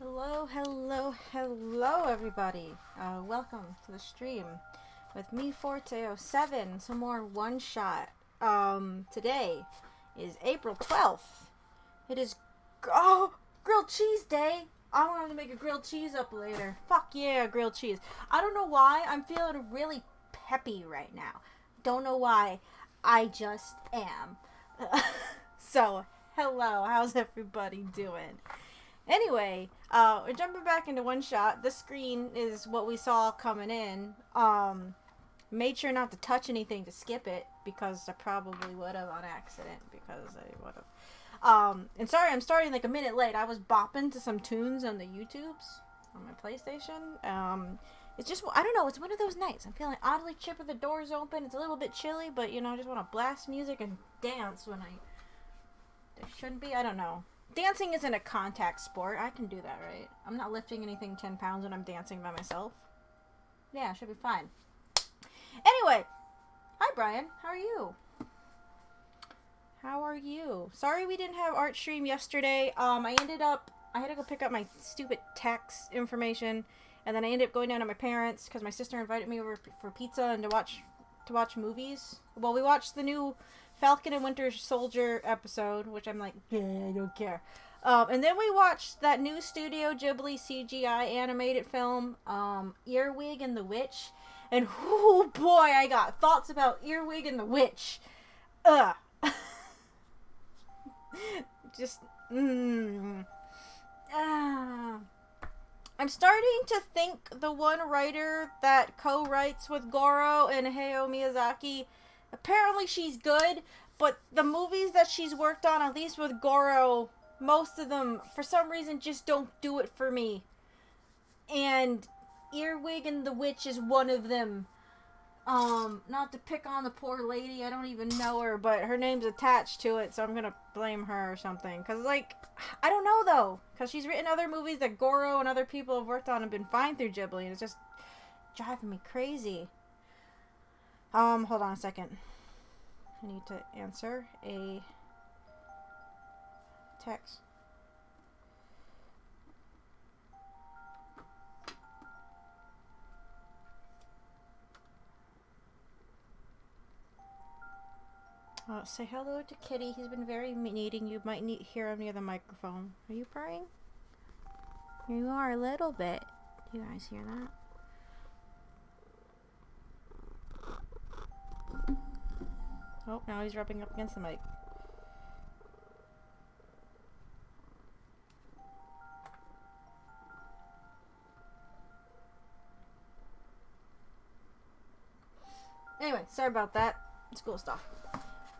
Hello, hello, hello, everybody. Welcome to the stream with me, Forte07. Some more OneShot. Today is April 12th. It is grilled cheese day. I wanted to make a grilled cheese up later. Fuck yeah, grilled cheese. I don't know why. I'm feeling really peppy right now. Don't know why. I just am. So, hello. How's everybody doing? Anyway, we're jumping back into OneShot. This screen is what we saw coming in. Made sure not to touch anything to skip it, because I probably would have on accident, because I would have. And sorry, I'm starting like a minute late. I was bopping to some tunes on the YouTubes on my PlayStation. It's just, I don't know, it's one of those nights. I'm feeling oddly chipper, the door's open, it's a little bit chilly, but, you know, I just want to blast music and dance when there shouldn't be, I don't know. Dancing isn't a contact sport. I can do that, right? I'm not lifting anything 10 pounds when I'm dancing by myself. Yeah, I should be fine. Anyway, hi Brian. How are you? How are you? Sorry we didn't have art stream yesterday. I had to go pick up my stupid tax information, and then I ended up going down to my parents because my sister invited me over for pizza and to watch movies. Well, we watched the new Falcon and Winter Soldier episode, which I'm like, yeah, I don't care. And then we watched that new Studio Ghibli CGI animated film, Earwig and the Witch. And oh boy, I got thoughts about Earwig and the Witch. Just, I'm starting to think the one writer that co-writes with Goro and Hayao Miyazaki, apparently she's good, but the movies that she's worked on, at least with Goro, most of them, for some reason, just don't do it for me. And Earwig and the Witch is one of them. Not to pick on the poor lady, I don't even know her, but her name's attached to it, so I'm gonna blame her or something. Because, like, I don't know, though. Because she's written other movies that Goro and other people have worked on and been fine through Ghibli, and it's just driving me crazy. Hold on a second. I need to answer a text. Say hello to Kitty. He's been very needing. You might hear him near the microphone. Are you purring? Here you are a little bit. Do you guys hear that? Oh, now he's rubbing up against the mic. Anyway, sorry about that. It's cool stuff.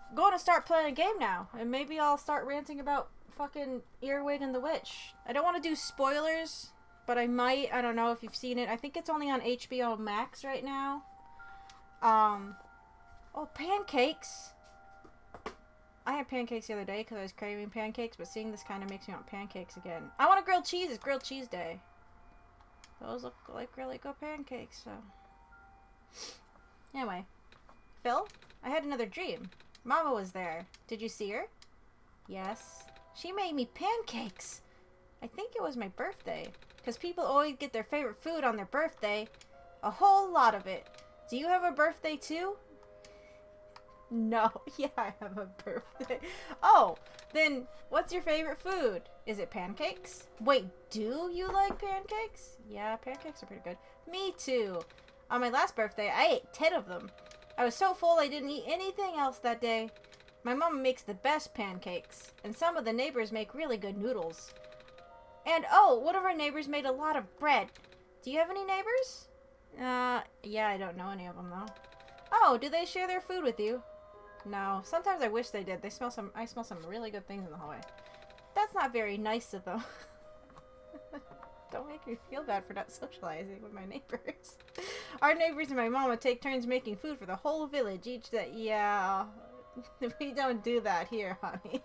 I'm going to start playing a game now, and maybe I'll start ranting about fucking Earwig and the Witch. I don't want to do spoilers, but I might. I don't know if you've seen it. I think it's only on HBO Max right now. Oh, pancakes! I had pancakes the other day because I was craving pancakes, but seeing this kind of makes me want pancakes again. I want a grilled cheese. It's grilled cheese day. Those look like really good pancakes, so. Anyway. Phil, I had another dream. Mama was there. Did you see her? Yes. She made me pancakes. I think it was my birthday. Because people always get their favorite food on their birthday. A whole lot of it. Do you have a birthday too? No. Yeah, I have a birthday. Oh, then what's your favorite food? Is it pancakes? Wait, do you like pancakes? Yeah, pancakes are pretty good. Me too. On my last birthday, I ate 10 of them. I was so full I didn't eat anything else that day. My mom makes the best pancakes, and some of the neighbors make really good noodles. And oh, one of our neighbors made a lot of bread. Do you have any neighbors? Yeah, I don't know any of them though. Oh, do they share their food with you? No, sometimes I wish they did. I smell some really good things in the hallway. That's not very nice of them. Don't make me feel bad for not socializing with my neighbors. Our neighbors and my mama take turns making food for the whole village each day. Yeah, we don't do that here, honey.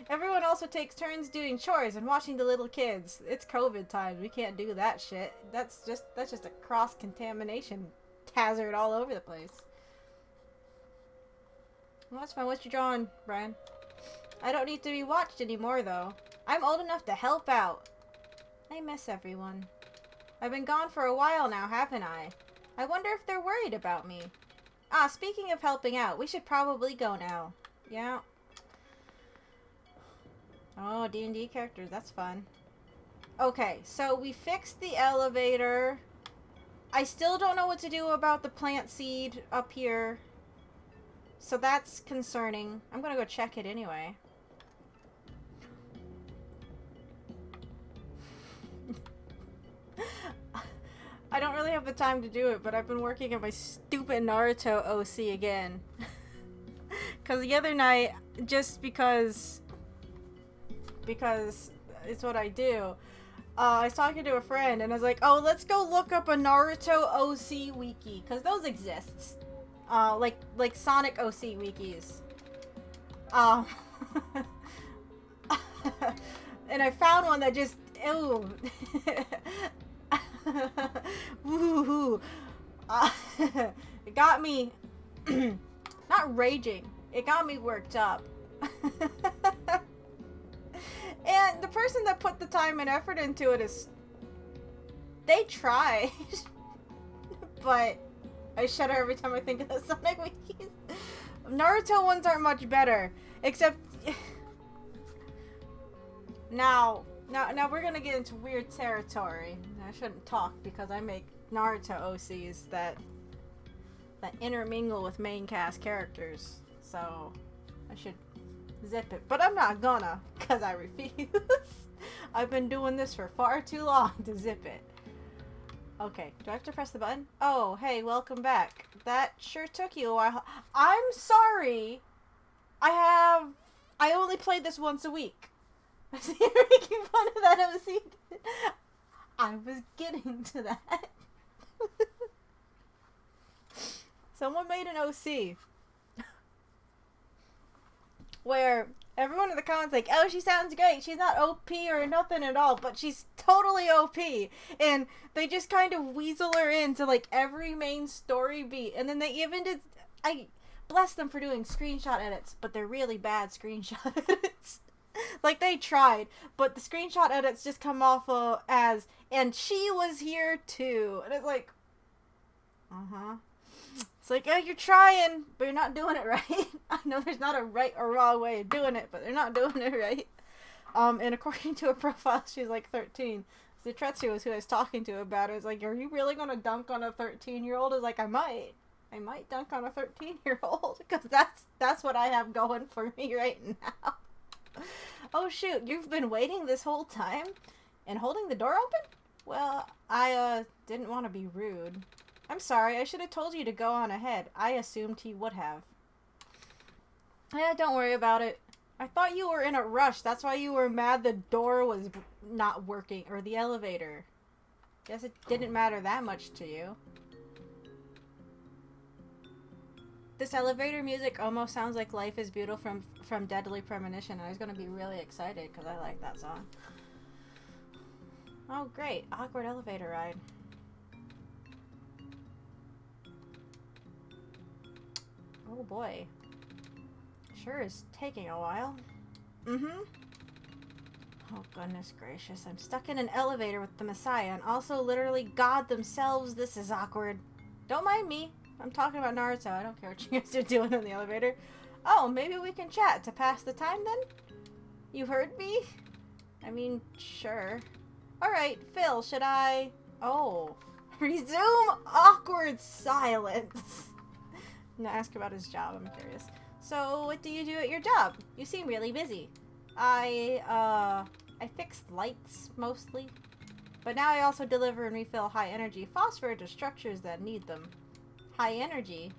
Everyone also takes turns doing chores and watching the little kids. It's COVID times. We can't do that shit. That's just a cross-contamination hazard all over the place. Well, that's fine. What you drawing, Brian? I don't need to be watched anymore, though. I'm old enough to help out. I miss everyone. I've been gone for a while now, haven't I? I wonder if they're worried about me. Ah, speaking of helping out, we should probably go now. Yeah. Oh, D&D characters, that's fun. Okay, so we fixed the elevator. I still don't know what to do about the plant seed up here. So that's concerning. I'm gonna go check it anyway. I don't really have the time to do it, but I've been working on my stupid Naruto OC again. Because the other night, just because it's what I do, I was talking to a friend and I was like, oh, let's go look up a Naruto OC wiki, because those exist. Like Sonic OC wikis. And I found one that just, ew. Woohoo. It got me, not raging, it got me worked up. And the person that put the time and effort into it they tried. But I shudder every time I think of the Sonic wikis. Naruto ones aren't much better, except now we're gonna get into weird territory. I shouldn't talk because I make Naruto OCs that intermingle with main cast characters, so I should zip it. But I'm not gonna, because I refuse. I've been doing this for far too long to zip it. Okay, do I have to press the button? Oh, hey, welcome back. That sure took you a while. I'm sorry. I only played this once a week. So you're making fun of that OC. I was getting to that. Someone made an OC where everyone in the comments like, oh, she sounds great. She's not OP or nothing at all, but she's totally OP. And they just kind of weasel her into like every main story beat. And then they even did, I bless them for doing screenshot edits, but they're really bad screenshot edits. Like, they tried, but the screenshot edits just come off as, and she was here too. And it's like, It's like, oh, you're trying, but you're not doing it right. I know there's not a right or wrong way of doing it, but they're not doing it right. And according to her profile, she's like 13. So Tretsu was who I was talking to about it. It's like, are you really going to dunk on a 13-year-old? It's like, I might dunk on a 13-year-old, because that's what I have going for me right now. Oh shoot, you've been waiting this whole time and holding the door open? Well, I didn't want to be rude. I'm sorry, I should have told you to go on ahead. I assumed he would have. Yeah, don't worry about it. I thought you were in a rush. That's why you were mad the door was not working, or the elevator. Guess it didn't matter that much to you. This elevator music almost sounds like Life is Beautiful from Deadly Premonition. I was going to be really excited because I like that song. Oh, great. Awkward elevator ride. Oh, boy. Sure is taking a while. Oh, goodness gracious. I'm stuck in an elevator with the Messiah and also literally God themselves. This is awkward. Don't mind me. I'm talking about Naruto. I don't care what you guys are doing in the elevator. Oh, maybe we can chat to pass the time then? You heard me? I mean, sure. Alright, Phil, should I... Oh. Resume awkward silence. I'm gonna ask about his job, I'm curious. So, what do you do at your job? You seem really busy. I fixed lights, mostly. But now I also deliver and refill high-energy phosphor to structures that need them. High energy?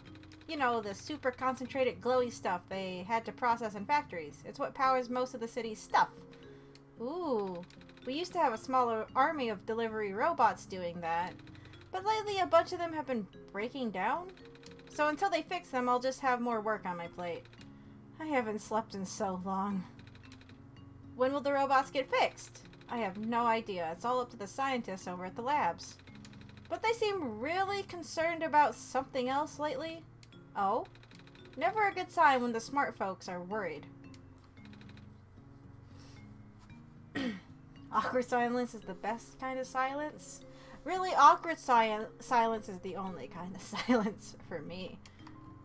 You know, the super concentrated glowy stuff they had to process in factories. It's what powers most of the city's stuff. Ooh. We used to have a smaller army of delivery robots doing that. But lately a bunch of them have been breaking down. So until they fix them, I'll just have more work on my plate. I haven't slept in so long. When will the robots get fixed? I have no idea. It's all up to the scientists over at the labs. But they seem really concerned about something else lately. Oh? Never a good sign when the smart folks are worried. Awkward silence is the best kind of silence. Really, awkward silence is the only kind of silence for me.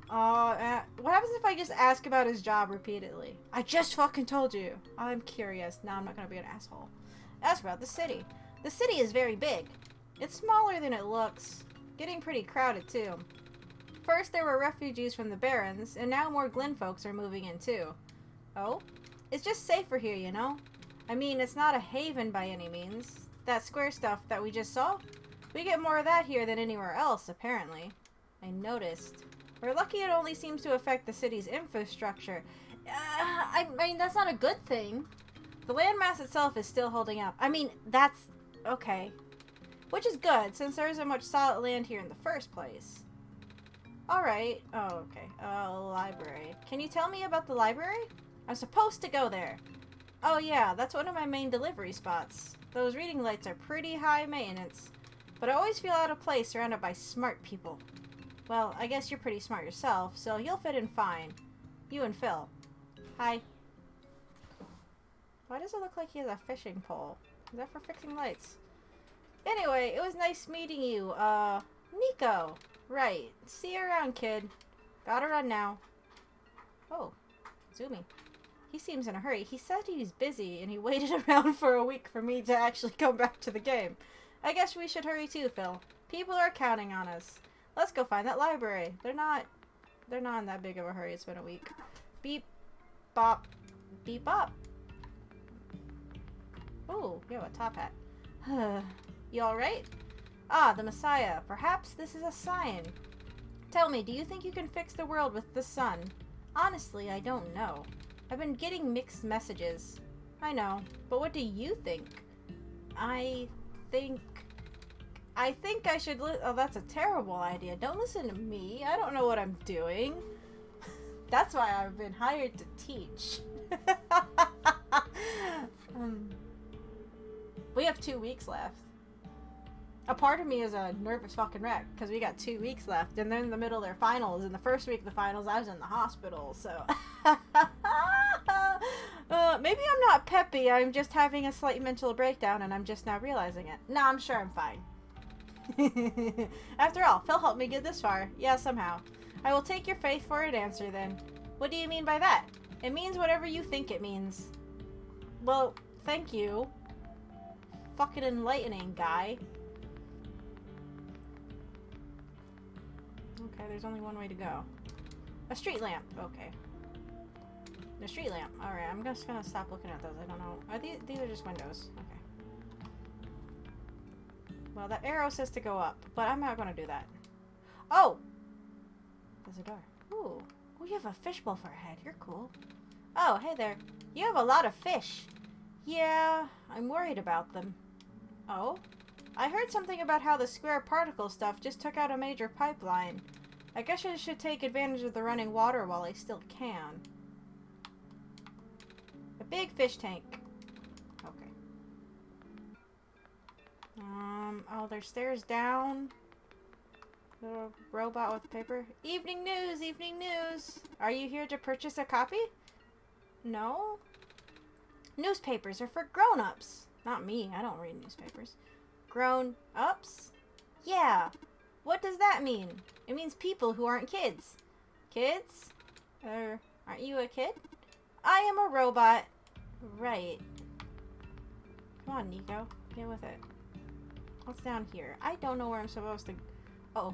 What happens if I just ask about his job repeatedly? I just fucking told you. I'm curious. Now I'm not gonna be an asshole. Ask about the city. The city is very big. It's smaller than it looks. Getting pretty crowded, too. First there were refugees from the Barrens, and now more Glen folks are moving in, too. Oh? It's just safer here, you know? I mean, it's not a haven by any means. That square stuff that we just saw? We get more of that here than anywhere else, apparently. I noticed. We're lucky it only seems to affect the city's infrastructure. I mean, that's not a good thing. The landmass itself is still holding up. I mean, that's... okay. Which is good, since there isn't much solid land here in the first place. Alright. Oh, okay. Library. Can you tell me about the library? I'm supposed to go there. Oh yeah, that's one of my main delivery spots. Those reading lights are pretty high maintenance. But I always feel out of place surrounded by smart people. Well, I guess you're pretty smart yourself, so you'll fit in fine. You and Phil. Hi. Why does it look like he has a fishing pole? Is that for fixing lights? Anyway, it was nice meeting you. Nico. Right. See you around, kid. Gotta run now. Oh, Zoomy. He seems in a hurry. He said he's busy, and he waited around for a week for me to actually come back to the game. I guess we should hurry too, Phil. People are counting on us. Let's go find that library. They're not in that big of a hurry. It's been a week. Beep. Bop. Beep bop. Oh, you have a top hat. You alright? Ah, the Messiah. Perhaps this is a sign. Tell me, do you think you can fix the world with the sun? Honestly, I don't know. I've been getting mixed messages. I know, but what do you think? I think I should oh, that's a terrible idea. Don't listen to me. I don't know what I'm doing. That's why I've been hired to teach. We have 2 weeks left. A part of me is a nervous fucking wreck because we got 2 weeks left and they're in the middle of their finals. And the first week of the finals, I was in the hospital, so... maybe I'm not peppy. I'm just having a slight mental breakdown and I'm just now realizing it. No, I'm sure I'm fine. After all, Phil helped me get this far. Yeah, somehow. I will take your faith for an answer then. What do you mean by that? It means whatever you think it means. Well, thank you. Fucking enlightening, guy. Okay, there's only one way to go. A street lamp. Okay. A street lamp. Alright, I'm just gonna stop looking at those. I don't know. Are these are just windows. Okay. Well, that arrow says to go up, but I'm not gonna do that. Oh! There's a door. Ooh. Oh, you have a fishbowl for a head. You're cool. Oh, hey there. You have a lot of fish. Yeah, I'm worried about them. Oh? I heard something about how the square particle stuff just took out a major pipeline. I guess I should take advantage of the running water while I still can. A big fish tank. Okay. Oh, there's stairs down. Little robot with paper. Evening news, evening news. Are you here to purchase a copy? No? Newspapers are for grown-ups. Not me, I don't read newspapers. Grown-ups? Yeah. What does that mean? It means people who aren't kids. Kids? Aren't you a kid? I am a robot. Right. Come on, Nico. Get with it. What's down here? I don't know where I'm supposed to... Uh-oh.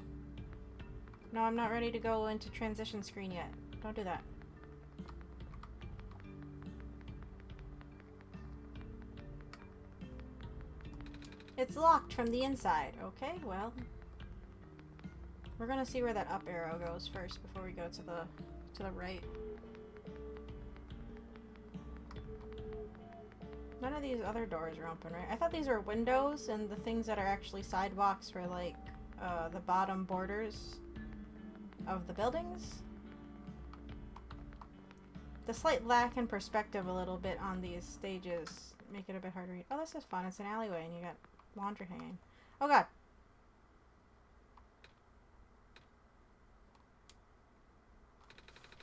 No, I'm not ready to go into transition screen yet. Don't do that. It's locked from the inside. Okay, well... we're gonna see where that up arrow goes first before we go to the right. None of these other doors are open, right? I thought these were windows and the things that are actually sidewalks for like the bottom borders of the buildings. The slight lack in perspective a little bit on these stages make it a bit hard to read. Oh, this is fun. It's an alleyway and you got laundry hanging. Oh god.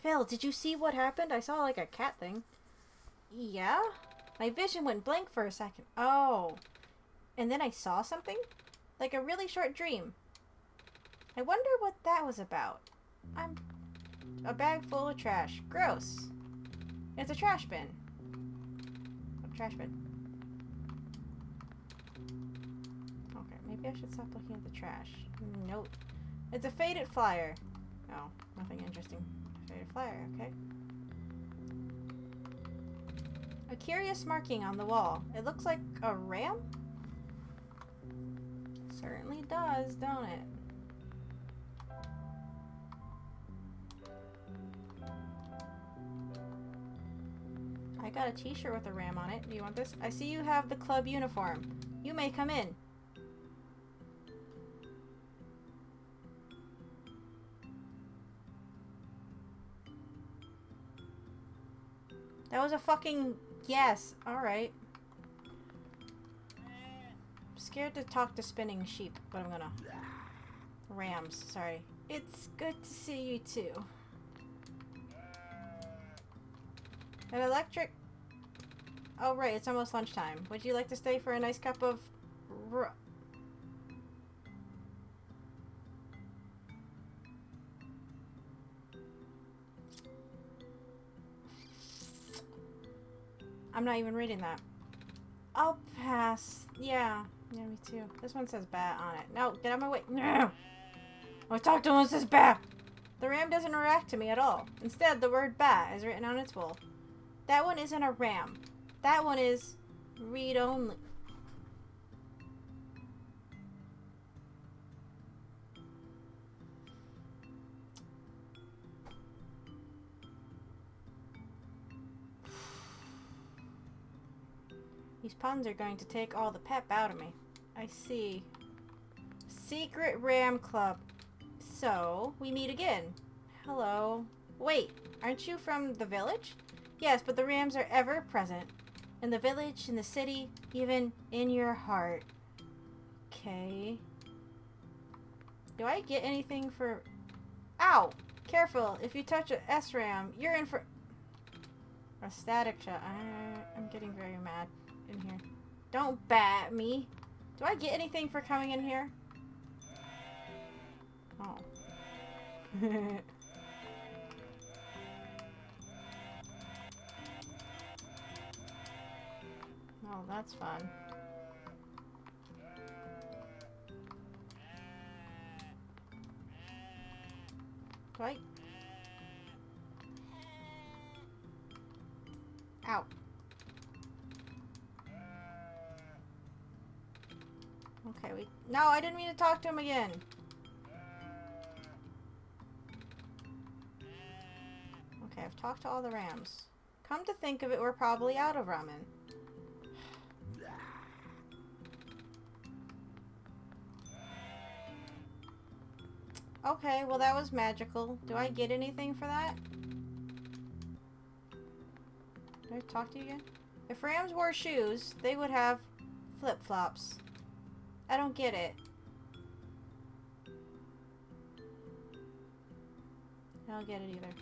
Phil, did you see what happened? I saw like a cat thing. Yeah? My vision went blank for a second. Oh. And then I saw something? Like a really short dream. I wonder what that was about. I'm a bag full of trash. Gross. It's a trash bin. A trash bin. Okay, maybe I should stop looking at the trash. Nope. It's a faded flyer. Oh, nothing interesting. Faded flyer, okay. A curious marking on the wall. It looks like a ram? Certainly does, don't it? I got a t-shirt with a ram on it. Do you want this? I see you have the club uniform. You may come in. That was a fucking yes. Alright. I'm scared to talk to spinning sheep, but I'm gonna. Rams, sorry. It's good to see you too. An electric... Oh, right, it's almost lunchtime. Would you like to stay for a nice cup of... I'm not even reading that. I'll pass. Yeah, me too. This one says bat on it. No, get out of my way. No! I talk to one that says bat! The ram doesn't react to me at all. Instead, the word bat is written on its wool. That one isn't a ram. That one is read only. These puns are going to take all the pep out of me. I see. Secret Ram Club. So, we meet again. Hello. Wait, aren't you from the village? Yes, but the Rams are ever present. In the village, in the city, even in your heart. Okay. Do I get anything for... Ow! Careful, if you touch a S-Ram, you're in for... A static shot. I'm getting very mad in here. Don't bat me. Do I get anything for coming in here? Oh. Oh, that's fun. Right? Ow. Okay, No, I didn't mean to talk to him again. Okay, I've talked to all the Rams. Come to think of it, we're probably out of ramen. Okay, well that was magical. Do I get anything for that? Did I talk to you again? If Rams wore shoes, they would have flip-flops. I don't get it. I don't get it either.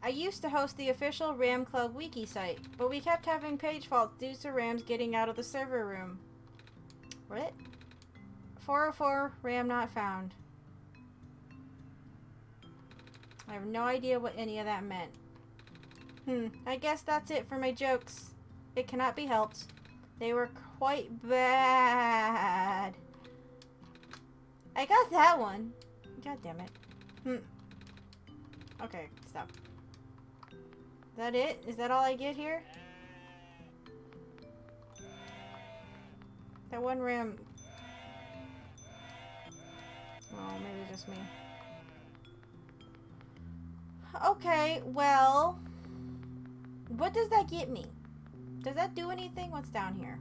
I used to host the official Ram Club wiki site, but we kept having page faults due to Rams getting out of the server room. What? 404 Ram not found. I have no idea what any of that meant. I guess that's it for my jokes. It cannot be helped. They were quite bad. I got that one. God damn it. Okay, stop. Is that it? Is that all I get here? That one ram... Oh, maybe it's just me. Okay, well... What does that get me? Does that do anything? What's down here?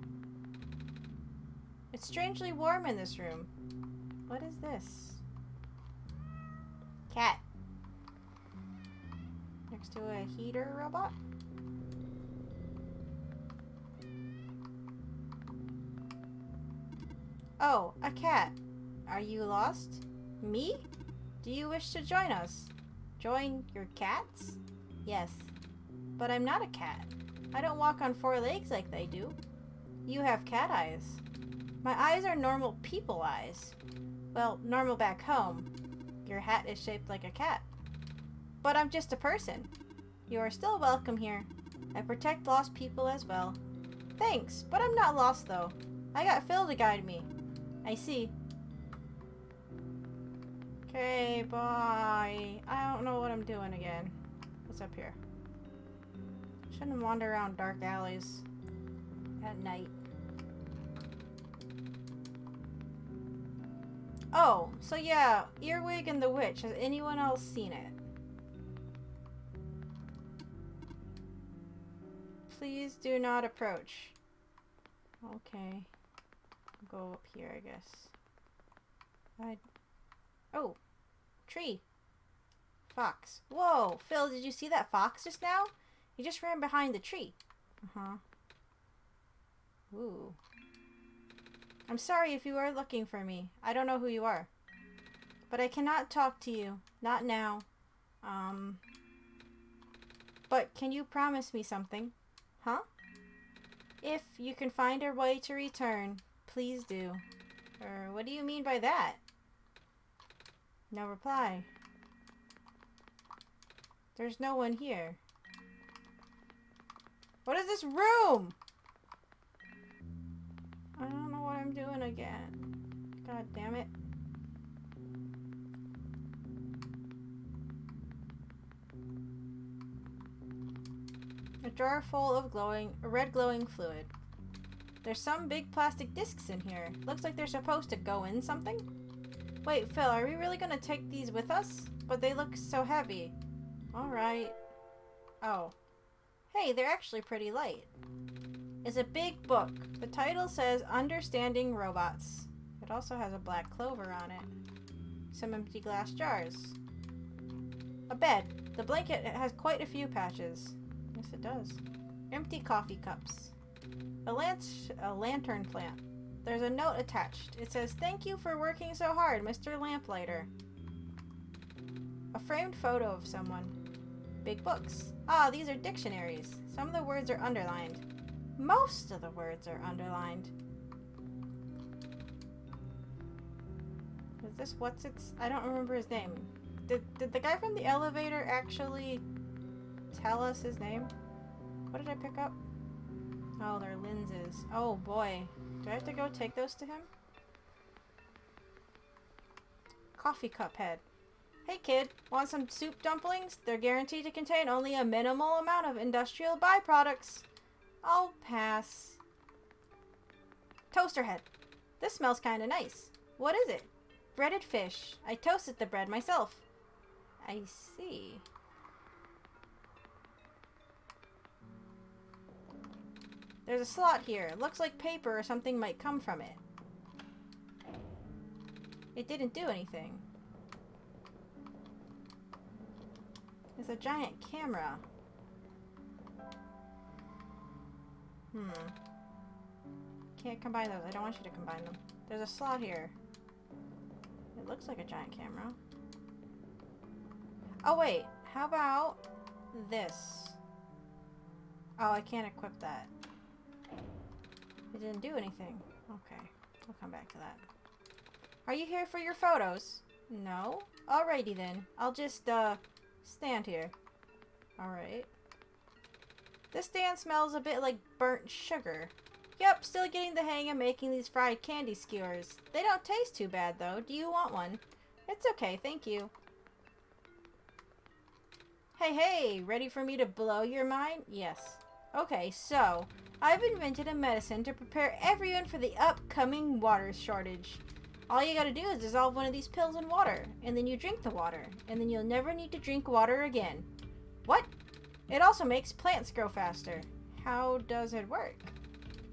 It's strangely warm in this room. What is this? Cat. Next to a heater robot? Oh, a cat. Are you lost? Me? Do you wish to join us? Join your cats? Yes. But I'm not a cat. I don't walk on 4 legs like they do. You have cat eyes. My eyes are normal people eyes. Well, normal back home. Your hat is shaped like a cat. But I'm just a person. You are still welcome here. I protect lost people as well. Thanks, but I'm not lost though. I got Phil to guide me. I see. Okay, bye. I don't know what I'm doing again. What's up here? Shouldn't wander around dark alleys at night. Oh, so yeah, Earwig and the Witch. Has anyone else seen it? Please do not approach. Okay. Go up here, I guess. Oh, tree. Fox. Whoa, Phil, did you see that fox just now? He just ran behind the tree. Uh-huh. Ooh. I'm sorry if you are looking for me. I don't know who you are. But I cannot talk to you. Not now. But can you promise me something? Huh? If you can find a way to return, please do. Or what do you mean by that? No reply. There's no one here. What is this room? I don't know what I'm doing again. God damn it. A jar full of red glowing fluid. There's some big plastic discs in here. Looks like they're supposed to go in something. Wait, Phil, are we really gonna take these with us? But they look so heavy. Alright. Oh. Hey, they're actually pretty light. It's a big book. The title says Understanding Robots. It also has a black clover on it. Some empty glass jars. A bed. The blanket has quite a few patches. Yes, it does. Empty coffee cups. A lantern plant. There's a note attached. It says, "Thank you for working so hard, Mr. Lamplighter." A framed photo of someone. Big books. Ah, these are dictionaries. Some of the words are underlined. Most of the words are underlined. Is this what's its? I don't remember his name. Did the guy from the elevator actually tell us his name? What did I pick up? Oh, they're lenses. Oh boy. Do I have to go take those to him? Coffee cup head. Hey kid, want some soup dumplings? They're guaranteed to contain only a minimal amount of industrial byproducts. I'll pass. Toaster head. This smells kinda nice. What is it? Breaded fish. I toasted the bread myself. I see. There's a slot here. It looks like paper or something might come from it. It didn't do anything. It's a giant camera. Can't combine those. I don't want you to combine them. There's a slot here. It looks like a giant camera. Oh wait, how about this? Oh, I can't equip that. It didn't do anything. Okay, we'll come back to that. Are you here for your photos? No? Alrighty then. I'll just, stand here. Alright. This stand smells a bit like burnt sugar. Yep, still getting the hang of making these fried candy skewers. They don't taste too bad, though. Do you want one? It's okay, thank you. Hey, ready for me to blow your mind? Yes. Okay, so, I've invented a medicine to prepare everyone for the upcoming water shortage. All you gotta do is dissolve one of these pills in water, and then you drink the water, and then you'll never need to drink water again. What? It also makes plants grow faster. How does it work?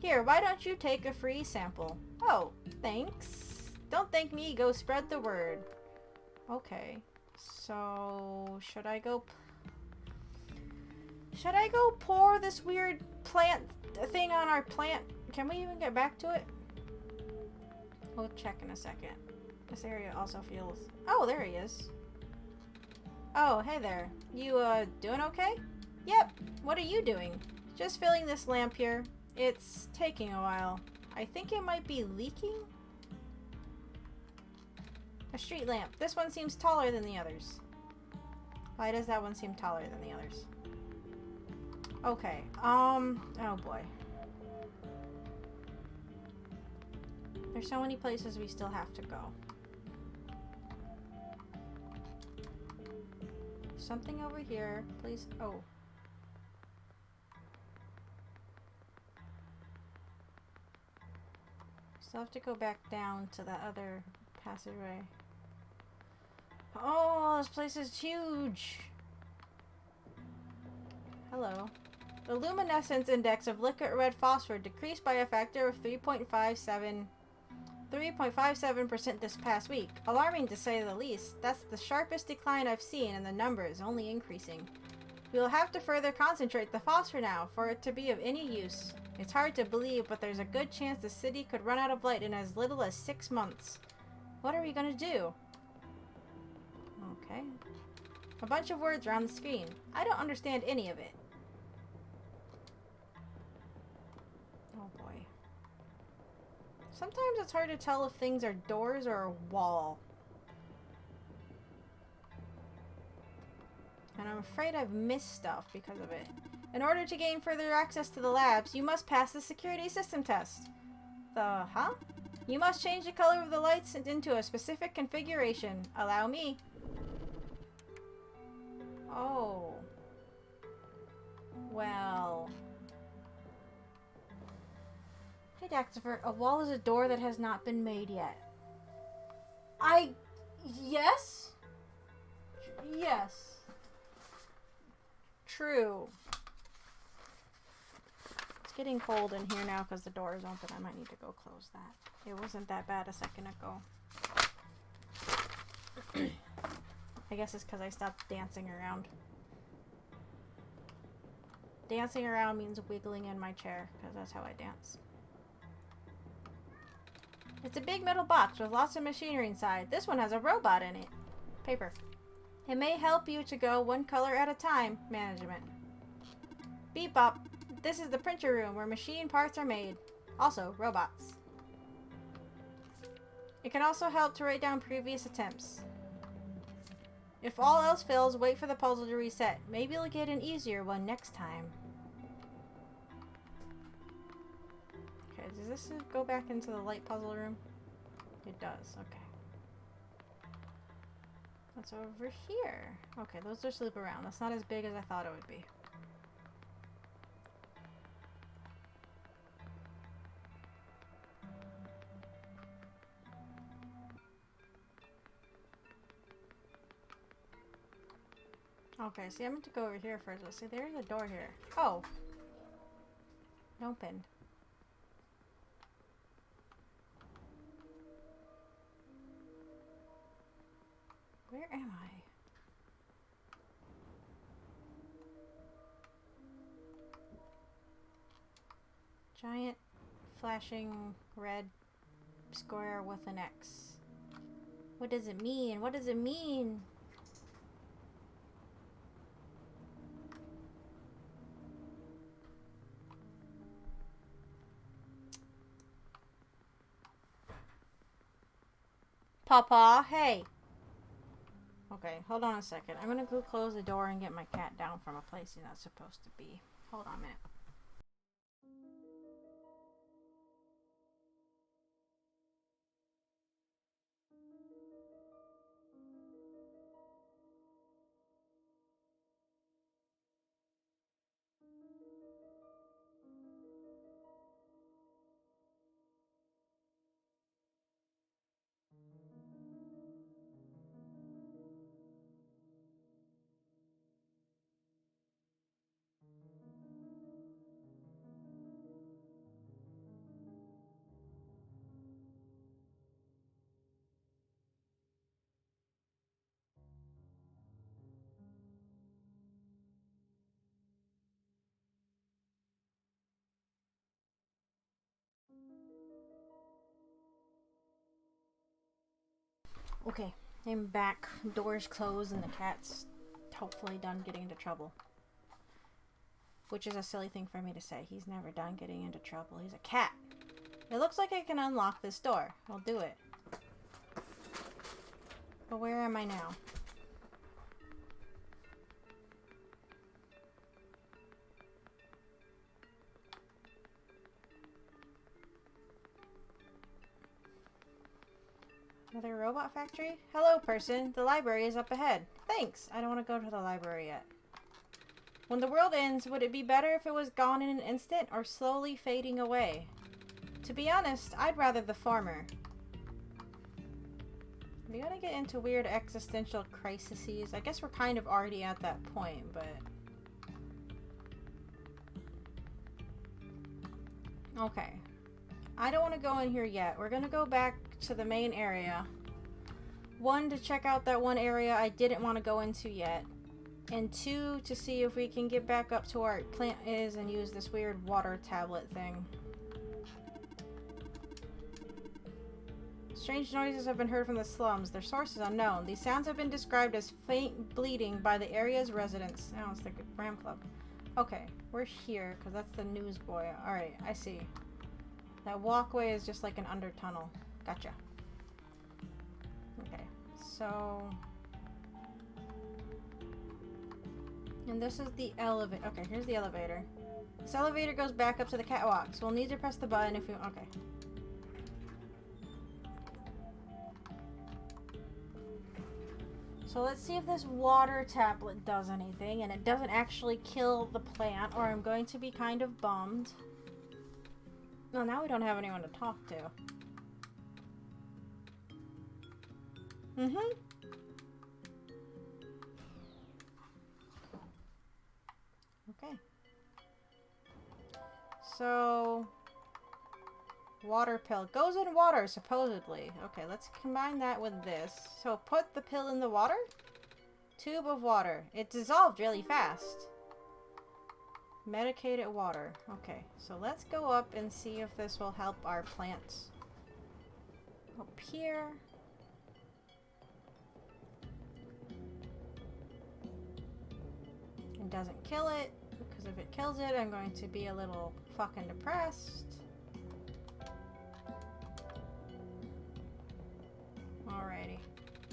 Here, why don't you take a free sample? Oh, thanks. Don't thank me, go spread the word. Okay, so should I go pour this weird plant thing on our plant? Can we even get back to it? We'll check in a second. This area also feels... Oh, there he is. Oh, hey there. You, doing okay? Yep. What are you doing? Just filling this lamp here. It's taking a while. I think it might be leaking? A street lamp. This one seems taller than the others. Why does that one seem taller than the others? Okay, oh boy. There's so many places we still have to go. Something over here, please. Oh. Still have to go back down to the other passageway. Oh, this place is huge. Hello. The luminescence index of liquid red phosphor decreased by a factor of 3.57% this past week. Alarming to say the least. That's the sharpest decline I've seen, and the number is only increasing. We will have to further concentrate the phosphor now for it to be of any use. It's hard to believe, but there's a good chance the city could run out of light in as little as 6 months. What are we gonna do? Okay. A bunch of words are on the screen. I don't understand any of it. Oh boy. Sometimes it's hard to tell if things are doors or a wall. And I'm afraid I've missed stuff because of it. In order to gain further access to the labs, you must pass the security system test. Huh? You must change the color of the lights into a specific configuration. Allow me. Oh. Well. Hey, Daxter, a wall is a door that has not been made yet. Yes? Yes. True. It's getting cold in here now because the door is open. I might need to go close that. It wasn't that bad a second ago. I guess it's because I stopped dancing around. Dancing around means wiggling in my chair because that's how I dance. It's a big metal box with lots of machinery inside. This one has a robot in it. Paper. It may help you to go one color at a time. Management. Beep bop. This is the printer room where machine parts are made. Also, robots. It can also help to write down previous attempts. If all else fails, wait for the puzzle to reset. Maybe you'll get an easier one next time. Okay, does this go back into the light puzzle room? It does, okay. What's over here? Okay, those just loop around. That's not as big as I thought it would be. Okay, see, I meant to go over here first. Let's see, there's a door here. Oh. It opened. Where am I? Giant flashing red square with an X. What does it mean? What does it mean? Papa, hey. Okay, hold on a second. I'm gonna go close the door and get my cat down from a place he's not supposed to be. Hold on a minute. Okay, I'm back. Doors closed and the cat's hopefully done getting into trouble. which is a silly thing for me to say. He's never done getting into trouble. He's a cat. It looks like I can unlock this door. I'll do it. But where am I now? Another robot factory? Hello, person. The library is up ahead. Thanks. I don't want to go to the library yet. When the world ends, would it be better if it was gone in an instant or slowly fading away? To be honest, I'd rather the former. We're gonna get into weird existential crises. I guess we're kind of already at that point, but... Okay. I don't want to go in here yet. We're gonna go back to the main area. One, to check out that one area I didn't want to go into yet. And two, to see if we can get back up to where our plant is and use this weird water tablet thing. Strange noises have been heard from the slums. Their source is unknown. These sounds have been described as faint bleeding by the area's residents. Oh, it's the Ram Club. Okay, we're here because that's the newsboy. Alright, I see. That walkway is just like an under tunnel. Gotcha. Okay, so... And this is the elevator. Okay, here's the elevator. This elevator goes back up to the catwalk, so we'll need to press the button if we... Okay. So let's see if this water tablet does anything, and it doesn't actually kill the plant, or I'm going to be kind of bummed. Well, now we don't have anyone to talk to. Mm-hmm. Okay. So... Water pill. Goes in water, supposedly. Okay, let's combine that with this. So put the pill in the water? Tube of water. It dissolved really fast. Medicated water. Okay, so let's go up and see if this will help our plants. Up here. It doesn't kill it, because if it kills it, I'm going to be a little fucking depressed. Alrighty.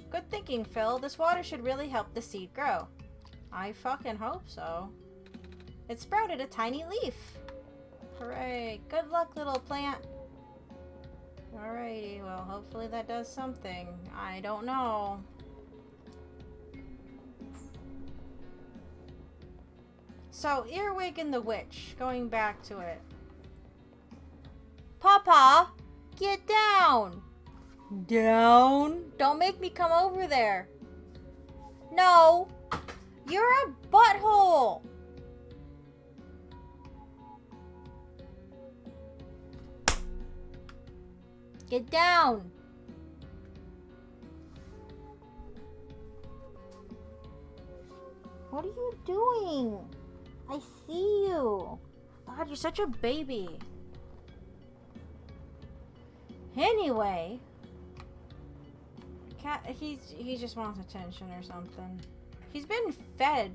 Good thinking, Phil. This water should really help the seed grow. I fucking hope so. It sprouted a tiny leaf. Hooray. Good luck, little plant. Alrighty, well, hopefully that does something. I don't know. So, Earwig and the Witch. Going back to it. Papa! Get down! Down? Don't make me come over there. No! You're a butthole! Get down! What are you doing? I see you. God, you're such a baby. Anyway... Cat, he just wants attention or something. He's been fed.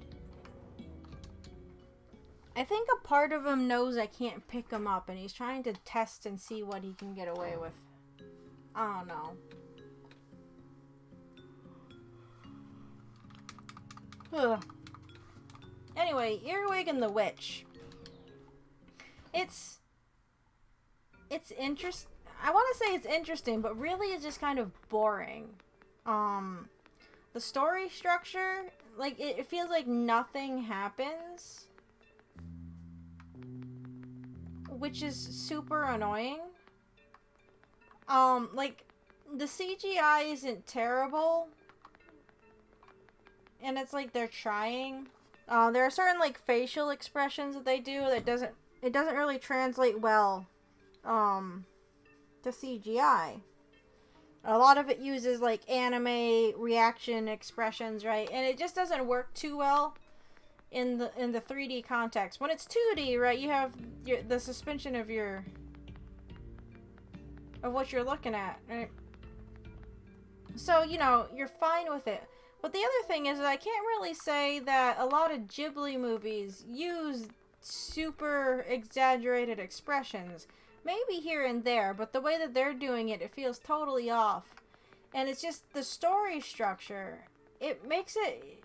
I think a part of him knows I can't pick him up, and he's trying to test and see what he can get away with. I don't know. Ugh. Anyway, Earwig and the Witch. It's interesting. I want to say it's interesting, but really it's just kind of boring. The story structure, like, it feels like nothing happens, which is super annoying. Like, the CGI isn't terrible, and it's like they're trying. There are certain, like, facial expressions that they do that it doesn't really translate well, to CGI. A lot of it uses, like, anime reaction expressions, right? And it just doesn't work too well in the 3D context. When it's 2D, right, you have the suspension of what you're looking at, right? So, you know, you're fine with it. But the other thing is that I can't really say that a lot of Ghibli movies use super exaggerated expressions. Maybe here and there, but the way that they're doing it, it feels totally off. And it's just the story structure. It makes it...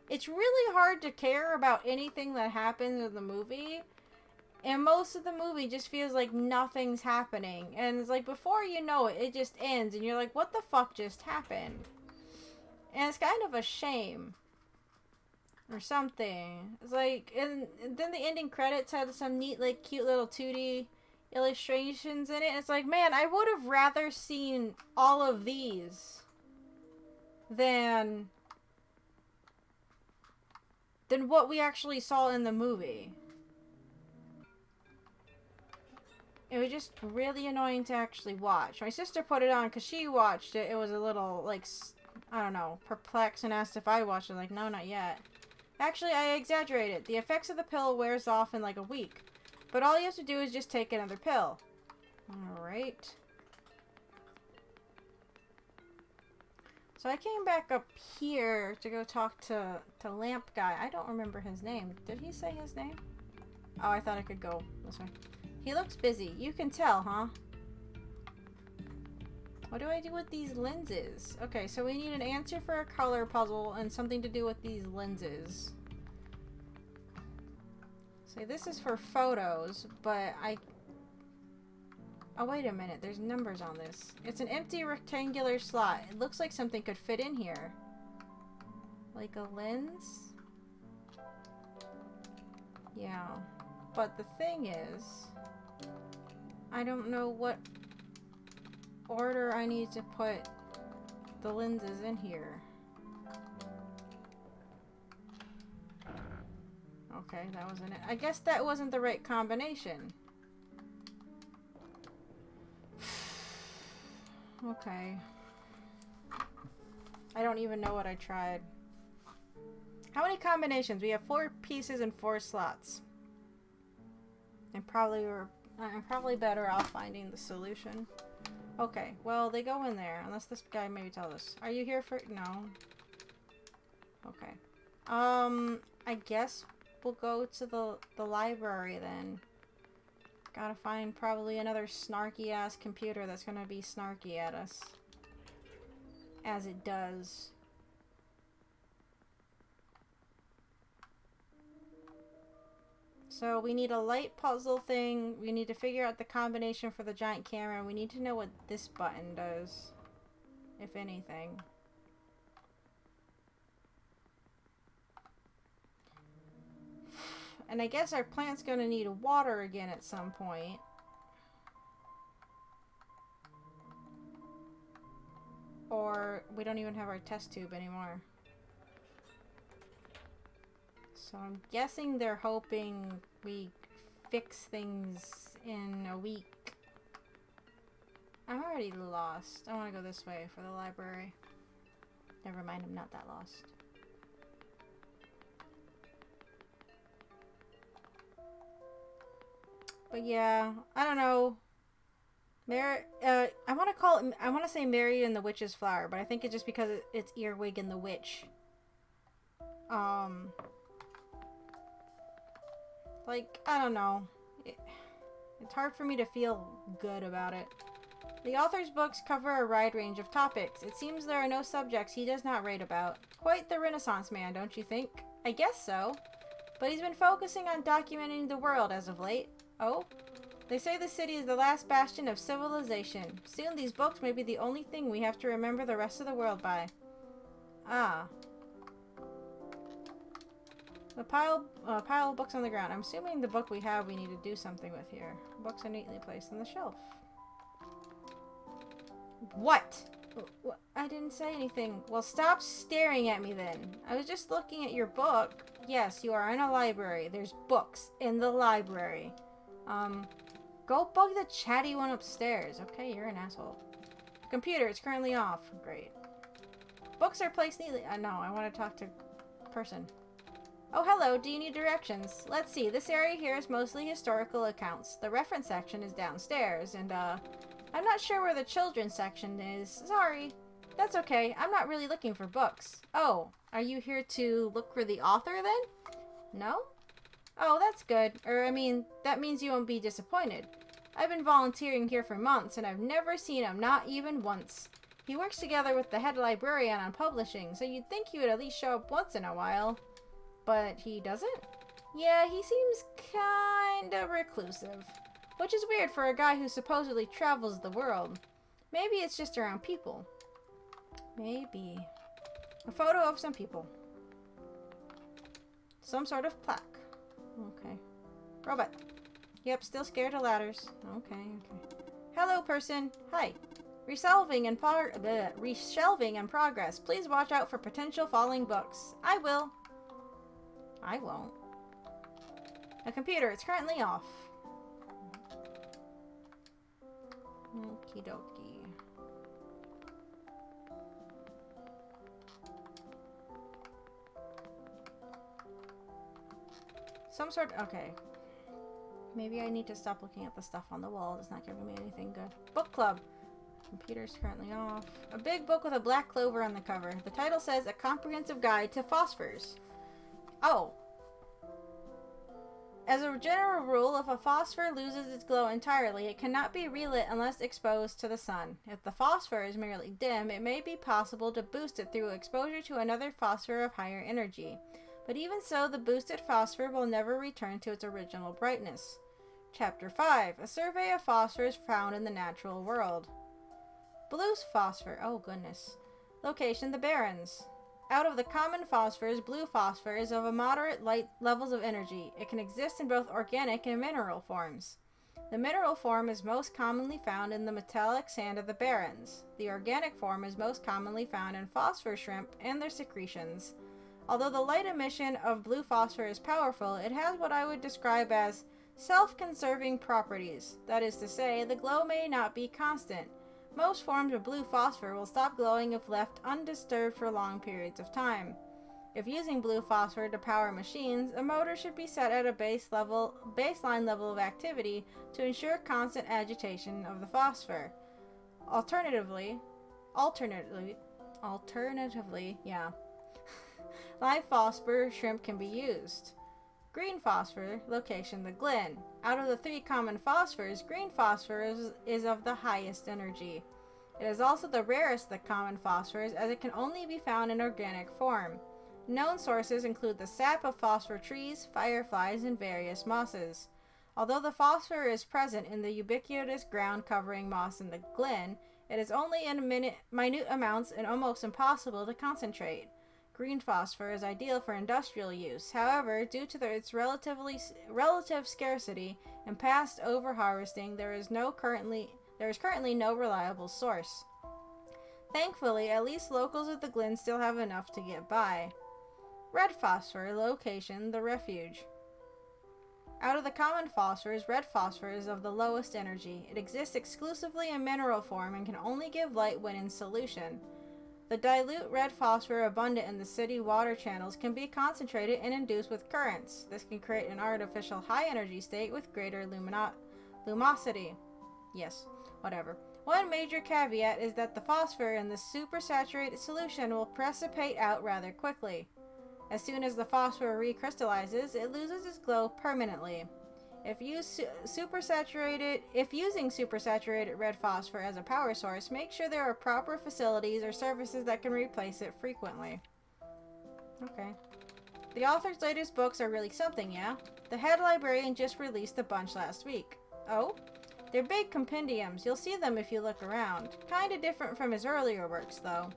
It's really hard to care about anything that happens in the movie. And most of the movie just feels like nothing's happening. And it's like, before you know it, it just ends. And you're like, what the fuck just happened? And it's kind of a shame. Or something. It's like, and then the ending credits had some neat, like, cute little 2D illustrations in it. And it's like, man, I would have rather seen all of these than what we actually saw in the movie. It was just really annoying to actually watch. My sister put it on because she watched it. It was a little, like, I don't know, perplexed and asked if I watched it. Like, no, not yet. Actually, I exaggerated. The effects of the pill wears off in like a week. But all you have to do is just take another pill. Alright. So I came back up here to go talk to Lamp Guy. I don't remember his name. Did he say his name? Oh, I thought I could go this way. He looks busy. You can tell, huh? What do I do with these lenses? Okay, so we need an answer for a color puzzle and something to do with these lenses. So this is for photos, but oh, wait a minute. There's numbers on this. It's an empty rectangular slot. It looks like something could fit in here. Like a lens? Yeah. But the thing is, I don't know what order I need to put the lenses in here. Okay, that wasn't it. I guess that wasn't the right combination. Okay. I don't even know what I tried. How many combinations? We have 4 pieces and 4 slots. I'm probably better off finding the solution. Okay, well, they go in there. Unless this guy maybe tells us. Are you here for... No. Okay. I guess we'll go to the library then. Gotta find probably another snarky-ass computer that's gonna be snarky at us. As it does. So we need a light puzzle thing. We need to figure out the combination for the giant camera. We need to know what this button does. If anything. And I guess our plant's going to need water again at some point. Or we don't even have our test tube anymore. So I'm guessing they're hoping we fix things in a week. I'm already lost. I want to go this way for the library. Never mind, I'm not that lost. But yeah, I don't know. I want to say Mary and the Witch's Flower, but I think it's just because it's Earwig and the Witch. Like, I don't know. It's hard for me to feel good about it. The author's books cover a wide range of topics. It seems there are no subjects he does not write about. Quite the Renaissance man, don't you think? I guess so. But he's been focusing on documenting the world as of late. Oh? They say the city is the last bastion of civilization. Soon these books may be the only thing we have to remember the rest of the world by. Ah. The pile of books on the ground. I'm assuming the book we have we need to do something with here. Books are neatly placed on the shelf. What? I didn't say anything. Well, stop staring at me then. I was just looking at your book. Yes, you are in a library. There's books in the library. Go bug the chatty one upstairs. Okay, you're an asshole. Computer, it's currently off. Great. Books are placed neatly. No, I want to talk to person. Oh, hello. Do you need directions? Let's see. This area here is mostly historical accounts. The reference section is downstairs, and, I'm not sure where the children's section is. Sorry. That's okay. I'm not really looking for books. Oh, are you here to look for the author, then? No? Oh, that's good. That means you won't be disappointed. I've been volunteering here for months, and I've never seen him, not even once. He works together with the head librarian on publishing, so you'd think he would at least show up once in a while. But he doesn't? Yeah, he seems kinda reclusive. Which is weird for a guy who supposedly travels the world. Maybe it's just around people. Maybe. A photo of some people. Some sort of plaque. Okay. Robot. Yep, still scared of ladders. Okay. Hello, person. Hi. Reshelving in progress. Please watch out for potential falling books. I will. I won't. A computer. It's currently off. Okie dokie. Okay. Maybe I need to stop looking at the stuff on the wall. It's not giving me anything good. Book club. Computer's currently off. A big book with a black clover on the cover. The title says A Comprehensive Guide to Phosphors. Oh. As a general rule, if a phosphor loses its glow entirely, it cannot be relit unless exposed to the sun. If the phosphor is merely dim, it may be possible to boost it through exposure to another phosphor of higher energy. But even so, the boosted phosphor will never return to its original brightness. Chapter 5. A survey of phosphors found in the natural world. Blue phosphor. Oh, goodness. Location: the Barrens. Out of the common phosphors, blue phosphor is of a moderate light levels of energy. It can exist in both organic and mineral forms. The mineral form is most commonly found in the metallic sand of the Barrens. The organic form is most commonly found in phosphor shrimp and their secretions. Although the light emission of blue phosphor is powerful, it has what I would describe as self-conserving properties. That is to say, the glow may not be constant. Most forms of blue phosphor will stop glowing if left undisturbed for long periods of time. If using blue phosphor to power machines, a motor should be set at a baseline level of activity to ensure constant agitation of the phosphor. Alternatively, live phosphor shrimp can be used. Green phosphor, location: the Glen. Out of the 3 common phosphors, green phosphor is of the highest energy. It is also the rarest of the common phosphors, as it can only be found in organic form. Known sources include the sap of phosphor trees, fireflies, and various mosses. Although the phosphor is present in the ubiquitous ground-covering moss in the Glen, it is only in minute amounts and almost impossible to concentrate. Green phosphor is ideal for industrial use. However, due to its relative scarcity and past over-harvesting, there is currently no reliable source. Thankfully, at least locals of the Glen still have enough to get by. Red phosphor, location: the Refuge. Out of the common phosphors, red phosphor is of the lowest energy. It exists exclusively in mineral form and can only give light when in solution. The dilute red phosphor abundant in the city water channels can be concentrated and induced with currents. This can create an artificial high-energy state with greater luminosity. Yes, whatever. One major caveat is that the phosphor in the supersaturated solution will precipitate out rather quickly. As soon as the phosphor recrystallizes, it loses its glow permanently. If using supersaturated red phosphor as a power source, make sure there are proper facilities or services that can replace it frequently. Okay. The author's latest books are really something, yeah? The head librarian just released a bunch last week. Oh? They're big compendiums. You'll see them if you look around. Kinda different from his earlier works, though.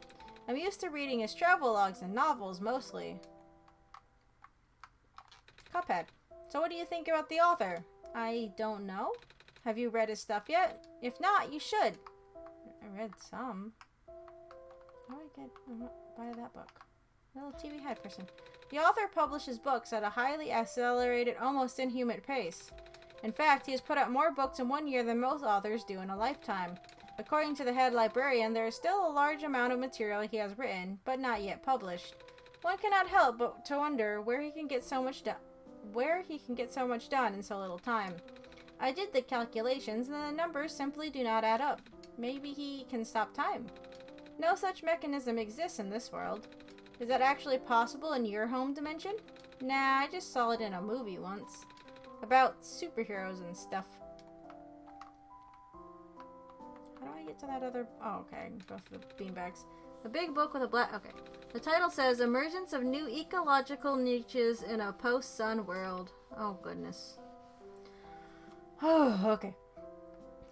I'm used to reading his travel logs and novels, mostly. Cuphead. So what do you think about the author? I don't know. Have you read his stuff yet? If not, you should. I read some. How do I buy that book? Little TV head person. The author publishes books at a highly accelerated, almost inhuman pace. In fact, he has put out more books in 1 year than most authors do in a lifetime. According to the head librarian, there is still a large amount of material he has written, but not yet published. One cannot help but to wonder where he can get so much done in so little time. I did the calculations, and the numbers simply do not add up. Maybe he can stop time. No such mechanism exists in this world. Is that actually possible in your home dimension? Nah, I just saw it in a movie once. About superheroes and stuff. How do I get to that other... Oh, okay. I can go through the beanbags. A big book with a black... Okay. The title says, Emergence of New Ecological Niches in a Post-Sun World. Oh, goodness. Oh, okay.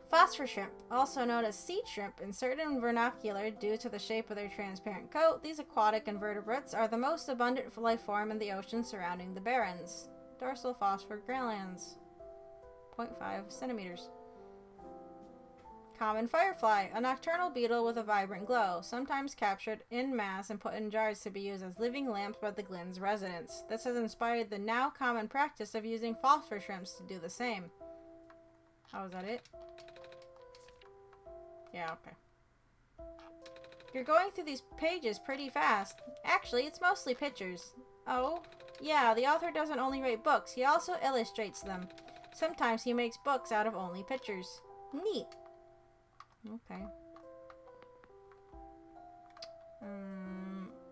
Phosphor shrimp, also known as sea shrimp in certain vernacular due to the shape of their transparent coat, these aquatic invertebrates are the most abundant life form in the ocean surrounding the Barrens. Dorsal phosphor glands, 0.5 centimeters. Common firefly, a nocturnal beetle with a vibrant glow, sometimes captured en masse and put in jars to be used as living lamps by the Glen's residents. This has inspired the now common practice of using phosphor shrimps to do the same. Oh, is that it? Yeah, okay. You're going through these pages pretty fast. Actually, it's mostly pictures. Oh? Yeah, the author doesn't only write books, he also illustrates them. Sometimes he makes books out of only pictures. Neat. Okay.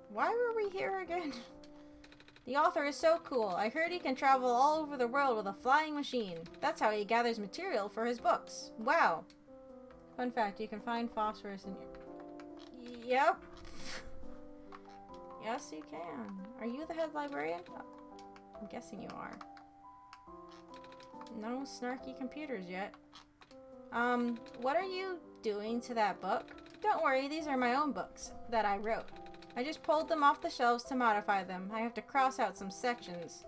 Why were we here again? The author is so cool. I heard he can travel all over the world with a flying machine. That's how he gathers material for his books. Wow. Fun fact, you can find phosphorus in your... Yep. Yes, you can. Are you the head librarian? Oh, I'm guessing you are. No snarky computers yet. What are you doing to that book? Don't worry, these are my own books that I wrote. I just pulled them off the shelves to modify them. I have to cross out some sections.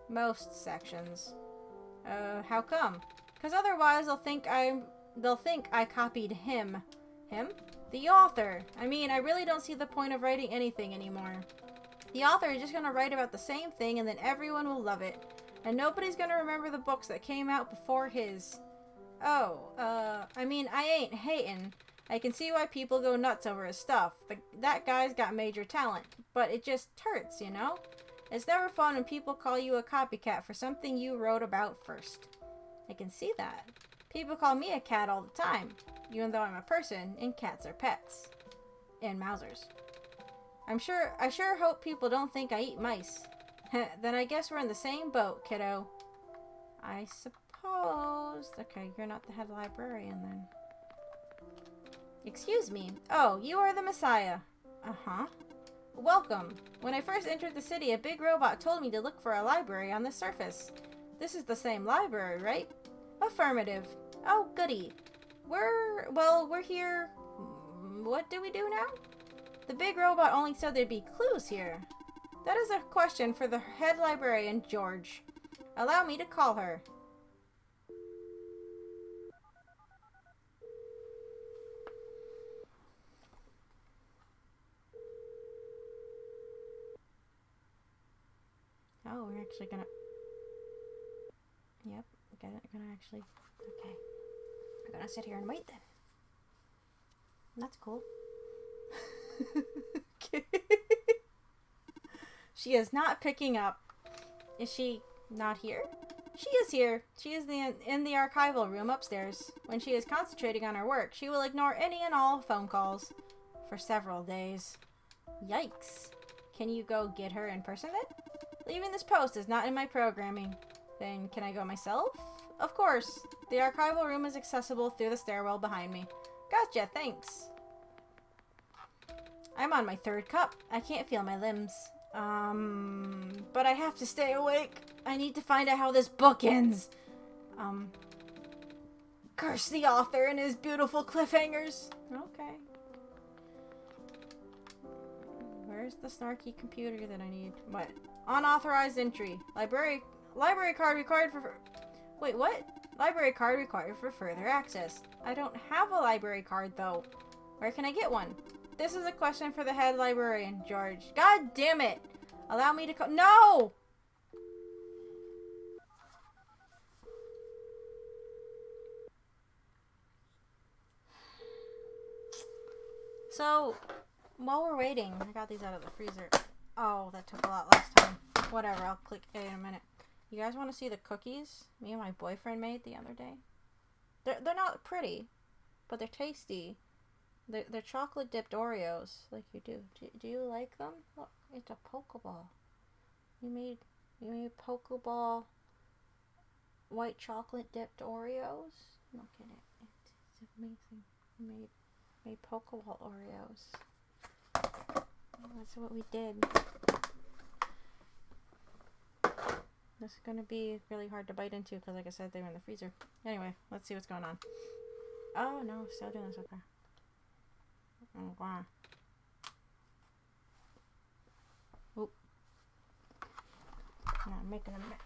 Most sections. How come? Because otherwise they'll think I copied him. Him? The author. I mean, I really don't see the point of writing anything anymore. The author is just going to write about the same thing and then everyone will love it. And nobody's going to remember the books that came out before his. Oh, I mean, I ain't hating. I can see why people go nuts over his stuff. That guy's got major talent. But it just hurts, you know? It's never fun when people call you a copycat for something you wrote about first. I can see that. People call me a cat all the time, even though I'm a person and cats are pets. And Mausers. I sure hope people don't think I eat mice. Then I guess we're in the same boat, kiddo. I suppose. Okay, you're not the head librarian then. Excuse me. Oh, you are the Messiah. Uh-huh. Welcome. When I first entered the city, a big robot told me to look for a library on the surface. This is the same library, right? Affirmative. Oh, goody. We're here. What do we do now? The big robot only said there'd be clues here. That is a question for the head librarian, George. Allow me to call her. Oh, we're actually gonna... Yep, gonna actually... Okay. We're gonna sit here and wait then. That's cool. She is not picking up. Is she not here? She is here. She is in the archival room upstairs. When she is concentrating on her work, she will ignore any and all phone calls for several days. Yikes. Can you go get her in person then? Leaving this post is not in my programming. Then can I go myself? Of course. The archival room is accessible through the stairwell behind me. Gotcha, thanks. I'm on my third cup. I can't feel my limbs. But I have to stay awake. I need to find out how this book ends. Curse the author and his beautiful cliffhangers. Okay. Where's the snarky computer that I need? What? Unauthorized entry. Library card required for... Wait, what? Library card required for further access. I don't have a library card, though. Where can I get one? This is a question for the head librarian, George. God damn it! Allow me to No! So, while we're waiting, I got these out of the freezer. Oh, that took a lot less time. Whatever, I'll click A in a minute. You guys want to see the cookies me and my boyfriend made the other day? They're not pretty, but they're tasty. They're chocolate dipped Oreos, like you do. Do you like them? Look, it's a Pokeball. We made You made Pokeball white chocolate dipped Oreos. Look at it. It's amazing. You made Pokeball Oreos. That's what we did. This is going to be really hard to bite into because, like I said, they were in the freezer. Anyway, let's see what's going on. Oh, no, still doing this. Okay. Oh, wow. Oop. I'm making a mess.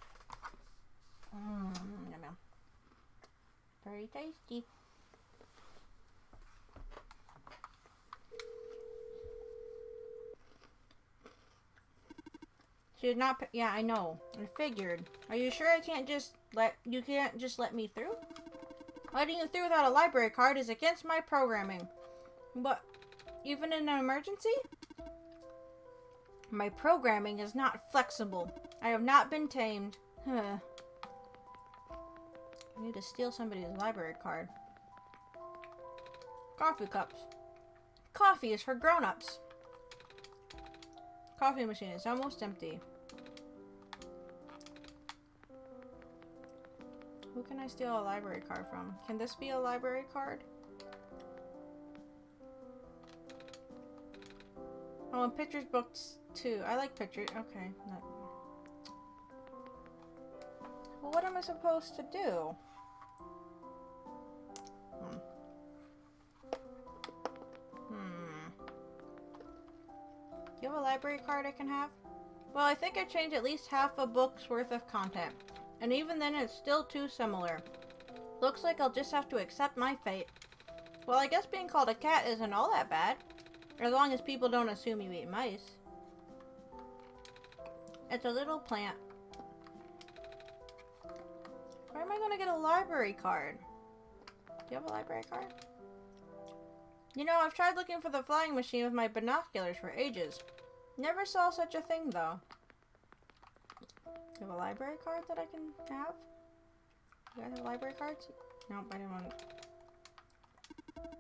Yum. Very tasty. She did not. Yeah, I know. I figured. Are you sure you can't just let me through? Letting you through without a library card is against my programming. But even in an emergency, my programming is not flexible. I have not been tamed. I need to steal somebody's library card. Coffee cups. Coffee is for grown-ups. Coffee machine is almost empty. Who can I steal a library card from? Can this be a library card? Oh, and pictures books too. I like pictures. Okay. Well, what am I supposed to do? Do you have a library card I can have? Well, I think I changed at least half a book's worth of content. And even then, it's still too similar. Looks like I'll just have to accept my fate. Well, I guess being called a cat isn't all that bad. As long as people don't assume you eat mice. It's a little plant. Where am I going to get a library card? Do you have a library card? You know, I've tried looking for the flying machine with my binoculars for ages. Never saw such a thing, though. Do you have a library card that I can have? You guys have library cards? Nope, I didn't want it.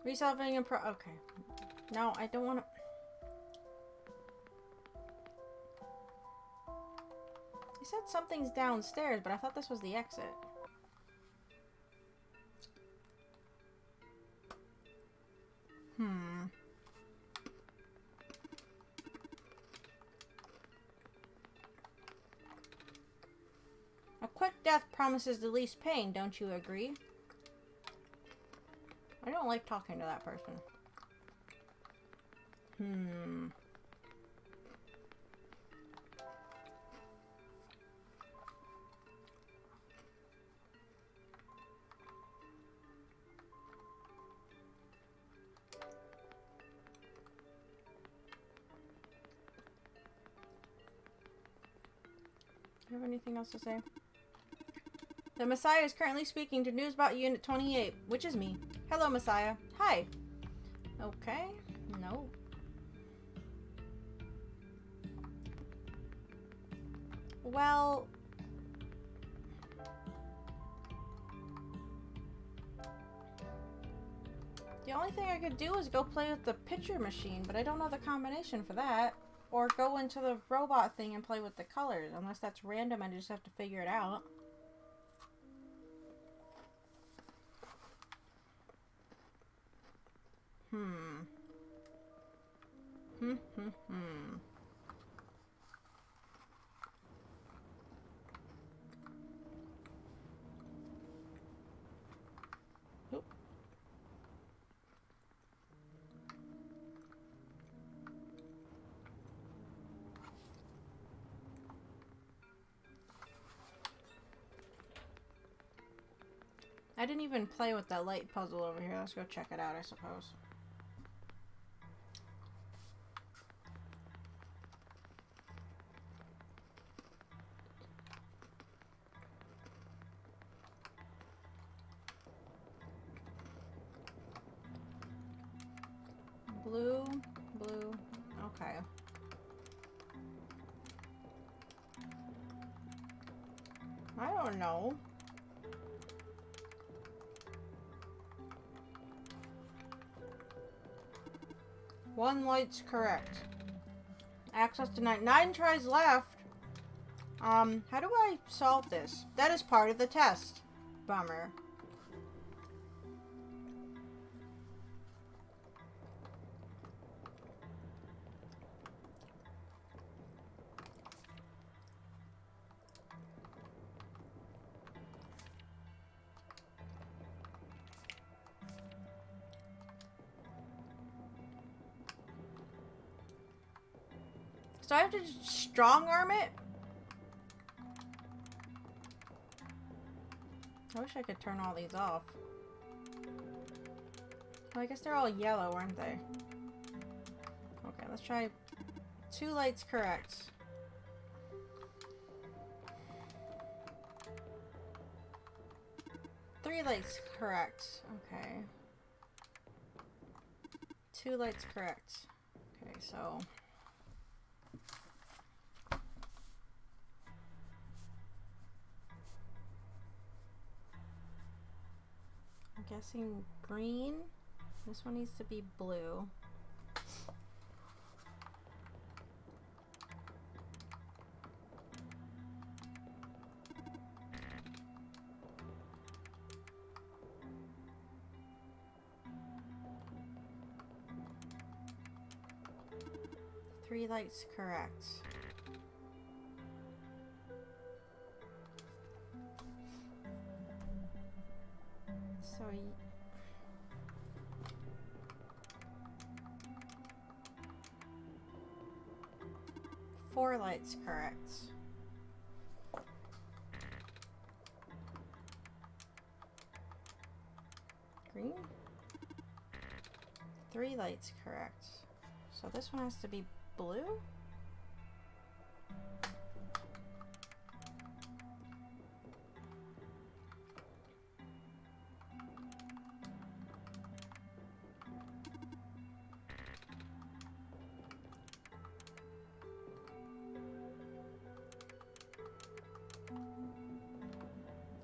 Resolving and okay. No, I don't want to. You said something's downstairs, but I thought this was the exit. A quick death promises the least pain, don't you agree? I don't like talking to that person. Do you have anything else to say? The Messiah is currently speaking to Newsbot Unit 28, which is me. Hello, Messiah. Hi. Okay. No. Well... the only thing I could do is go play with the picture machine, but I don't know the combination for that. Or go into the robot thing and play with the colors, unless that's random and I just have to figure it out. Oop. I didn't even play with that light puzzle over here. Let's go check it out, I suppose. Blue, blue, okay. I don't know. One light's correct. Access denied. 9 tries left. How do I solve this? That is part of the test. Bummer. So I have to strong arm it? I wish I could turn all these off. Well, I guess they're all yellow, aren't they? Okay, let's try 2 lights correct. Three lights correct. Okay. 2 lights correct. Okay, so... I'm guessing green. This one needs to be blue. Three lights correct. So 4 lights correct. Green? 3 lights correct. So this one has to be blue?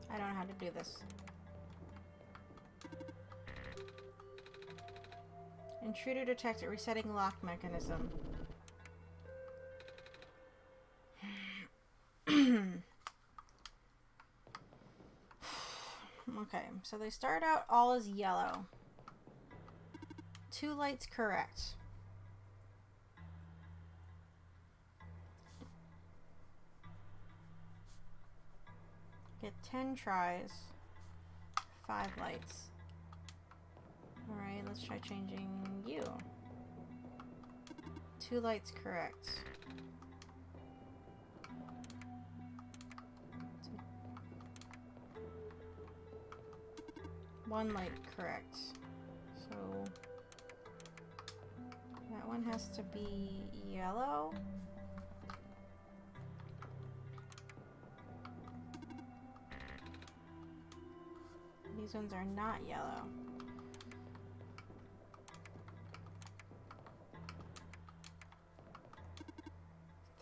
I don't know how to do this. Intruder detected, resetting lock mechanism. Okay, so they start out all as yellow. 2 lights correct. Get 10 tries. 5 lights. Alright, let's try changing you. 2 lights correct. 1 light correct. So that one has to be yellow. These ones are not yellow.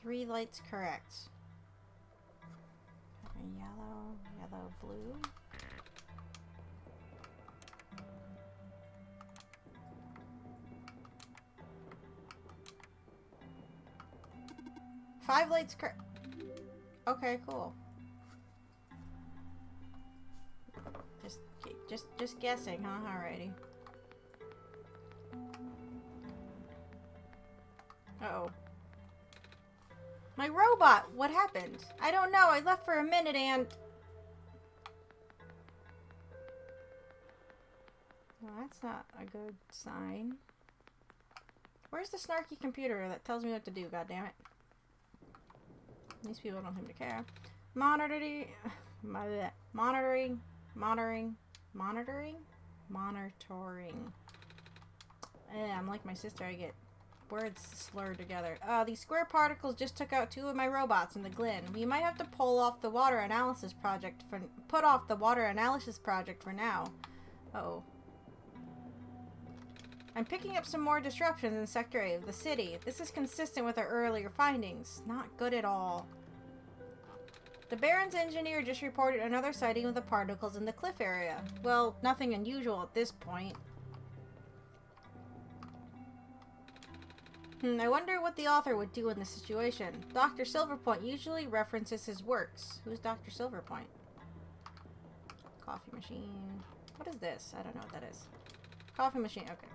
Three lights correct. Yellow, yellow, blue. Five lights correct. Okay, cool. Just guessing, huh? Alrighty. Uh-oh. My robot! What happened? I don't know. I left for a minute and... Well, that's not a good sign. Where's the snarky computer that tells me what to do, goddammit? These people don't seem to care. Monitoring. I'm like my sister, I get words slurred together. These square particles just took out 2 of my robots in the Glen. We might have to put off the water analysis project for now. Uh-oh. I'm picking up some more disruptions in Sector 8 of the city. This is consistent with our earlier findings. Not good at all. The Baron's engineer just reported another sighting of the particles in the cliff area. Well, nothing unusual at this point. I wonder what the author would do in this situation. Dr. Silverpoint usually references his works. Who's Dr. Silverpoint? Coffee machine. What is this? I don't know what that is. Coffee machine. Okay.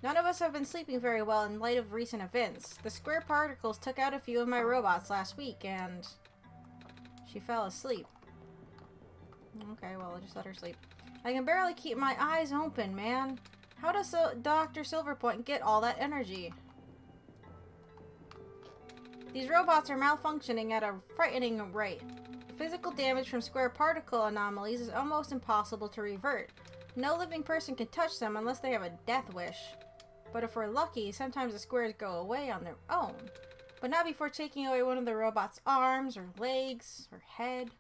None of us have been sleeping very well in light of recent events. The square particles took out a few of my robots last week and she fell asleep. Okay, well, I'll just let her sleep. I can barely keep my eyes open, man. How does Dr. Silverpoint get all that energy? These robots are malfunctioning at a frightening rate. Physical damage from square particle anomalies is almost impossible to revert. No living person can touch them unless they have a death wish. But if we're lucky, sometimes the squares go away on their own. But not before taking away one of the robot's arms, or legs, or head.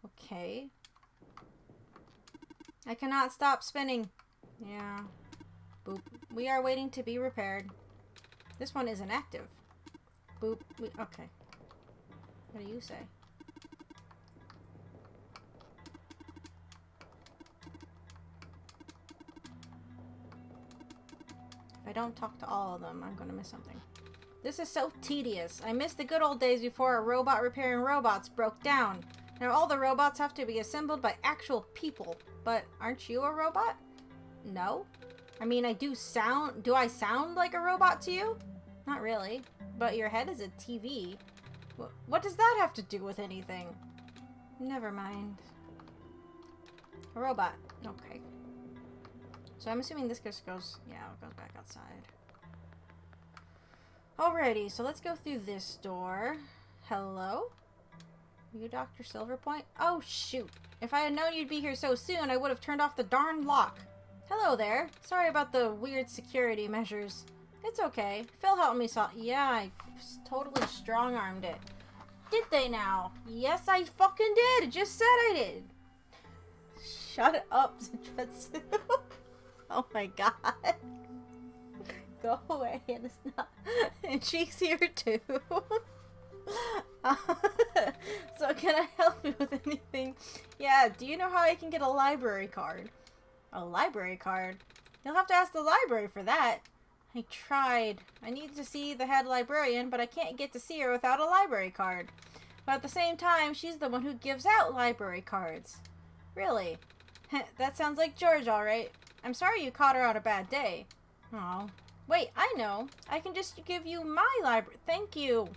Okay. I cannot stop spinning. Yeah. Boop. We are waiting to be repaired. This one isn't active. Boop. Okay. What do you say? If I don't talk to all of them, I'm going to miss something. This is so tedious. I miss the good old days before a robot repairing robots broke down. Now all the robots have to be assembled by actual people. But aren't you a robot? No? I mean, do I sound like a robot to you? Not really. But your head is a TV. What does that have to do with anything? Never mind. A robot. Okay. So I'm assuming this just goes, yeah, it goes back outside. Alrighty, so let's go through this door. Hello? You Dr. Silverpoint? Oh, shoot. If I had known you'd be here so soon, I would have turned off the darn lock. Hello there. Sorry about the weird security measures. It's okay. Phil helped me yeah, I totally strong-armed it. Did they now? Yes, I fucking did. It just said I did. Shut up, Zetsu. Oh my god. Go away, and it's not. And she's here too. So can I help you with anything? Yeah, do you know how I can get a library card? A library card? You'll have to ask the library for that. I tried. I need to see the head librarian, but I can't get to see her without a library card. But at the same time, she's the one who gives out library cards. Really? That sounds like George, alright. I'm sorry you caught her on a bad day. Oh. Wait, I know. I can just give you my library. Thank you.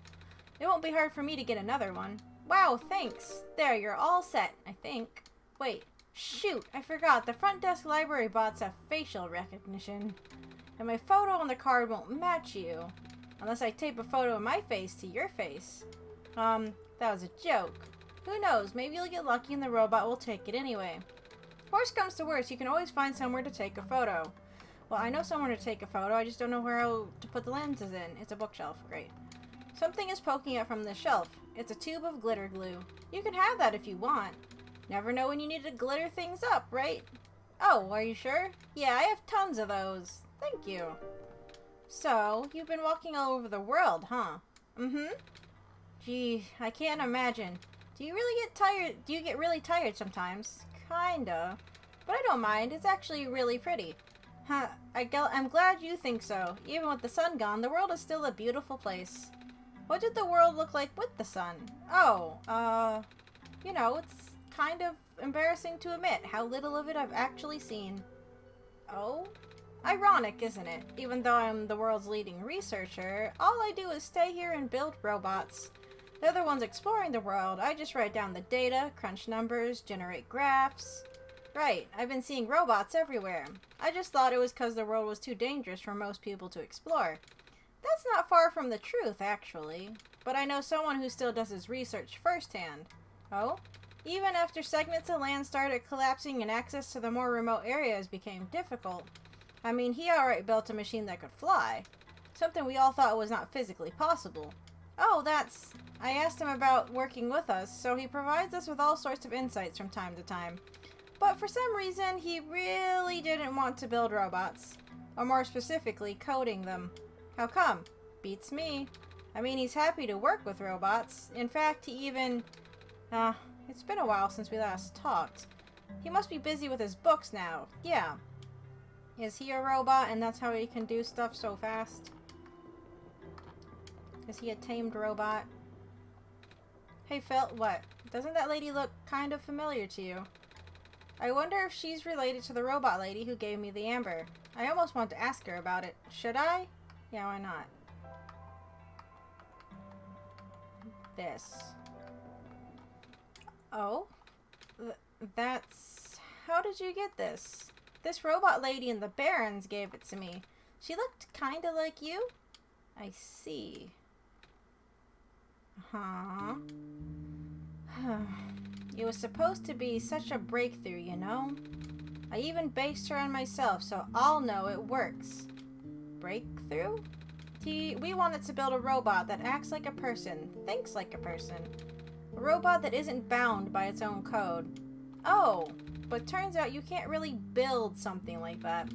It won't be hard for me to get another one. Wow, thanks. There, you're all set, I think. Wait. Shoot, I forgot. The front desk library bots have facial recognition. And my photo on the card won't match you. Unless I tape a photo of my face to your face. That was a joke. Who knows, maybe you'll get lucky and the robot will take it anyway. Worst comes to worst, you can always find somewhere to take a photo. Well, I know somewhere to take a photo, I just don't know where to put the lenses in. It's a bookshelf, great. Something is poking out from the shelf. It's a tube of glitter glue. You can have that if you want. Never know when you need to glitter things up, right? Oh, are you sure? Yeah, I have tons of those. Thank you. So, you've been walking all over the world, huh? Mm-hmm. Gee, I can't imagine. Do you really get tired? Do you get really tired sometimes? Kinda. But I don't mind. It's actually really pretty. Huh, I'm glad you think so. Even with the sun gone, the world is still a beautiful place. What did the world look like with the sun? Oh, you know, it's kind of embarrassing to admit how little of it I've actually seen. Oh? Ironic, isn't it? Even though I'm the world's leading researcher, all I do is stay here and build robots. They're the ones exploring the world. I just write down the data, crunch numbers, generate graphs. Right, I've been seeing robots everywhere. I just thought it was because the world was too dangerous for most people to explore. That's not far from the truth, actually. But I know someone who still does his research firsthand. Oh? Even after segments of land started collapsing and access to the more remote areas became difficult. I mean, he alright built a machine that could fly. Something we all thought was not physically possible. Oh, that's... I asked him about working with us, so he provides us with all sorts of insights from time to time. But for some reason, he really didn't want to build robots. Or more specifically, coding them. How come? Beats me. I mean, he's happy to work with robots. In fact, he even... it's been a while since we last talked. He must be busy with his books now. Yeah. Is he a robot and that's how he can do stuff so fast? Is he a tamed robot? Hey Phil, what? Doesn't that lady look kind of familiar to you? I wonder if she's related to the robot lady who gave me the amber. I almost want to ask her about it. Should I? Yeah, why not? This. Oh? That's... How did you get this? This robot lady in the Barrens gave it to me. She looked kinda like you? I see. Huh? It was supposed to be such a breakthrough, you know? I even based her on myself, so I'll know it works. Breakthrough? We wanted to build a robot that acts like a person, thinks like a person. A robot that isn't bound by its own code. Oh, but turns out you can't really build something like that.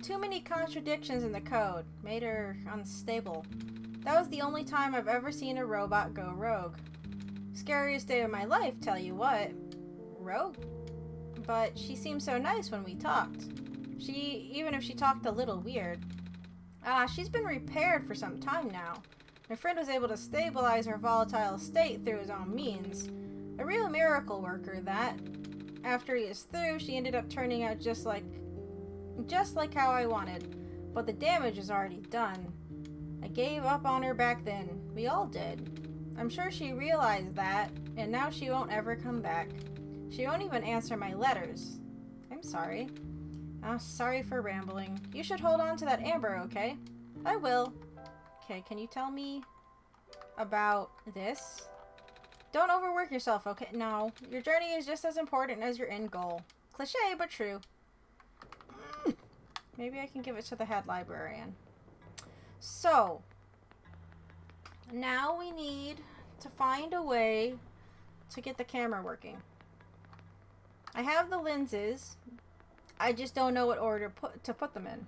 Too many contradictions in the code made her unstable. That was the only time I've ever seen a robot go rogue. Scariest day of my life, tell you what. Rogue? But she seemed so nice when we talked. Even if she talked a little weird. She's been repaired for some time now. My friend was able to stabilize her volatile state through his own means. A real miracle worker, that. After he is through, she ended up turning out just like how I wanted. But the damage is already done. I gave up on her back then. We all did. I'm sure she realized that, and now she won't ever come back. She won't even answer my letters. I'm sorry. Sorry for rambling. You should hold on to that amber, okay? I will. Okay, can you tell me about this? Don't overwork yourself, okay? No, your journey is just as important as your end goal. Cliché, but true. Maybe I can give it to the head librarian. So, now we need to find a way to get the camera working. I have the lenses. I just don't know what order to put them in.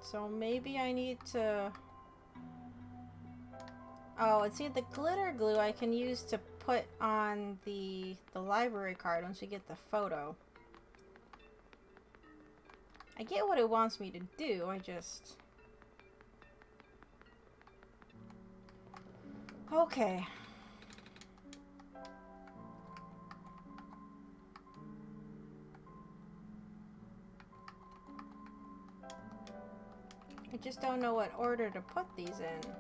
So maybe I need to... Oh, and see, the glitter glue I can use to put on the library card once we get the photo. I get what it wants me to do, I just... Okay. I just don't know what order to put these in.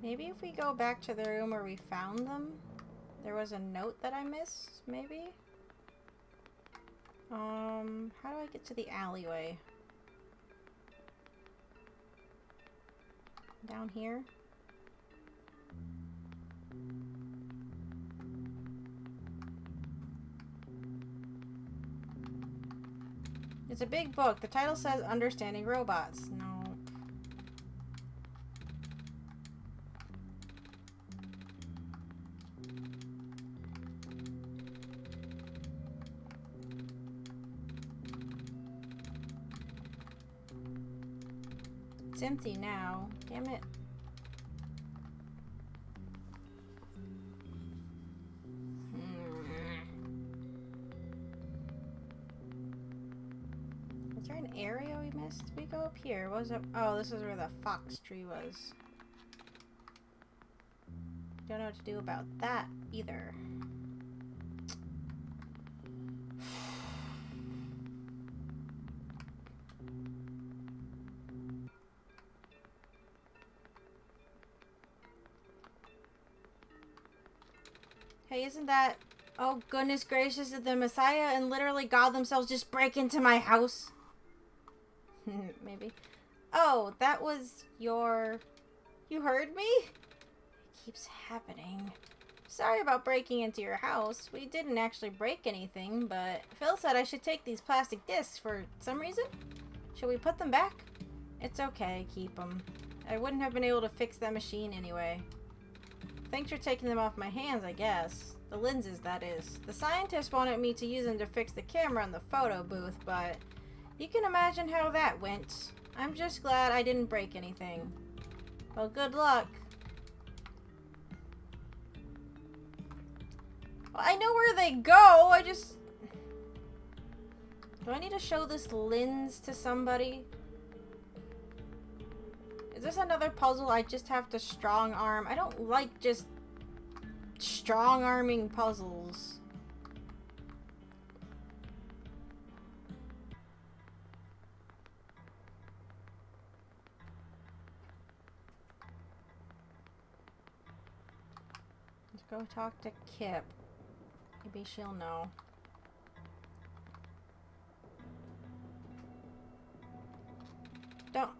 Maybe if we go back to the room where we found them, there was a note that I missed, maybe? How do I get to the alleyway? Down here? It's a big book. The title says Understanding Robots. No. It's empty now. Damn it. Is there an area we missed? Did we go up here? What was up? Oh, this is where the fox tree was. Don't know what to do about that either. Hey, isn't that... Oh, goodness gracious, did the Messiah and literally God themselves just break into my house? Maybe. Oh, that was your... You heard me? It keeps happening. Sorry about breaking into your house. We didn't actually break anything, but Phil said I should take these plastic discs for some reason. Should we put them back? It's okay, keep them. I wouldn't have been able to fix that machine anyway. Thanks for taking them off my hands, I guess. The lenses, that is. The scientists wanted me to use them to fix the camera in the photo booth, but you can imagine how that went. I'm just glad I didn't break anything. Well, good luck. Well, I know where they go, I just... Do I need to show this lens to somebody? Is this another puzzle I just have to strong arm? I don't like just strong arming puzzles. Let's go talk to Kip. Maybe she'll know. Don't...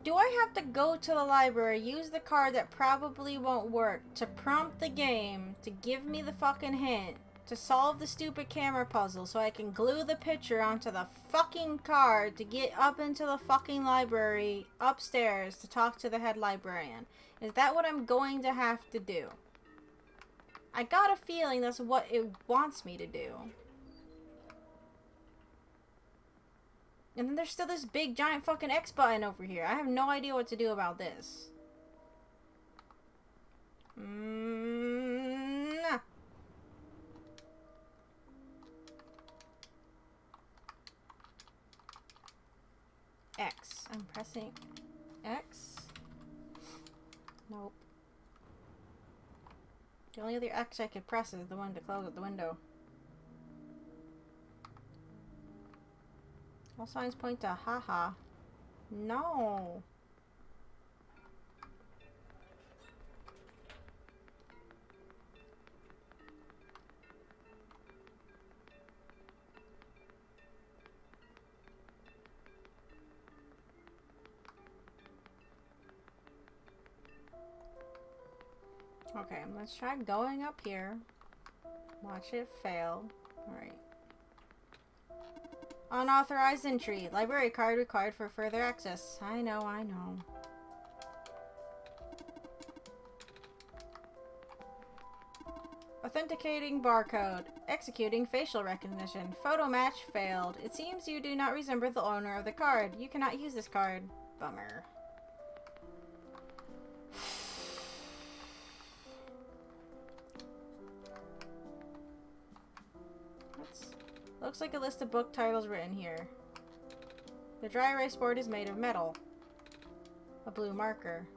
Do I have to go to the library, use the card that probably won't work, to prompt the game, to give me the fucking hint, to solve the stupid camera puzzle so I can glue the picture onto the fucking card to get up into the fucking library upstairs to talk to the head librarian? Is that what I'm going to have to do? I got a feeling that's what it wants me to do. And then there's still this big giant fucking X button over here. I have no idea what to do about this. Nah. X. I'm pressing X. Nope. The only other X I could press is the one to close the window. All signs point to haha. No. Okay, let's try going up here. Watch it fail. Alright. Unauthorized entry. Library card required for further access. I know, I know. Authenticating barcode. Executing facial recognition. Photo match failed. It seems you do not resemble the owner of the card. You cannot use this card. Bummer. Looks like a list of book titles written here. The dry erase board is made of metal. A blue marker.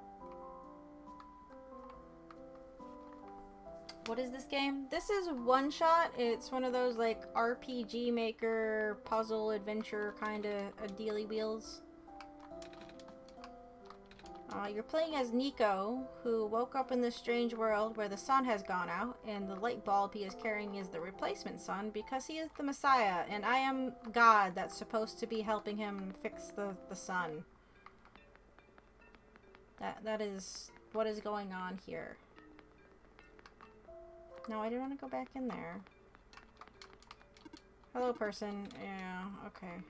What is this game? This is OneShot. It's one of those like RPG maker, puzzle, adventure kind of dealy wheels. You're playing as Nico, who woke up in this strange world where the sun has gone out, and the light bulb he is carrying is the replacement sun because he is the Messiah, and I am God that's supposed to be helping him fix the sun. That is what is going on here. No, I didn't want to go back in there. Hello, person. Yeah, okay.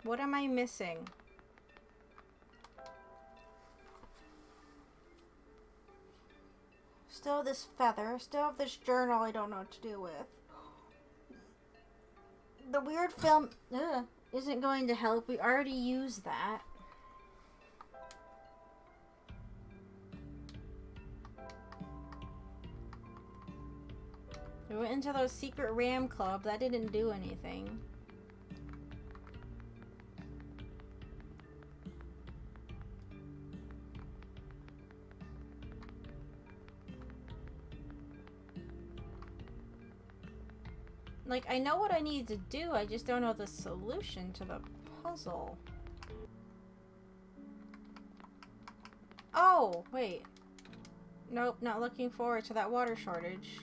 What am I missing? Still have this feather. Still have this journal I don't know what to do with. The weird film isn't going to help. We already used that. We went into those secret ram club. That didn't do anything. Like, I know what I need to do, I just don't know the solution to the puzzle. Oh, wait. Nope, not looking forward to that water shortage.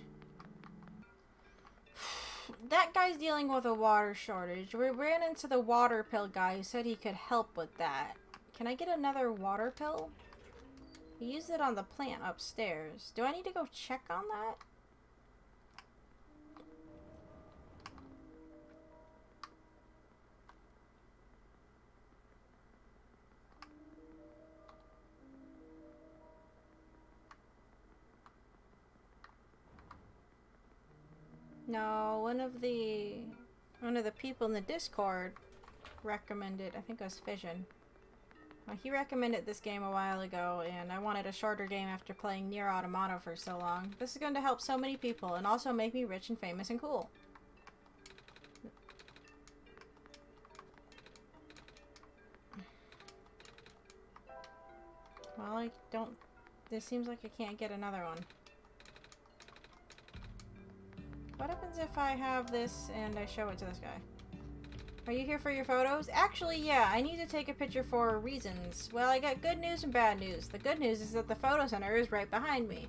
That guy's dealing with a water shortage. We ran into the water pill guy who said he could help with that. Can I get another water pill? He used it on the plant upstairs. Do I need to go check on that? No, one of the people in the Discord recommended, I think it was Fission. He recommended this game a while ago, and I wanted a shorter game after playing Nier Automata for so long. This is going to help so many people, and also make me rich and famous and cool. Well, I don't... This seems like I can't get another one. What happens if I have this and I show it to this guy? Are you here for your photos? Actually, yeah, I need to take a picture for reasons. Well, I got good news and bad news. The good news is that the photo center is right behind me.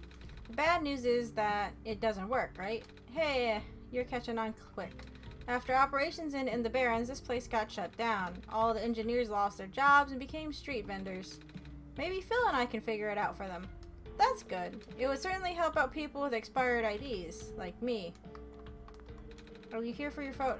The bad news is that it doesn't work, right? Hey, you're catching on quick. After operations in the Barrens, this place got shut down. All the engineers lost their jobs and became street vendors. Maybe Phil and I can figure it out for them. That's good. It would certainly help out people with expired IDs, like me. Are you here for your photo?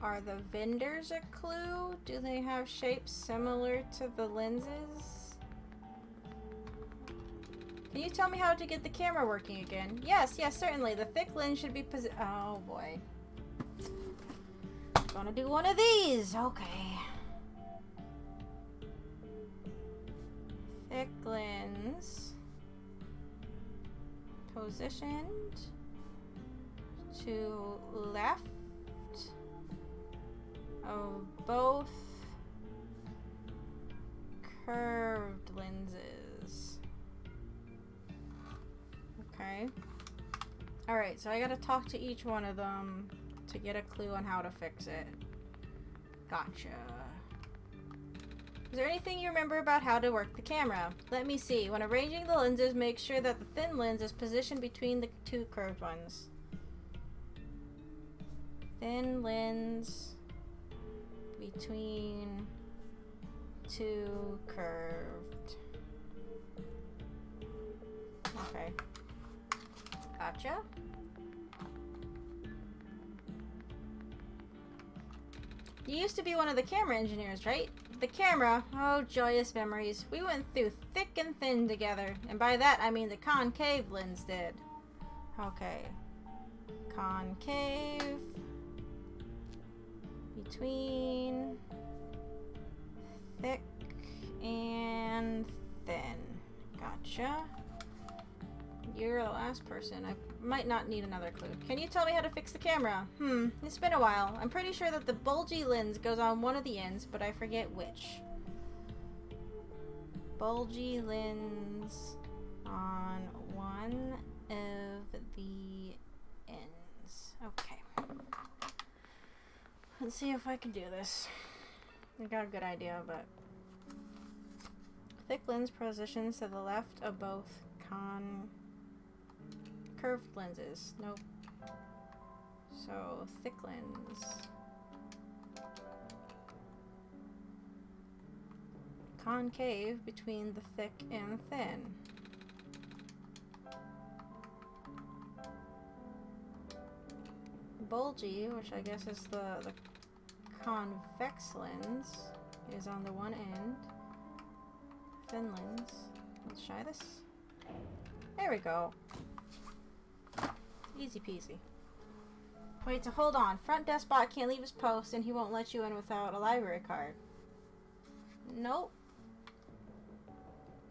Are the vendors a clue? Do they have shapes similar to the lenses? Can you tell me how to get the camera working again? Yes, certainly. The thick lens should be oh boy. Gonna do one of these. Okay. Thick lens. Positioned to left of both curved lenses. Okay. Alright, so I gotta talk to each one of them to get a clue on how to fix it. Gotcha. Is there anything you remember about how to work the camera? Let me see. When arranging the lenses, make sure that the thin lens is positioned between the two curved ones. Thin lens between two curved. Okay. Gotcha. You used to be one of the camera engineers, right? The camera, oh joyous memories. We went through thick and thin together. And by that I mean the concave lens did. Okay. Concave between thick and thin. Gotcha. You're the last person. I might not need another clue. Can you tell me how to fix the camera? It's been a while. I'm pretty sure that the bulgy lens goes on one of the ends, but I forget which. Bulgy lens on one of the ends. Okay. Let's see if I can do this. I got a good idea, but... Thick lens positions to the left of both curved lenses. Nope. So, thick lens. Concave between the thick and thin. Bulgy, which I guess is the convex lens, is on the one end. Thin lens. Let's try this. There we go. Easy peasy. Wait, so hold on. Front desk bot can't leave his post and he won't let you in without a library card. Nope.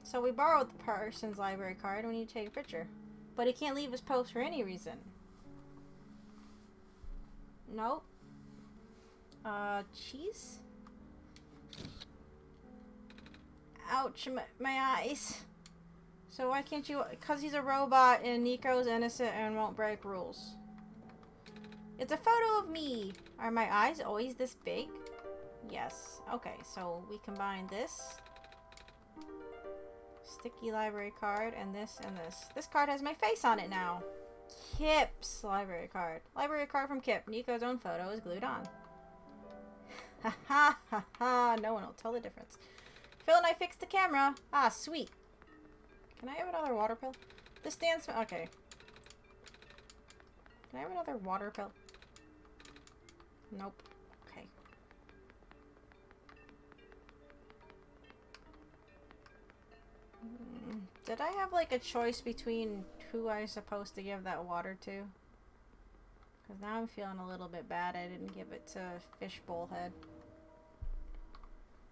So we borrowed the person's library card and we need to take a picture. But he can't leave his post for any reason. Nope. Cheese? Ouch, my eyes. So why can't you... Because he's a robot and Nico's innocent and won't break rules. It's a photo of me. Are my eyes always this big? Yes. Okay, so we combine this. Sticky library card and this and this. This card has my face on it now. Kip's library card. Library card from Kip. Nico's own photo is glued on. Ha ha ha ha. No one will tell the difference. Phil and I fixed the camera. Ah, sweet. Can I have another water pill? This stands... Okay. Can I have another water pill? Nope. Did I have like a choice between who I was supposed to give that water to? Because now I'm feeling a little bit bad I didn't give it to Fishbowl Head.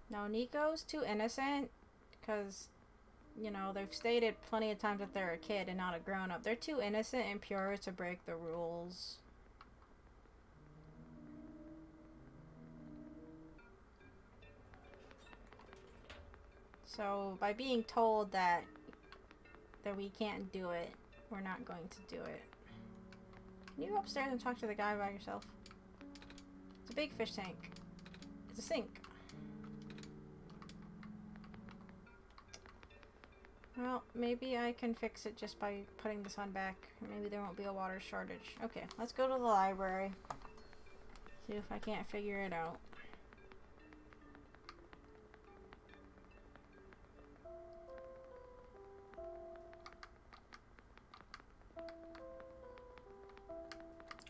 No, Nico's too innocent because, you know, they've stated plenty of times that they're a kid and not a grown-up. They're too innocent and pure to break the rules. So, by being told that we can't do it, we're not going to do it. Can you go upstairs and talk to the guy by yourself? It's a big fish tank. It's a sink. Well, maybe I can fix it just by putting this on back. Maybe there won't be a water shortage. Okay, let's go to the library. See if I can't figure it out.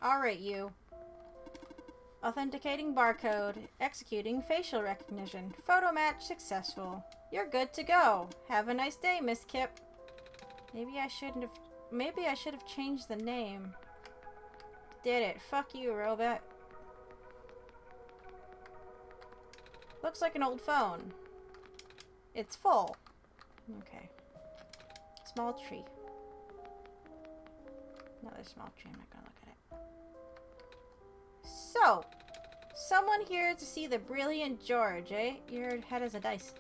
Alright, you. Authenticating barcode. Executing facial recognition. Photo match successful. You're good to go. Have a nice day, Miss Kip. Maybe I should have changed the name. Did it. Fuck you, robot. Looks like an old phone. It's full. Okay. Small tree. Another small tree. I'm not gonna look at it. So, someone here to see the brilliant George, eh? Your head is a dice.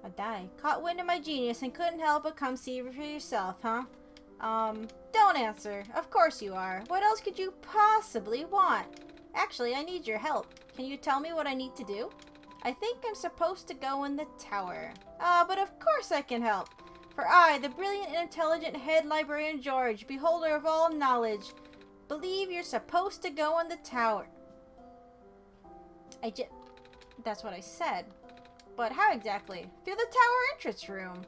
A die. Caught wind of my genius and couldn't help but come see for yourself, huh? Don't answer. Of course you are. What else could you possibly want? Actually, I need your help. Can you tell me what I need to do? I think I'm supposed to go in the tower. But of course I can help. For I, the brilliant and intelligent head librarian George, beholder of all knowledge, believe you're supposed to go in the tower. That's what I said. But how exactly? Through the tower entrance room.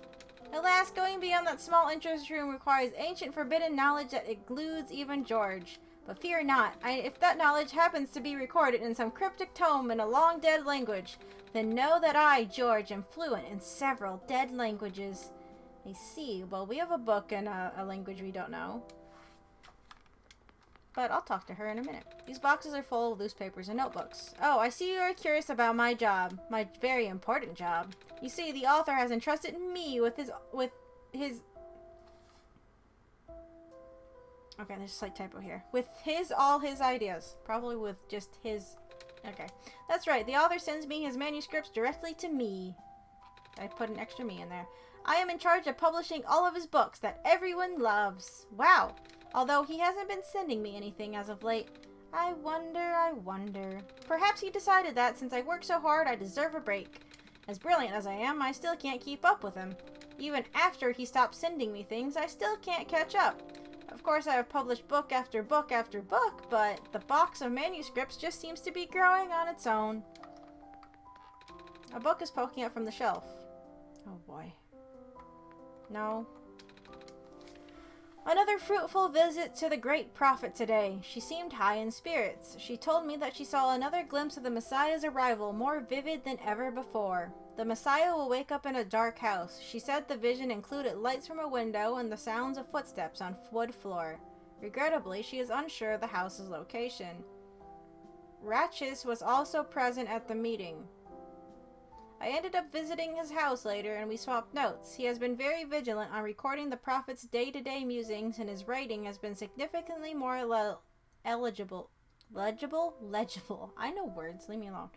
Alas, going beyond that small entrance room requires ancient forbidden knowledge that eludes even George. But fear not, if that knowledge happens to be recorded in some cryptic tome in a long-dead language, then know that I, George, am fluent in several dead languages. I see. Well, we have a book in a language we don't know. But I'll talk to her in a minute. These boxes are full of loose papers and notebooks. Oh, I see you are curious about my job. My very important job. You see, the author has entrusted me with his... Okay, there's a slight typo here. With all his ideas. Probably with just his... Okay. That's right. The author sends me his manuscripts directly to me. I put an extra me in there. I am in charge of publishing all of his books that everyone loves. Wow. Although he hasn't been sending me anything as of late. I wonder. Perhaps he decided that since I work so hard, I deserve a break. As brilliant as I am, I still can't keep up with him. Even after he stopped sending me things, I still can't catch up. Of course, I have published book after book after book, but the box of manuscripts just seems to be growing on its own. A book is poking up from the shelf. Oh boy. No. Another fruitful visit to the great prophet today. She seemed high in spirits. She told me that she saw another glimpse of the Messiah's arrival, more vivid than ever before. The Messiah will wake up in a dark house. She said the vision included lights from a window and the sounds of footsteps on wood floor. Regrettably, she is unsure of the house's location. Ratchis was also present at the meeting. I ended up visiting his house later and we swapped notes. He has been very vigilant on recording the prophet's day-to-day musings, and his writing has been significantly more legible. I know words, leave me alone.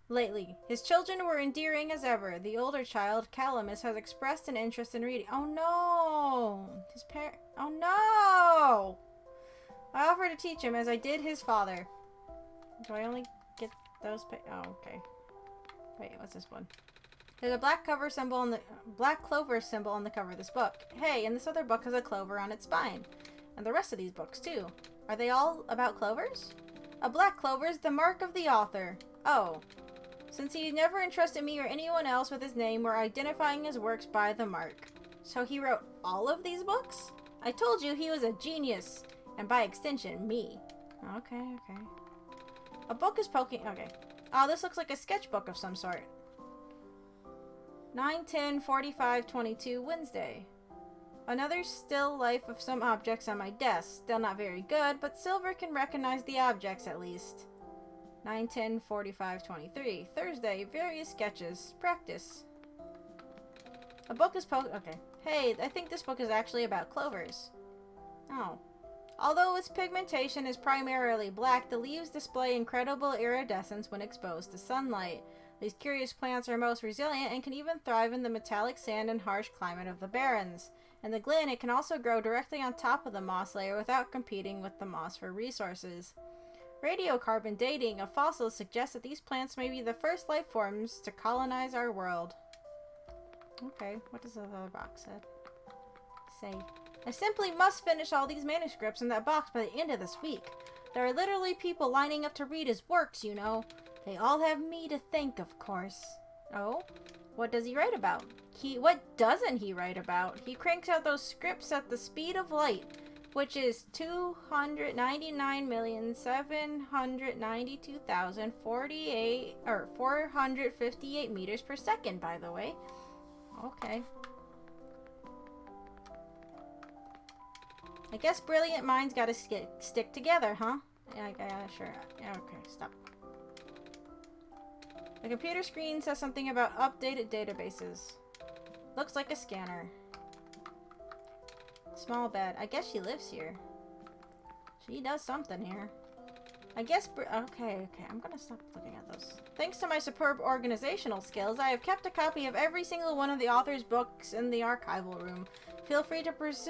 Lately, his children were endearing as ever. The older child, Calamus, has expressed an interest in reading. Oh no! Oh no! I offered to teach him as I did his father. Do I only get those? Oh, okay. Wait, what's this one? There's a black clover symbol on the cover of this book. Hey, and this other book has a clover on its spine. And the rest of these books, too. Are they all about clovers? A black clover is the mark of the author. Oh. Since he never entrusted me or anyone else with his name, we're identifying his works by the mark. So he wrote all of these books? I told you he was a genius. And by extension, me. Okay. A book is poking... Okay. Oh, this looks like a sketchbook of some sort. 9/10/45/22, Wednesday. Another still life of some objects on my desk. Still not very good, but Silver can recognize the objects at least. 9/10/45/23. Thursday. Various sketches. Practice. A book is okay. Hey, I think this book is actually about clovers. Oh. Although its pigmentation is primarily black, the leaves display incredible iridescence when exposed to sunlight. These curious plants are most resilient and can even thrive in the metallic sand and harsh climate of the barrens. In the glen, it can also grow directly on top of the moss layer without competing with the moss for resources. Radiocarbon dating of fossils suggests that these plants may be the first life forms to colonize our world. Okay, what does the other box say? I simply must finish all these manuscripts in that box by the end of this week. There are literally people lining up to read his works, you know. They all have me to thank, of course. Oh? What does he write about? What doesn't he write about? He cranks out those scripts at the speed of light, which is 458 meters per second, by the way. Okay. I guess brilliant minds gotta stick together, huh? Yeah, sure. Yeah, okay, stop. The computer screen says something about updated databases. Looks like a scanner. Small bed. I guess she lives here. She does something here. I guess... Okay. I'm gonna stop looking at those. Thanks to my superb organizational skills, I have kept a copy of every single one of the author's books in the archival room. Feel free to peruse?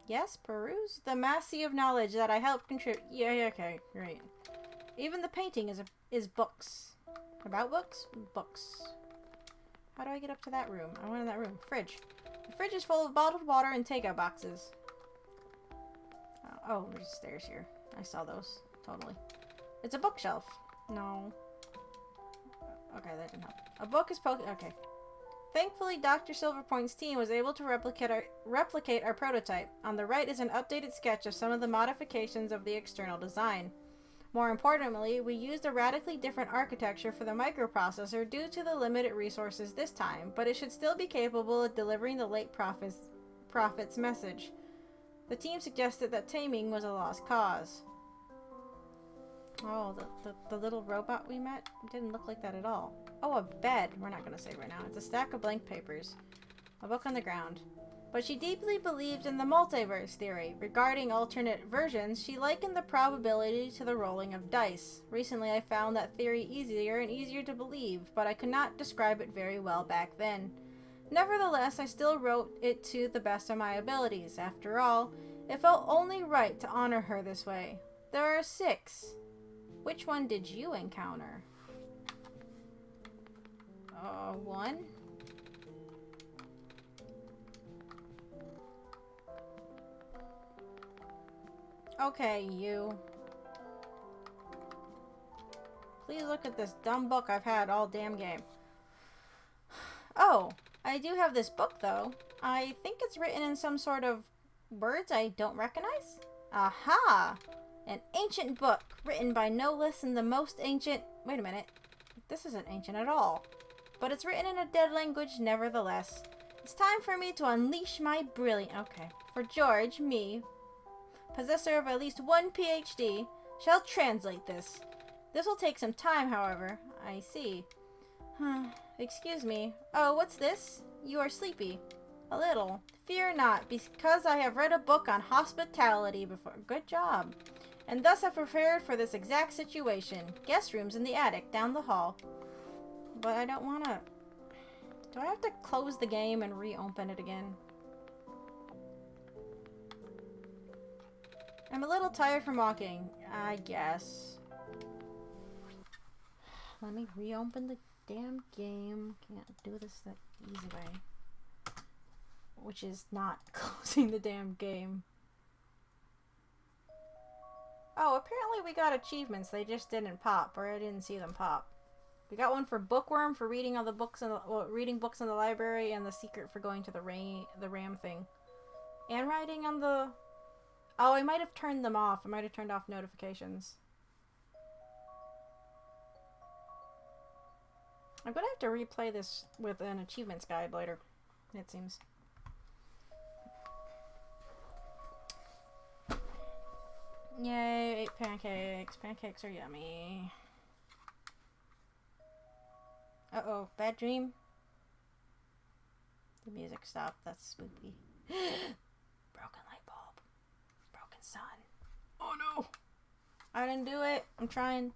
Yes, peruse? The mass sea of knowledge that I helped contribute. Yeah, okay, great. Even the painting is books. About books? Books. How do I get up to that room? I want in that room. Fridge. The fridge is full of bottled water and takeout boxes. Oh, there's stairs here. I saw those. Totally. It's a bookshelf. No. Okay, that didn't help. A book is okay. Thankfully, Dr. Silverpoint's team was able to replicate our prototype. On the right is an updated sketch of some of the modifications of the external design. More importantly, we used a radically different architecture for the microprocessor due to the limited resources this time, but it should still be capable of delivering the late prophet's message. The team suggested that taming was a lost cause. Oh, the little robot we met didn't look like that at all. Oh, a bed. We're not going to say right now. It's a stack of blank papers. A book on the ground. But she deeply believed in the multiverse theory. Regarding alternate versions, she likened the probability to the rolling of dice. Recently, I found that theory easier and easier to believe, but I could not describe it very well back then. Nevertheless, I still wrote it to the best of my abilities. After all, it felt only right to honor her this way. There are 6. Which one did you encounter? 1? Okay, you. Please look at this dumb book I've had all damn game. Oh, I do have this book, though. I think it's written in some sort of words I don't recognize. Aha! An ancient book, written by no less than the most ancient... Wait a minute. This isn't ancient at all. But it's written in a dead language nevertheless. It's time for me to unleash my brilliant... Okay. For George, me, possessor of at least 1 PhD, shall translate this. This will take some time, however. I see. Excuse me. Oh, what's this? You are sleepy. A little. Fear not, because I have read a book on hospitality before. Good job. And thus have prepared for this exact situation. Guest rooms in the attic, down the hall. But I don't want to... Do I have to close the game and reopen it again? I'm a little tired from walking, I guess. Let me reopen the damn game. Can't do this the easy way. Which is not closing the damn game. Oh, apparently we got achievements. They just didn't pop, or I didn't see them pop. We got one for Bookworm for reading all the books in the, reading books in the library, and the secret for going to the ram thing, and writing on the. Oh, I might have turned them off. I might have turned off notifications. I'm gonna have to replay this with an achievements guide later, it seems. Yay, 8 pancakes. Pancakes are yummy. Uh-oh, bad dream. The music stopped. That's spooky. Broken light bulb. Broken sun. Oh no! I didn't do it. I'm trying.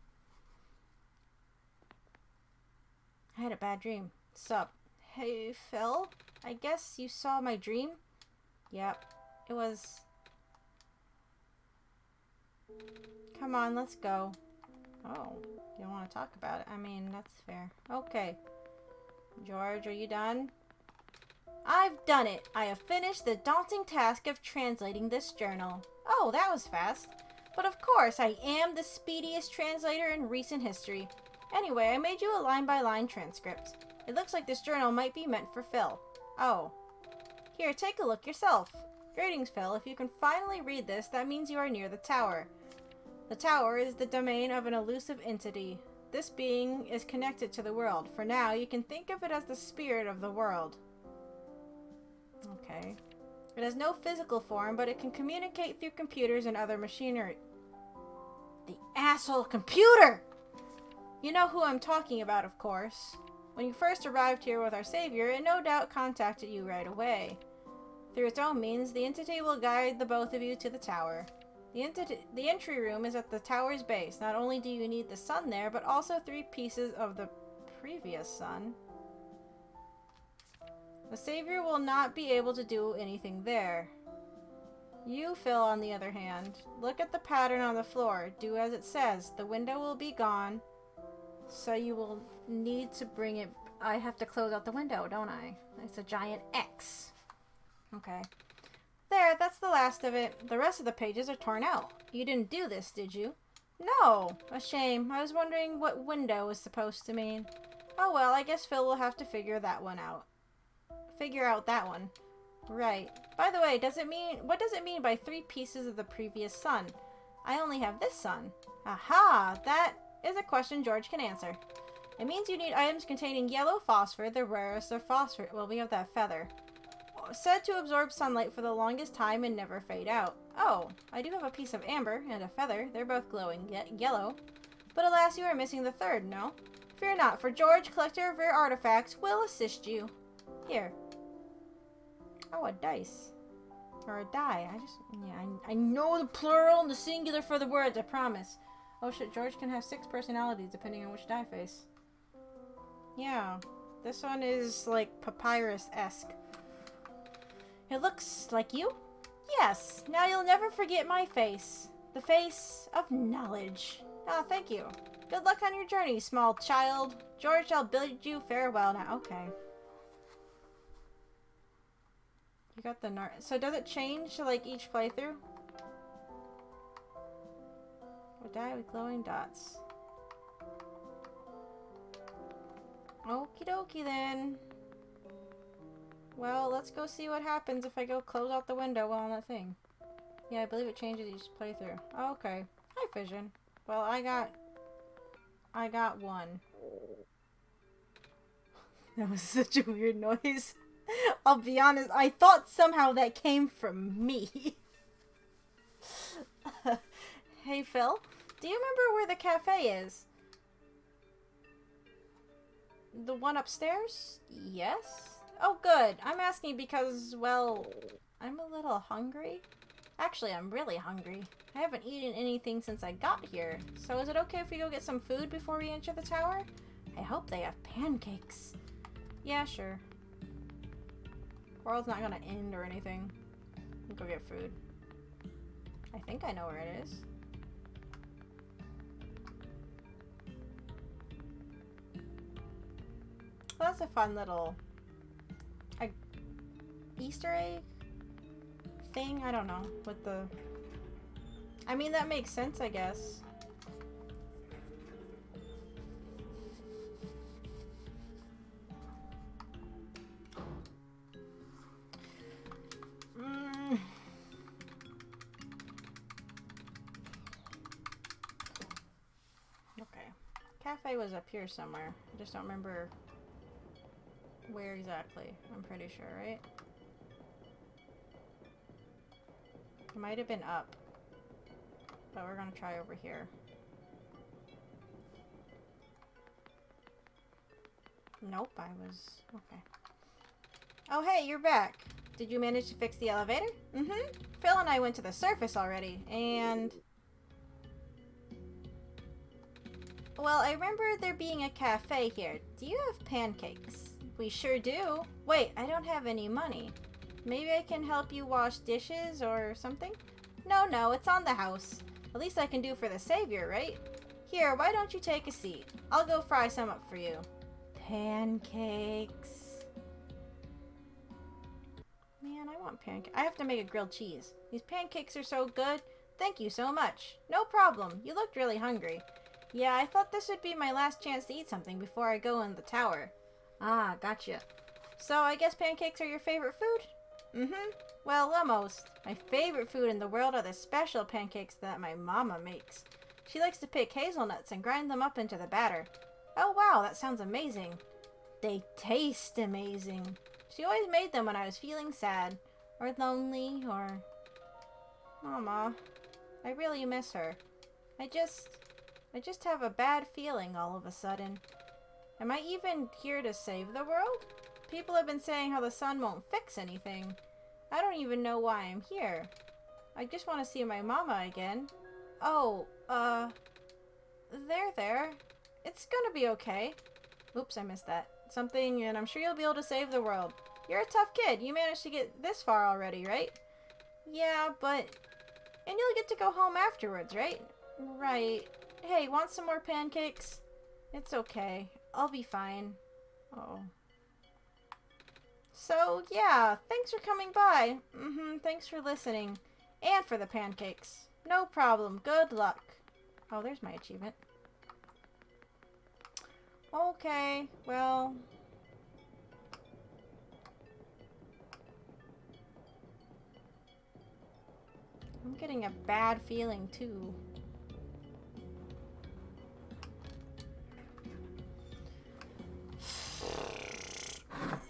I had a bad dream. Sup? Hey, Phil? I guess you saw my dream? Yep. It was... Come on, let's go. Oh, you don't want to talk about it? I mean, that's fair. Okay. George, are you done? I've done it! I have finished the daunting task of translating this journal. Oh, that was fast. But of course, I am the speediest translator in recent history. Anyway, I made you a line-by-line transcript. It looks like this journal might be meant for Phil. Oh. Here, take a look yourself. Greetings, Phil. If you can finally read this, that means you are near the tower. The tower is the domain of an elusive entity. This being is connected to the world. For now, you can think of it as the spirit of the world. Okay. It has no physical form, but it can communicate through computers and other machinery. The asshole computer! You know who I'm talking about, of course. When you first arrived here with our savior, it no doubt contacted you right away. Through its own means, the entity will guide the both of you to the tower. The entry room is at the tower's base. Not only do you need the sun there, but also 3 pieces of the previous sun. The savior will not be able to do anything there. You, Phil, on the other hand, look at the pattern on the floor. Do as it says. The window will be gone, so you will need to bring it... I have to close out the window, don't I? It's a giant X. Okay. There, that's the last of it. The rest of the pages are torn out. You didn't do this, did you? No. A shame. I was wondering what window was supposed to mean. Oh well, I guess Phil will have to figure that one out. Figure out that one. Right. By the way, what does it mean by 3 pieces of the previous sun? I only have this sun. Aha! That is a question George can answer. It means you need items containing yellow phosphor, the rarest of phosphor. Well, we have that feather. Said to absorb sunlight for the longest time and never fade out. Oh, I do have a piece of amber and a feather. They're both glowing yellow. But alas, you are missing the third, no? Fear not, for George, collector of rare artifacts, will assist you. Here. Oh, a dice. Or a die. I know the plural and the singular for the words, I promise. Oh shit, George can have 6 personalities depending on which die face. Yeah. This one is like papyrus-esque. It looks like you? Yes. Now you'll never forget my face. The face of knowledge. Oh, thank you. Good luck on your journey, small child. George shall bid you farewell now. Okay. You got the so does it change to like each playthrough? Or die with glowing dots. Okie dokie then. Well, let's go see what happens if I go close out the window while on that thing. Yeah, I believe it changes each playthrough. Oh, okay. Hi, Fission. Well, I got 1. That was such a weird noise. I'll be honest, I thought somehow that came from me. Hey, Phil. Do you remember where the cafe is? The one upstairs? Yes? Oh, good. I'm asking because, well, I'm a little hungry. Actually, I'm really hungry. I haven't eaten anything since I got here. So is it okay if we go get some food before we enter the tower? I hope they have pancakes. Yeah, sure. World's not gonna end or anything. We'll go get food. I think I know where it is. Well, that's a fun little Easter egg thing? I don't know. With the... I mean, that makes sense, I guess. Okay. Cafe was up here somewhere. I just don't remember where exactly. I'm pretty sure, right? It might have been up. But we're gonna try over here. Nope, I was... okay. Oh, hey, you're back. Did you manage to fix the elevator? Mm-hmm. Phil and I went to the surface already, and... well, I remember there being a cafe here. Do you have pancakes? We sure do. Wait, I don't have any money. Maybe I can help you wash dishes or something? No, it's on the house. At least I can do for the savior, right? Here, why don't you take a seat? I'll go fry some up for you. Pancakes. Man, I want pancakes. I have to make a grilled cheese. These pancakes are so good. Thank you so much. No problem. You looked really hungry. Yeah, I thought this would be my last chance to eat something before I go in the tower. Ah, gotcha. So I guess pancakes are your favorite food? Mm-hmm. Well, almost. My favorite food in the world are the special pancakes that my mama makes. She likes to pick hazelnuts and grind them up into the batter. Oh wow, that sounds amazing. They taste amazing. She always made them when I was feeling sad, or lonely, or... Mama, I really miss her. I just have a bad feeling all of a sudden. Am I even here to save the world? People have been saying how the sun won't fix anything. I don't even know why I'm here. I just want to see my mama again. Oh, there. It's gonna be okay. Oops, I missed that. Something, and I'm sure you'll be able to save the world. You're a tough kid. You managed to get this far already, right? Yeah, but... and you'll get to go home afterwards, right? Right. Hey, want some more pancakes? It's okay. I'll be fine. Oh. So, yeah. Thanks for coming by. Thanks for listening. And for the pancakes. No problem. Good luck. Oh, there's my achievement. Okay, well... I'm getting a bad feeling, too.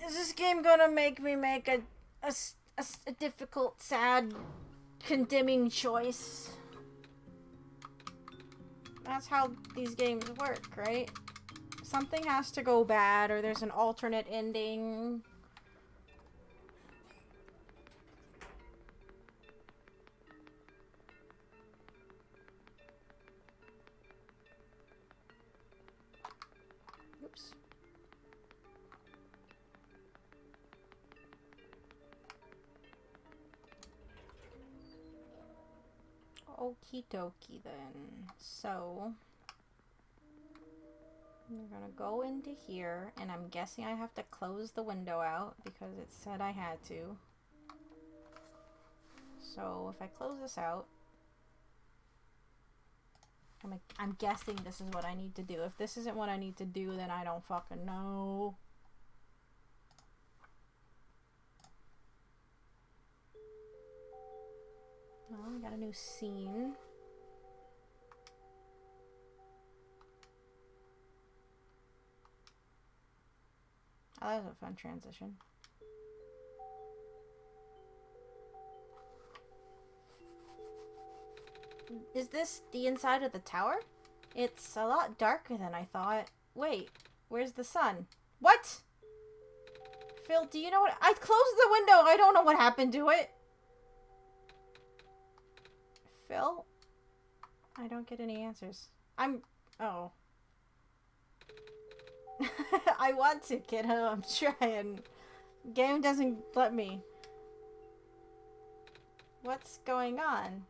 Is this game gonna make me make a difficult, sad, condemning choice? That's how these games work, right? Something has to go bad, or there's an alternate ending. Oops. Okie dokie then. So... we're gonna go into here, and I'm guessing I have to close the window out because it said I had to. So if I close this out, I'm guessing this is what I need to do. If this isn't what I need to do, then I don't fucking know. Oh, we got a new scene. Oh, that was a fun transition. Is this the inside of the tower? It's a lot darker than I thought. Wait, where's the sun? What? Phil, do you know what? I closed the window. I don't know what happened to it. Phil? I don't get any answers. Oh. I want to, kiddo. I'm trying. Game doesn't let me. What's going on?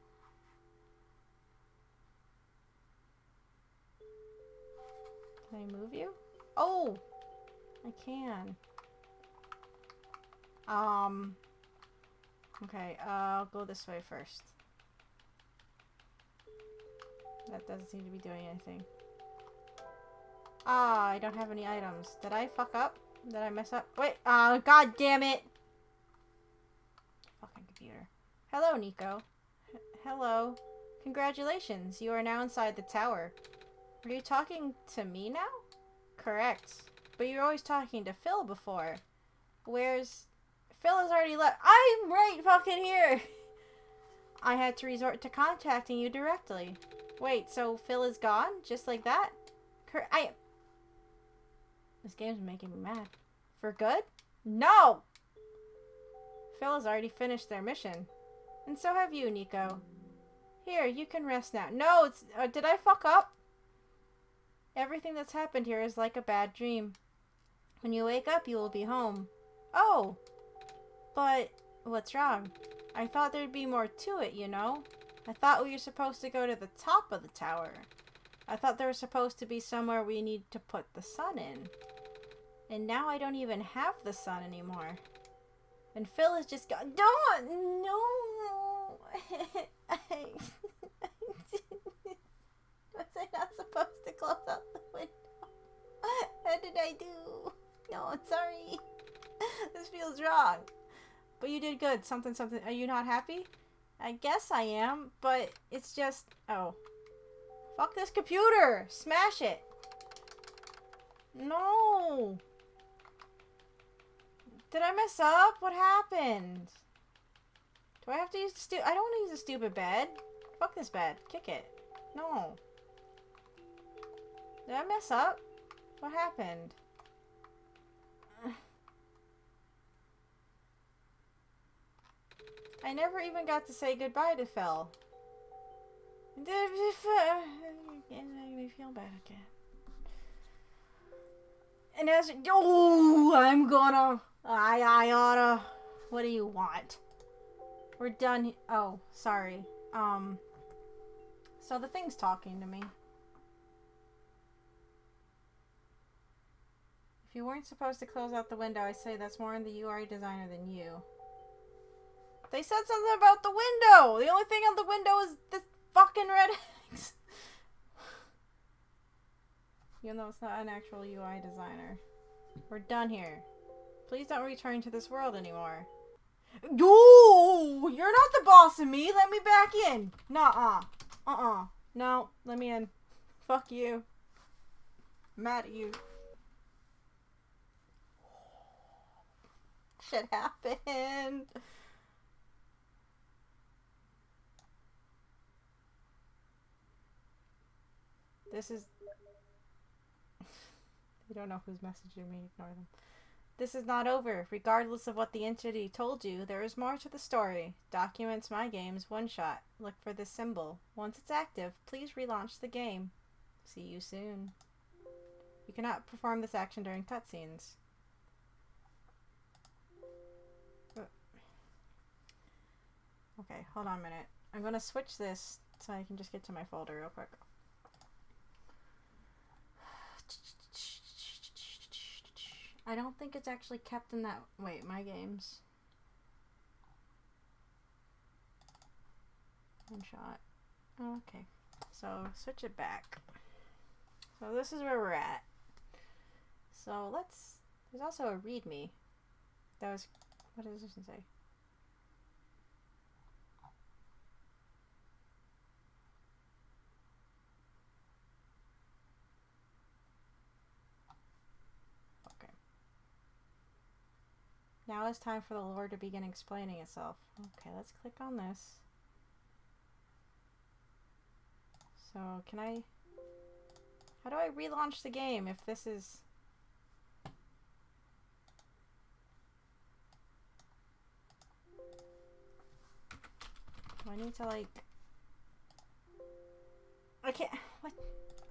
Can I move you? Oh! I can. Okay, I'll go this way first. That doesn't seem to be doing anything. Ah, I don't have any items. Did I fuck up? Did I mess up? Wait, god damn it! Fucking computer. Hello, Nico. Hello. Congratulations, you are now inside the tower. Are you talking to me now? Correct. But you're always talking to Phil before. Where's... Phil has already left. I'm right fucking here! I had to resort to contacting you directly. Wait, so Phil is gone? Just like that? This game's making me mad. For good? No! Phil has already finished their mission. And so have you, Nico. Here, you can rest now. No, it's... did I fuck up? Everything that's happened here is like a bad dream. When you wake up, you will be home. Oh! But... what's wrong? I thought there'd be more to it, you know? I thought we were supposed to go to the top of the tower. I thought there was supposed to be somewhere we need to put the sun in. And now I don't even have the sun anymore. And Phil is just gone. Don't! No! Was I not supposed to close out the window? What did I do? No, I'm sorry. This feels wrong. But you did good. Something. Are you not happy? I guess I am, but it's just... oh. Fuck this computer! Smash it! No! Did I mess up? What happened? Do I have to use the I don't want to use the stupid bed. Fuck this bed. Kick it. No. Did I mess up? What happened? I never even got to say goodbye to Phil. It made me feel bad again. And as I'm gonna I oughta. What do you want? We're done. Oh, sorry. So the thing's talking to me. If you weren't supposed to close out the window, I say that's more in the UI designer than you. They said something about the window! The only thing on the window is this fucking red X. Even though it's not an actual UI designer. We're done here. Please don't return to this world anymore. Ooh! You're not the boss of me! Let me back in! Nuh-uh. No, let me in. Fuck you. I'm mad at you. Shit happened. This is... they don't know who's messaging me. Ignore them. This is not over. Regardless of what the entity told you, there is more to the story. Documents my games OneShot. Look for this symbol. Once it's active, please relaunch the game. See you soon. You cannot perform this action during cutscenes. Okay, hold on a minute. I'm gonna switch this so I can just get to my folder real quick. I don't think it's actually kept in that... wait, my games. OneShot. Okay. So, switch it back. So, this is where we're at. So, let's... there's also a readme. That was... what does this say? Now it's time for the lore to begin explaining itself. Okay, let's click on this. So, can I... how do I relaunch the game if this is... do I need to, like... I can't... what?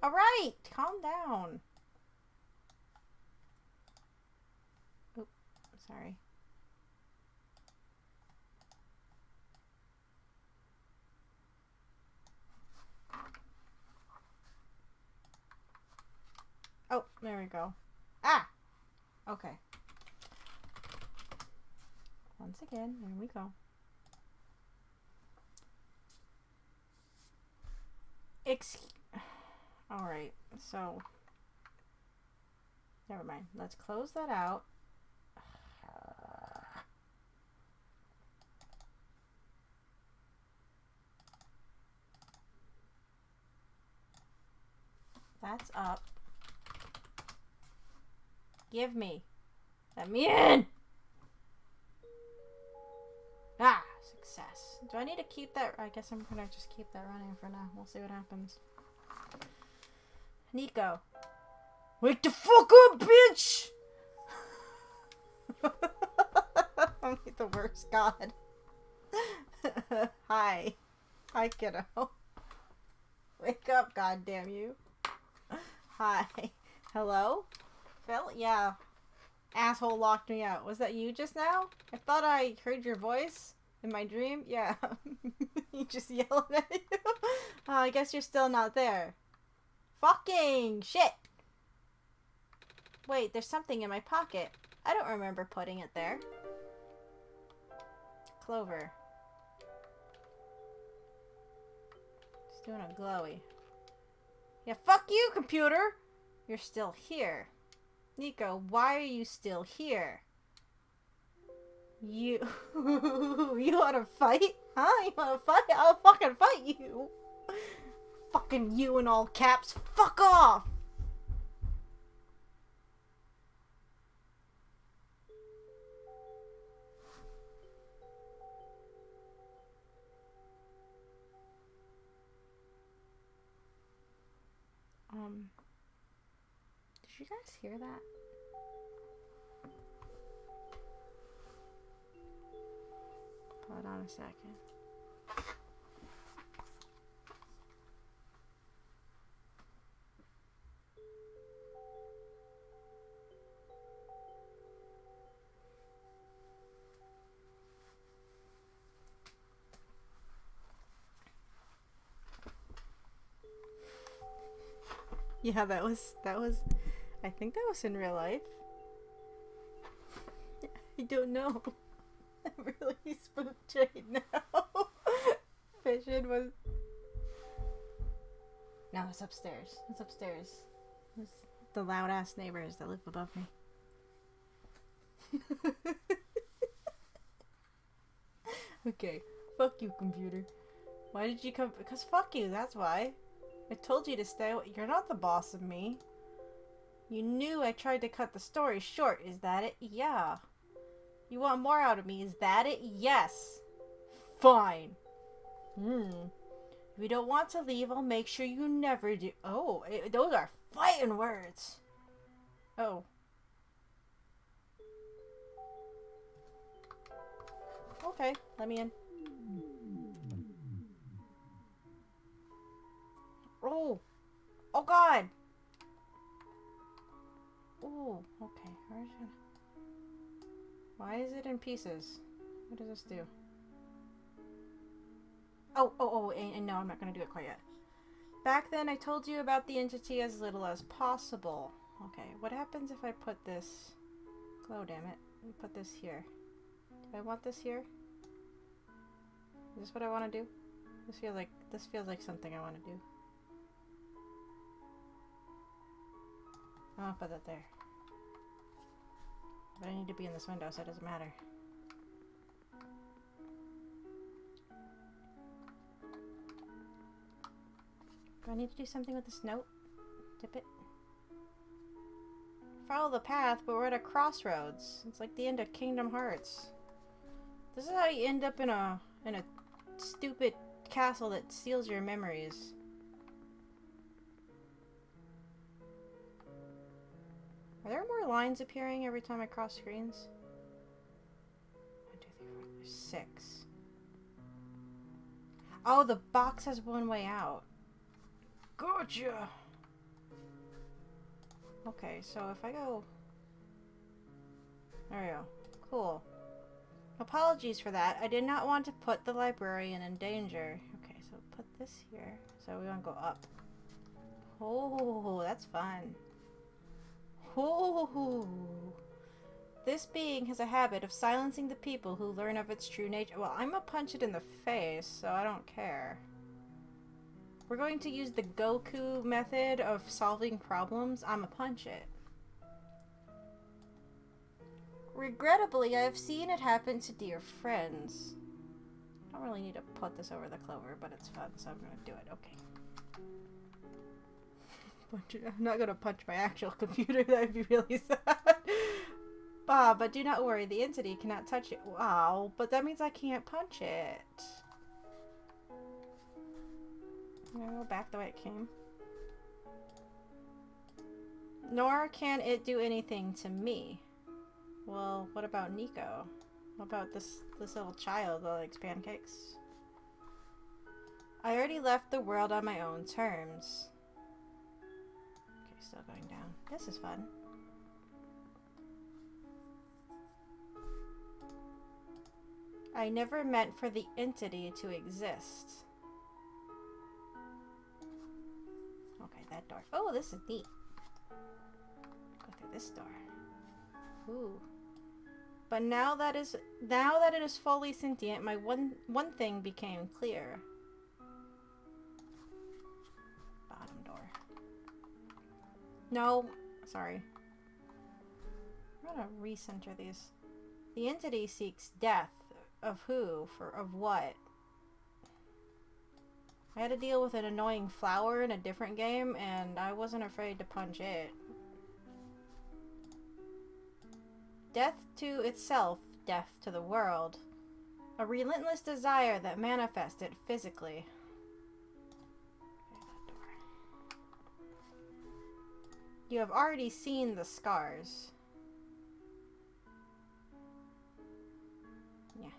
Alright! Calm down! Oop, sorry. Oh, there we go. Ah! Okay. Once again, there we go. Alright, so... never mind. Let's close that out. That's up. Give me. Let me in! Ah! Success. Do I need to keep that? I guess I'm gonna just keep that running for now. We'll see what happens. Nico. Wake the fuck up, bitch! I'm like the worst god. Hi. Hi, kiddo. Wake up, goddamn you. Hi. Hello? Phil? Yeah. Asshole locked me out. Was that you just now? I thought I heard your voice in my dream. Yeah. You just yelled at you. Oh, I guess you're still not there. Fucking shit. Wait, there's something in my pocket. I don't remember putting it there. Clover. Just doing a glowy. Yeah, fuck you, computer! You're still here. Nico, why are you still here? You... You wanna fight? Huh? You wanna fight? I'll fucking fight you! Fucking you in all caps. Fuck off! Did you guys hear that? Hold on a second. Yeah, that was, I think that was in real life. I don't know. I'm really spooked right now. Vision was... No, it's upstairs. It's upstairs. It's the loud ass neighbors that live above me. Okay, fuck you, computer. Why did you come? Because fuck you, that's why. I told you to stay. You're not the boss of me. You knew I tried to cut the story short. Is that it? Yeah. You want more out of me. Is that it? Yes. Fine. If you don't want to leave, I'll make sure you never do. Oh, those are fighting words. Oh. Okay, let me in. Oh. Oh, God. Oh, okay. Why is it in pieces? What does this do? Oh, and no, I'm not going to do it quite yet. Back then, I told you about the entity as little as possible. Okay, what happens if I put this... Oh, damn it. Let me put this here. Do I want this here? Is this what I want to do? This feels like something I want to do. I'll put that there. But I need to be in this window, so it doesn't matter. Do I need to do something with this note? Dip it? Follow the path, but we're at a crossroads. It's like the end of Kingdom Hearts. This is how you end up in a stupid castle that steals your memories. Are there more lines appearing every time I cross screens? 1, 2, 3, 4, there's 6. Oh, the box has one way out. Gotcha! Okay, so if I go... There we go. Cool. Apologies for that. I did not want to put the librarian in danger. Okay, so put this here. So we want to go up. Oh, that's fun. Oh, this being has a habit of silencing the people who learn of its true nature. Well, I'm gonna punch it in the face, so I don't care. We're going to use the Goku method of solving problems. I'm gonna punch it. Regrettably, I have seen it happen to dear friends. I don't really need to put this over the clover, but it's fun, so I'm gonna do it. Okay. I'm not gonna punch my actual computer. That would be really sad. But do not worry, the entity cannot touch it. Wow, but that means I can't punch it. I'm gonna go back the way it came. Nor can it do anything to me. Well, what about Nico? What about this little child that likes pancakes? I already left the world on my own terms. Okay, still going down. This is fun. I never meant for the entity to exist. Okay, that door. Oh, this is neat. Go through this door. Ooh. But now that it is fully sentient, my one thing became clear. Bottom door. No, sorry. I'm gonna recenter these. The entity seeks death. Of who? Of what? I had to deal with an annoying flower in a different game, and I wasn't afraid to punch it. Death to itself, death to the world. A relentless desire that manifested physically. You have already seen the scars. Yeah.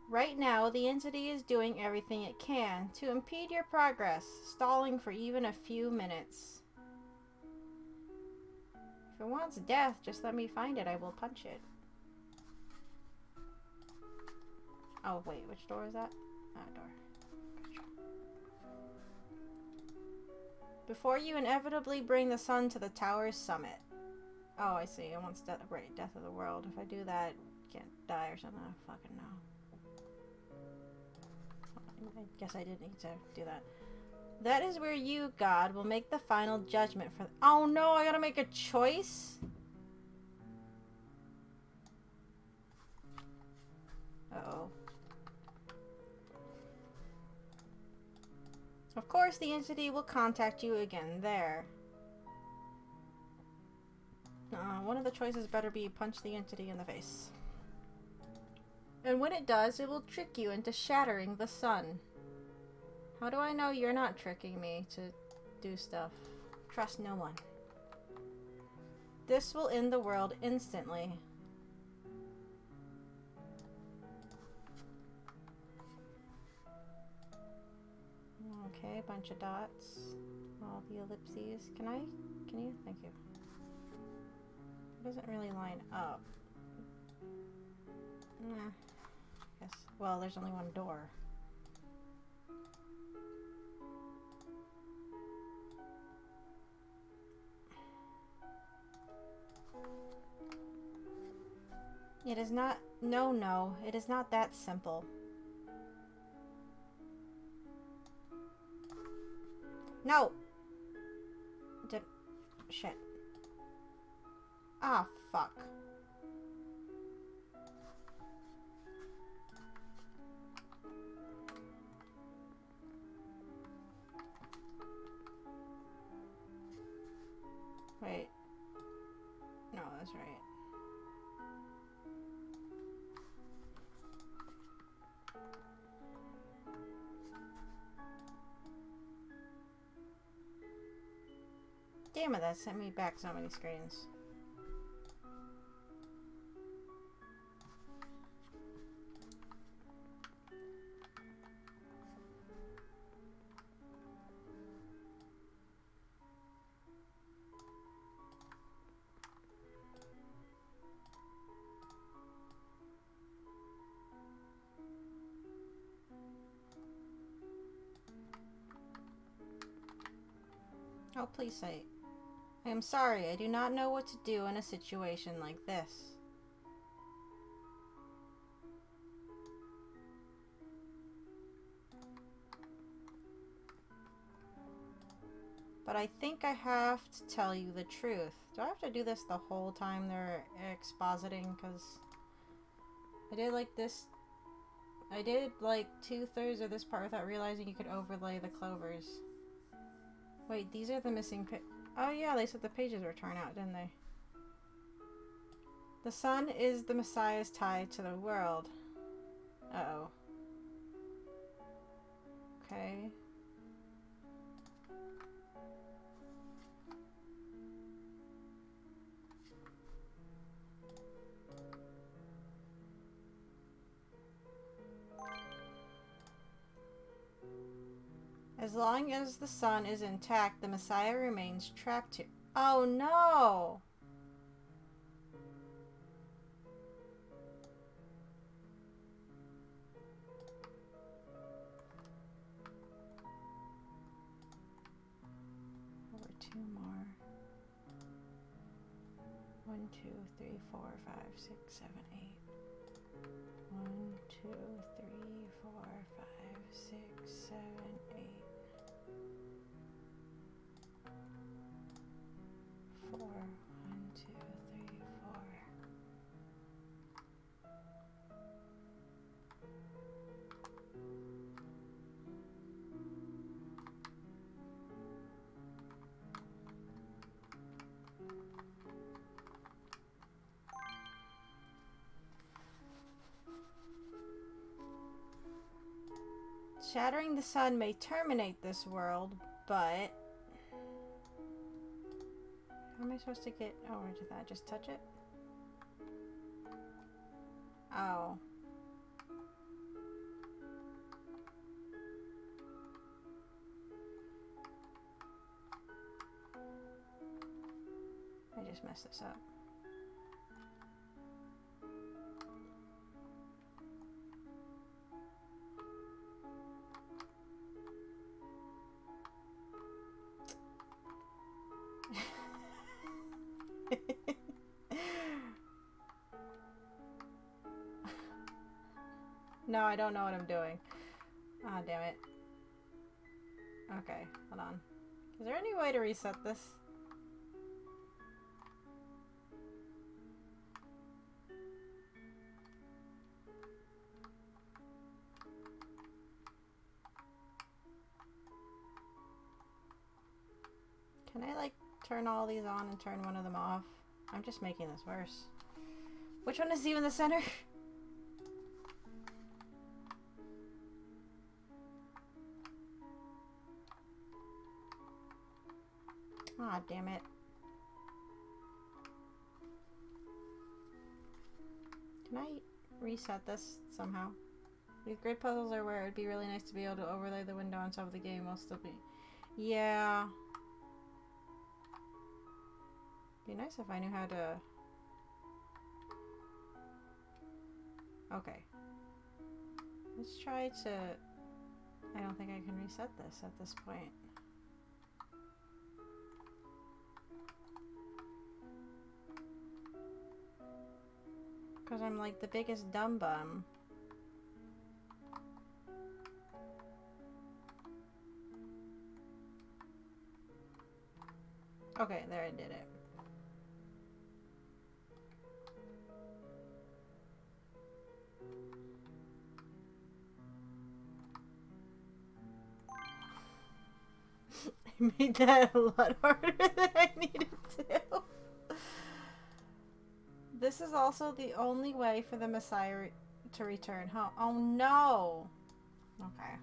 Right now, the entity is doing everything it can to impede your progress, stalling for even a few minutes. If it wants death, just let me find it. I will punch it. Oh, wait. Which door is that? That door. Gotcha. Before you inevitably bring the sun to the tower's summit. Oh, I see. It wants death of the world. If I do that, can't die or something. I fucking know. I guess I didn't need to do that. That is where you, God, will make the final judgment for... Oh no, I gotta make a choice? Uh-oh. Of course, the entity will contact you again there. One of the choices better be punch the entity in the face. And when it does, it will trick you into shattering the sun. How do I know you're not tricking me to do stuff? Trust no one. This will end the world instantly. Okay, bunch of dots. All the ellipses. Can you? Thank you. It doesn't really line up. Nah. Guess. Well, there's only one door. It is not... No. It is not that simple. No! Shit. Ah, fuck. Wait. No, that's right. Damn it, that sent me back so many screens. Oh, please say. I am sorry, I do not know what to do in a situation like this. But I think I have to tell you the truth. Do I have to do this the whole time they're expositing? Because I did like this. I did like 2/3 of this part without realizing you could overlay the clovers. Wait, these are the missing oh yeah, they said the pages were torn out, didn't they? The sun is the Messiah's tie to the world. Uh-oh. Okay. As long as the sun is intact, the Messiah remains trapped here. Oh no! Over two more. 1, 2, 3, 4, 5, 6, 7, 8. 1, 2, 3, 4, 5, 6, 7, 8. 4. 1, 2, 3, 4. Shattering the sun may terminate this world, but... How am I supposed to get... Oh, where did that? Just touch it? Oh. I just messed this up. No, I don't know what I'm doing. Ah, damn it. Okay, hold on. Is there any way to reset this? Can I, like, turn all these on and turn one of them off? I'm just making this worse. Which one is you in the center? Ah, damn it. Can I reset this somehow? These grid puzzles are where it would be really nice to be able to overlay the window on top of the game while still be... Yeah. Be nice if I knew how to... Okay. Let's try to... I don't think I can reset this at this point. Because I'm like the biggest dumb bum. Okay, there I did it. I made that a lot harder than I needed to. This is also the only way for the Messiah to return home. Oh no! Okay.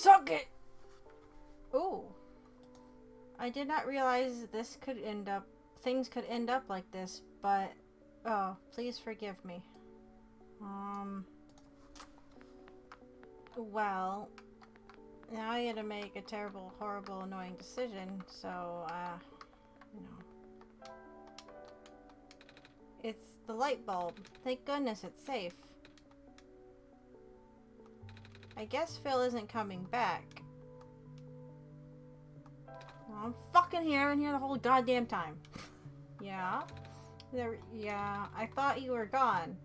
Suck it! Ooh. I did not realize this could end up... Things could end up like this, but... Oh, please forgive me. Well... Now I gotta make a terrible, horrible, annoying decision, so, you know. It's the light bulb. Thank goodness it's safe. I guess Phil isn't coming back. Well, I'm fucking here and here the whole goddamn time. Yeah? Yeah, I thought you were gone.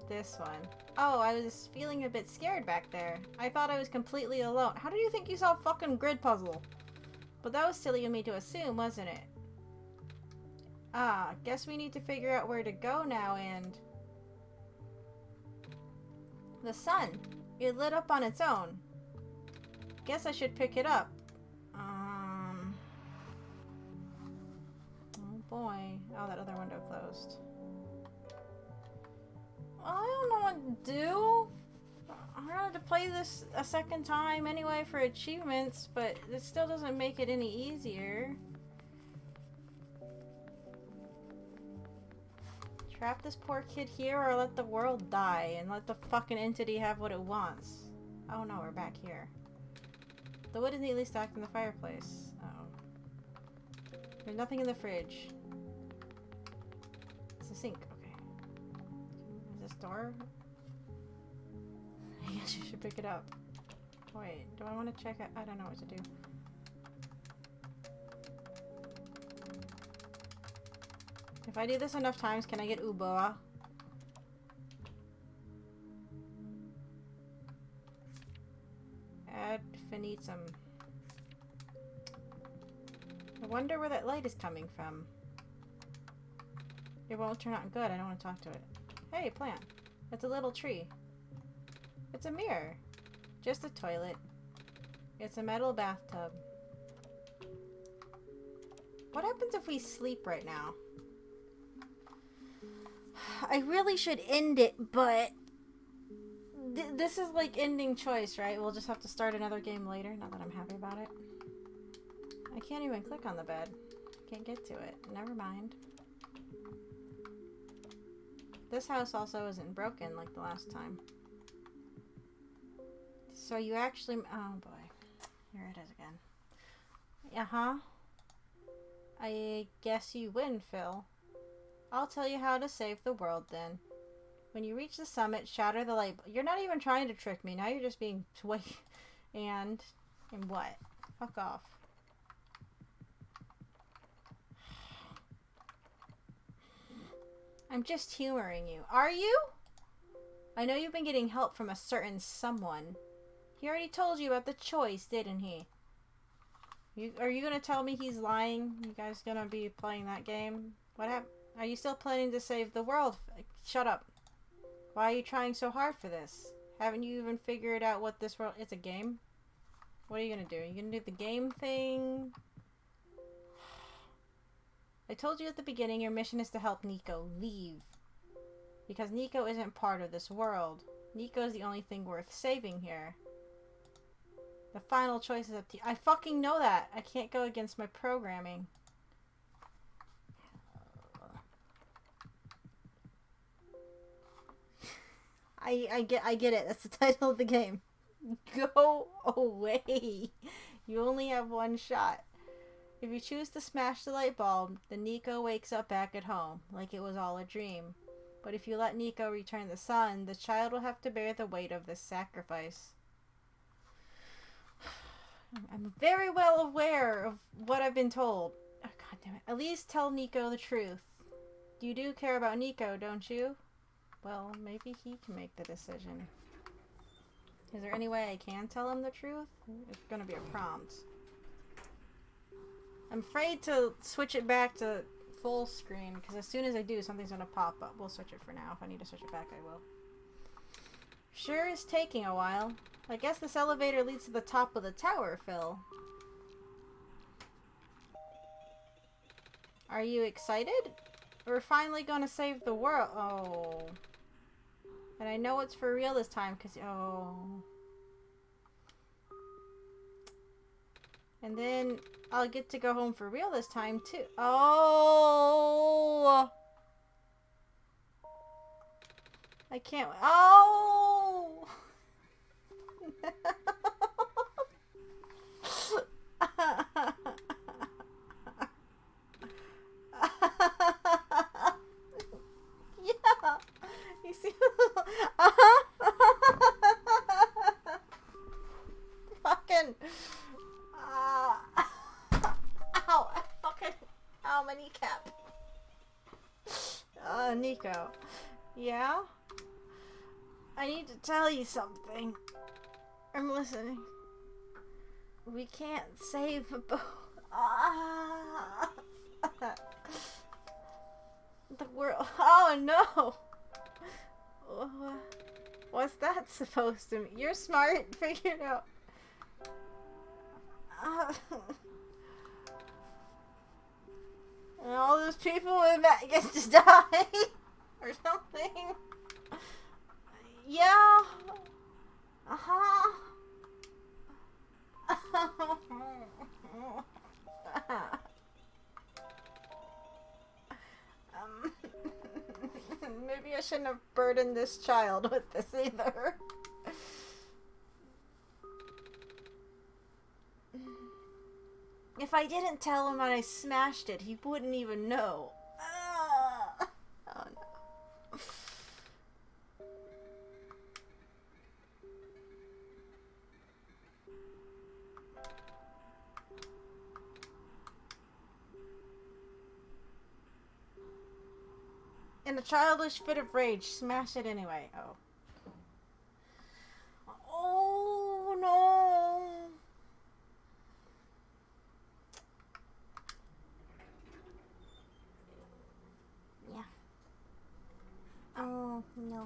This one. Oh, I was feeling a bit scared back there. I thought I was completely alone. How do you think you saw a fucking grid puzzle? But that was silly of me to assume, wasn't it? Ah, guess we need to figure out where to go now and... The sun. It lit up on its own. Guess I should pick it up. Oh boy. Oh, that other window closed. I don't know what to do. I wanted to play this a second time anyway for achievements, but it still doesn't make it any easier. Trap this poor kid here or let the world die and let the fucking entity have what it wants. Oh no, we're back here. The wood is neatly stacked in the fireplace. Uh-oh. There's nothing in the fridge. It's a sink. Okay. Is this door? I guess you should pick it up. Wait, do I want to check it? I don't know what to do. If I do this enough times, can I get Uboa? Ad infinitum. I wonder where that light is coming from. It won't turn out good. I don't want to talk to it. Hey, plant. It's a little tree. It's a mirror. Just a toilet. It's a metal bathtub. What happens if we sleep right now? I really should end it, but... this is like ending choice, right? We'll just have to start another game later, not that I'm happy about it. I can't even click on the bed. Can't get to it. Never mind. This house also isn't broken like the last time. So you actually... oh boy. Here it is again. Uh-huh. I guess you win, Phil. I'll tell you how to save the world then. When you reach the summit, shatter the light. You're not even trying to trick me. Now you're just being swayed. And what? Fuck off. I'm just humoring you. Are you? I know you've been getting help from a certain someone. He already told you about the choice, didn't he? Are you gonna tell me he's lying? You guys gonna be playing that game? What happened? Are you still planning to save the world? Shut up. Why are you trying so hard for this? Haven't you even figured out what this world... It's a game? What are you gonna do? Are you gonna do the game thing? I told you at the beginning your mission is to help Nico leave. Because Nico isn't part of this world. Nico is the only thing worth saving here. The final choice is up to you. I fucking know that. I can't go against my programming. I get it. That's the title of the game. Go away. You only have one shot. If you choose to smash the light bulb, then Nico wakes up back at home, like it was all a dream. But if you let Nico return the sun, the child will have to bear the weight of this sacrifice. I'm very well aware of what I've been told. Oh, God damn it. At least tell Nico the truth. You do care about Nico, don't you? Well, maybe he can make the decision. Is there any way I can tell him the truth? It's gonna be a prompt. I'm afraid to switch it back to full screen, because as soon as I do, something's gonna pop up. We'll switch it for now. If I need to switch it back, I will. Sure is taking a while. I guess this elevator leads to the top of the tower, Phil. Are you excited? We're finally gonna save the world. Oh. And I know it's for real this time, because... oh. And then I'll get to go home for real this time, too. Oh! I can't. Oh! Yeah. You see? Fucking. Ow. I fucking. Ow, my kneecap. Nico. Yeah? I need to tell you something. I'm listening. We can't save a boat. The world. Oh no! What's that supposed to mean? You're smart. Figure it out. And all those people in that get to die or something. Yeah. Uh-huh. Maybe I shouldn't have burdened this child with this either. If I didn't tell him when I smashed it, he wouldn't even know. Oh no. In a childish fit of rage, smash it anyway. Oh. Oh no. Yeah. Oh no.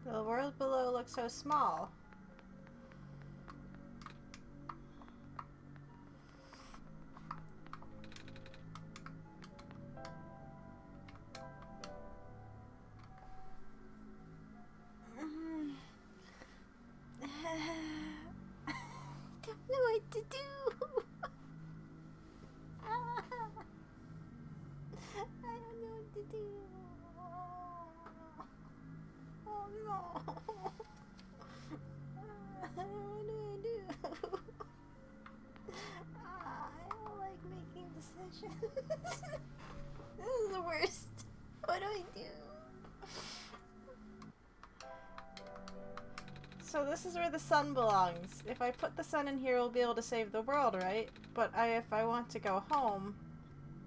The world below looks so small. Don't know what to do. I don't know what to do. Oh no. What do I do? I don't like making decisions. This is the worst. What do I do? So this is where the sun belongs. If I put the sun in here, we'll be able to save the world, right? But if I want to go home,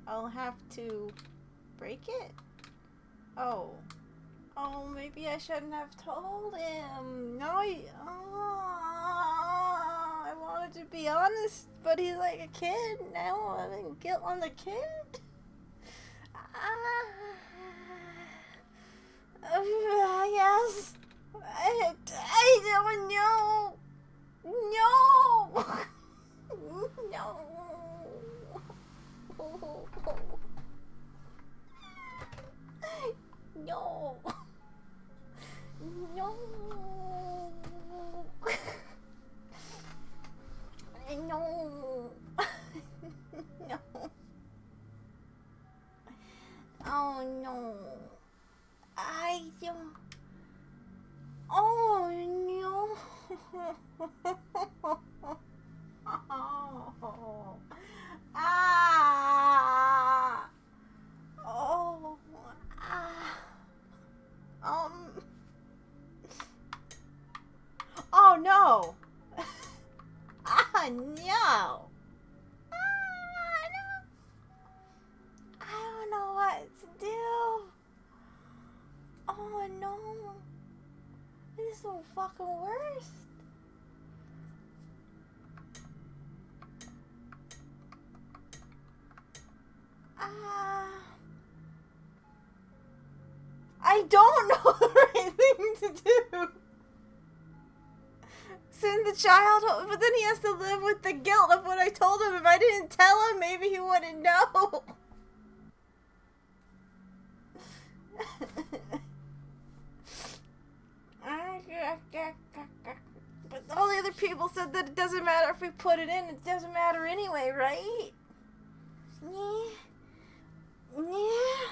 I'll have to break it? Oh. Oh, maybe I shouldn't have told him. No, I wanted to be honest, but he's like a kid. Now I'm in guilt on the kid. Yes. I don't know. No. No. No. No. No. No. Oh no. I don't. Oh no. Oh. Ah. Oh. Ah. Oh no. Ah no. I don't know what to do. Oh no. This is the fucking worst. I don't know the right thing to do. Send the child home, but then he has to live with the guilt of what I told him. If I didn't tell him, maybe he wouldn't know. people said that it doesn't matter if we put it in. It doesn't matter anyway, right? Yeah. Yeah.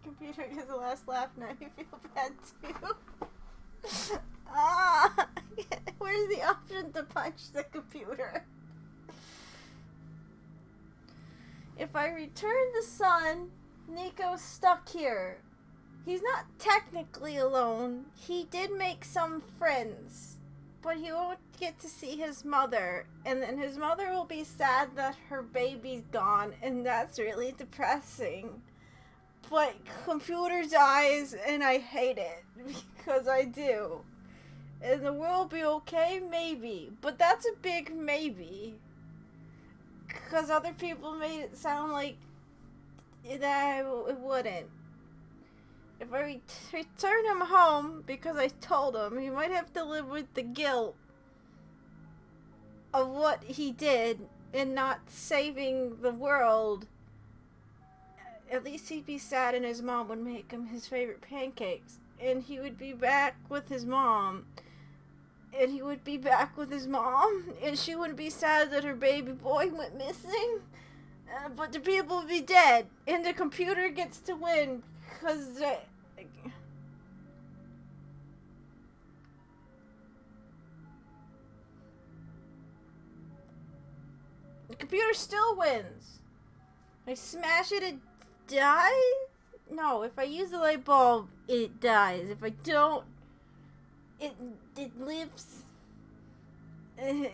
Computer gives the last laugh. Now you feel bad too. Where's the option to punch the computer? If I return the sun, Nico's stuck here. He's not technically alone. He did make some friends, but he won't get to see his mother, and then his mother will be sad that her baby's gone, and that's really depressing. But computer dies, and I hate it, because I do. And the world will be okay? Maybe. But that's a big maybe. Because other people made it sound like that it wouldn't. If I return him home, because I told him, he might have to live with the guilt of what he did in not saving the world. At least he'd be sad, and his mom would make him his favorite pancakes. And he would be back with his mom. And he would be back with his mom. And she wouldn't be sad that her baby boy went missing. But the people would be dead. And the computer gets to win. Because... the computer still wins. I smash it, it dies? No, if I use the light bulb, it dies. If I don't, it lives. Can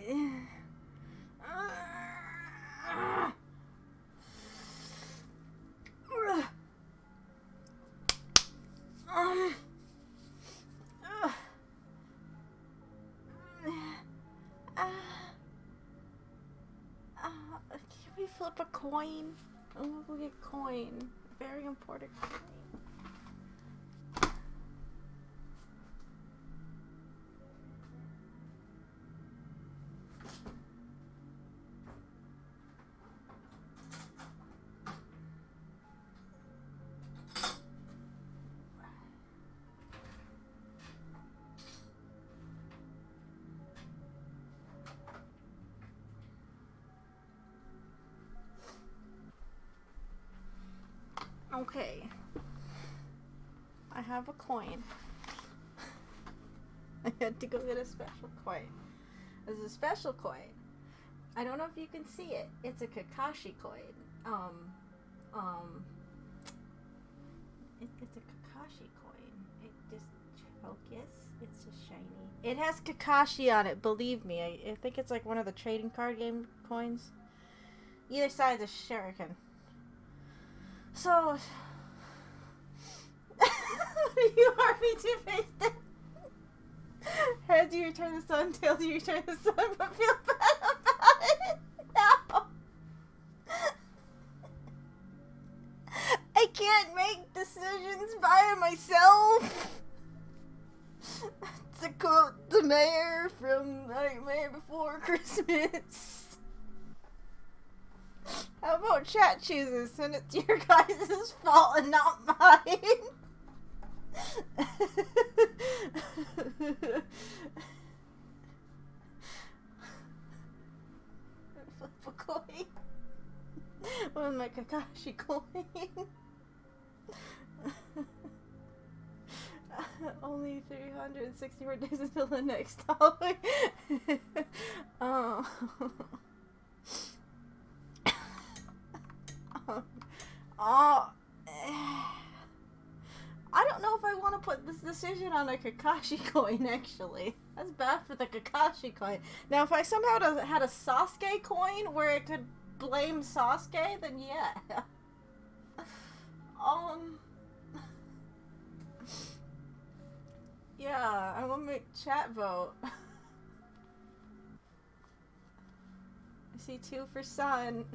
we flip a coin? I'm gonna get a coin. Very important coin. Okay. I have a coin. I had to go get a special coin. There's a special coin. I don't know if you can see it. It's a Kakashi coin. It's a Kakashi coin. It just focus. It's just shiny. It has Kakashi on it, believe me. I think it's like one of the trading card game coins. Either side's a shuriken. So, you RP two-faced it. Heads, you return the sun. Tails, you return the sun. But feel bad about it. No. I can't make decisions by myself. To quote the mayor from Nightmare Before Christmas. How about chat chooses, and it's your guys' fault and not mine? Flip a coin. With my Kakashi coin. Only 364 days until the next holiday. Oh. I don't know if I want to put this decision on a Kakashi coin, actually. That's bad for the Kakashi coin. Now, if I somehow had a Sasuke coin where it could blame Sasuke, then yeah. Yeah, I'm gonna make chat vote. I see 2 for Sun.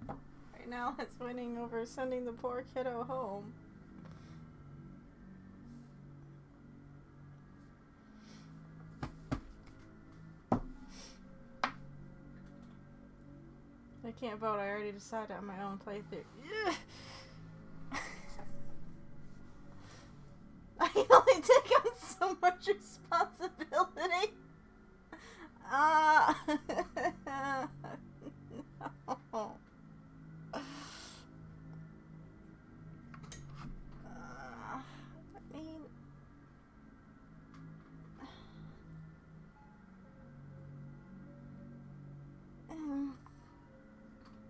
Right now, it's winning over sending the poor kiddo home. I can't vote. I already decided on my own playthrough. I can only take on so much responsibility. No. I mean,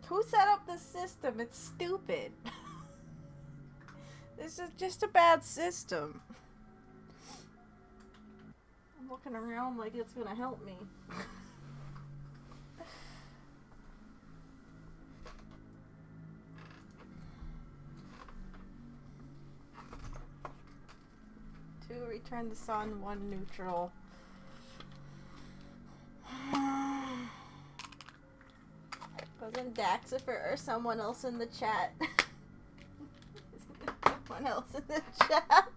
who set up this system? It's stupid. This is just a bad system. I'm looking around like it's gonna help me. Two, return the sun, one neutral. Wasn't Daxifer or someone else in the chat? Someone else in the chat?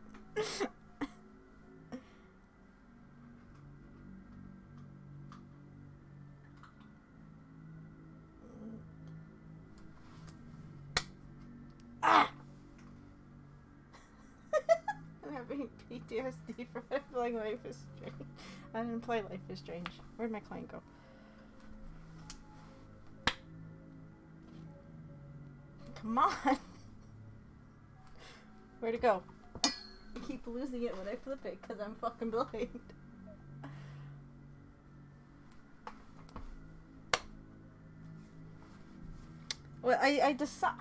Ah! I'm having PTSD from playing Life is Strange. I didn't play Life is Strange. Where'd my client go? Come on! Where'd it go? I keep losing it when I flip it because I'm fucking blind. Well, I decide.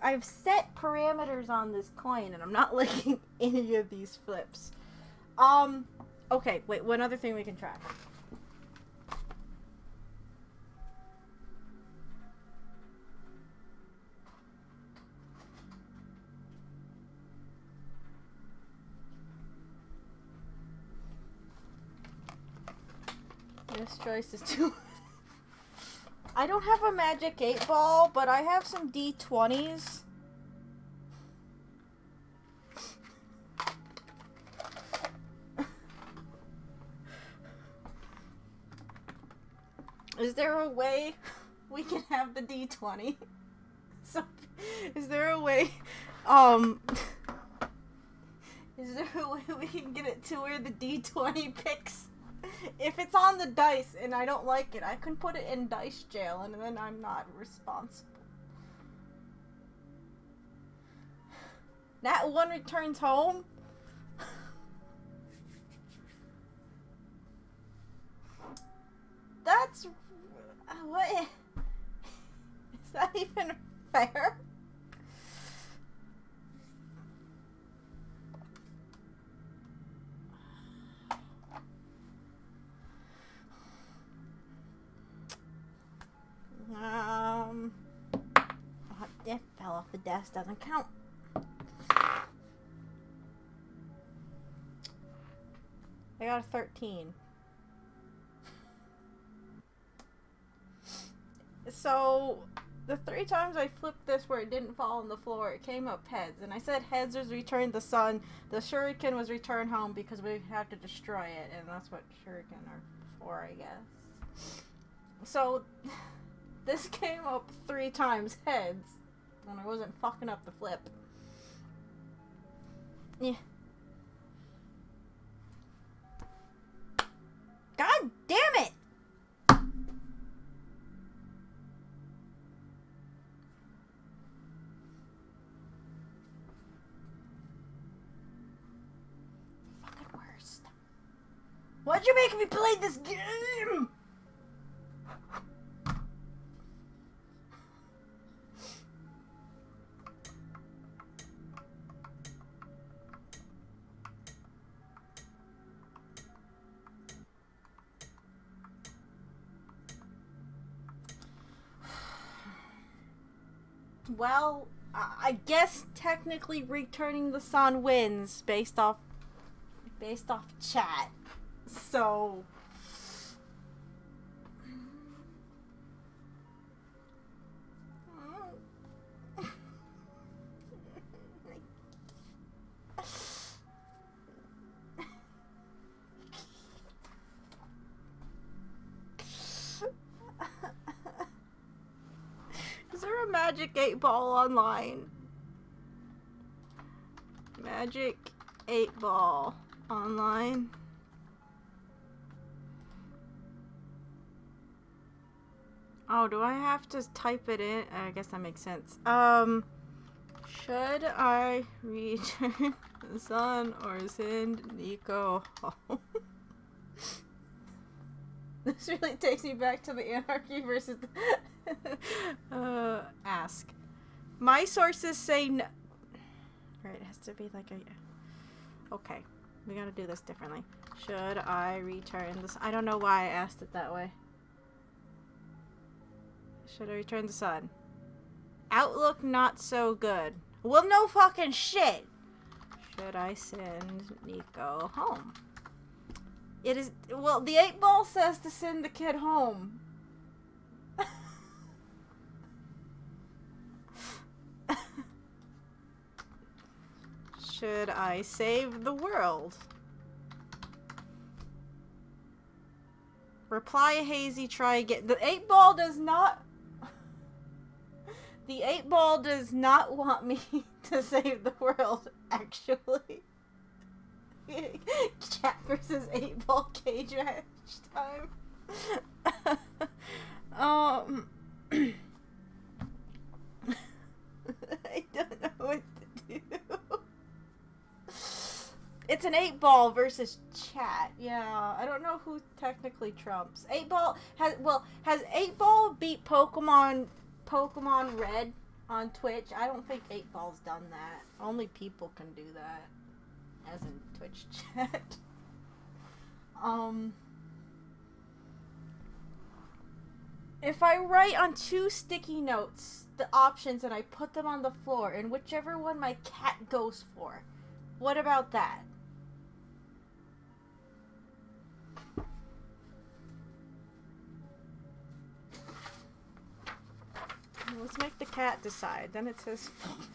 I've set parameters on this coin, and I'm not liking any of these flips. Okay, wait. One other thing we can try. This choice is too. I don't have a magic 8 ball, but I have some D20s. Is there a way we can have the D20? So, is there a way, is there a way we can get it to where the D20 picks? If it's on the dice and I don't like it, I can put it in dice jail and then I'm not responsible. That one returns home. That's... what? Is that even fair? Oh, that fell off the desk, doesn't count. I got a 13. So, the 3 times I flipped this where it didn't fall on the floor, it came up heads. And I said heads was return the sun, the shuriken was return home because we have to destroy it. And that's what shuriken are for, I guess. So, this came up 3 times heads when I wasn't fucking up the flip. Yeah. God damn it! Fucking worst. Why'd you make me play this game? Well, I guess technically returning the sun wins based off chat. So Magic 8 Ball online. Magic 8 Ball online. Oh, do I have to type it in? I guess that makes sense. Should I return the sun or send Nico home? This really takes me back to the anarchy versus ask. My sources say no. Right, it has to be like a... Okay, we gotta do this differently. Should I return this? I don't know why I asked it that way. Should I return the sun? Outlook not so good. Well, no fucking shit. Should I send Nico home? It is... Well, the 8 Ball says to send the kid home. Should I save the world? Reply hazy, try again. The 8 Ball does not... The 8 Ball does not want me to save the world, actually. Cat versus 8 Ball cage match time. I don't know what to do. It's an 8 Ball versus chat. Yeah, I don't know who technically trumps. 8 Ball has 8 Ball beat Pokemon Red on Twitch? I don't think 8 Ball's done that. Only people can do that. As in Twitch chat. If I write on 2 sticky notes the options and I put them on the floor and whichever one my cat goes for, what about that? Let's make the cat decide. Then it's his fault.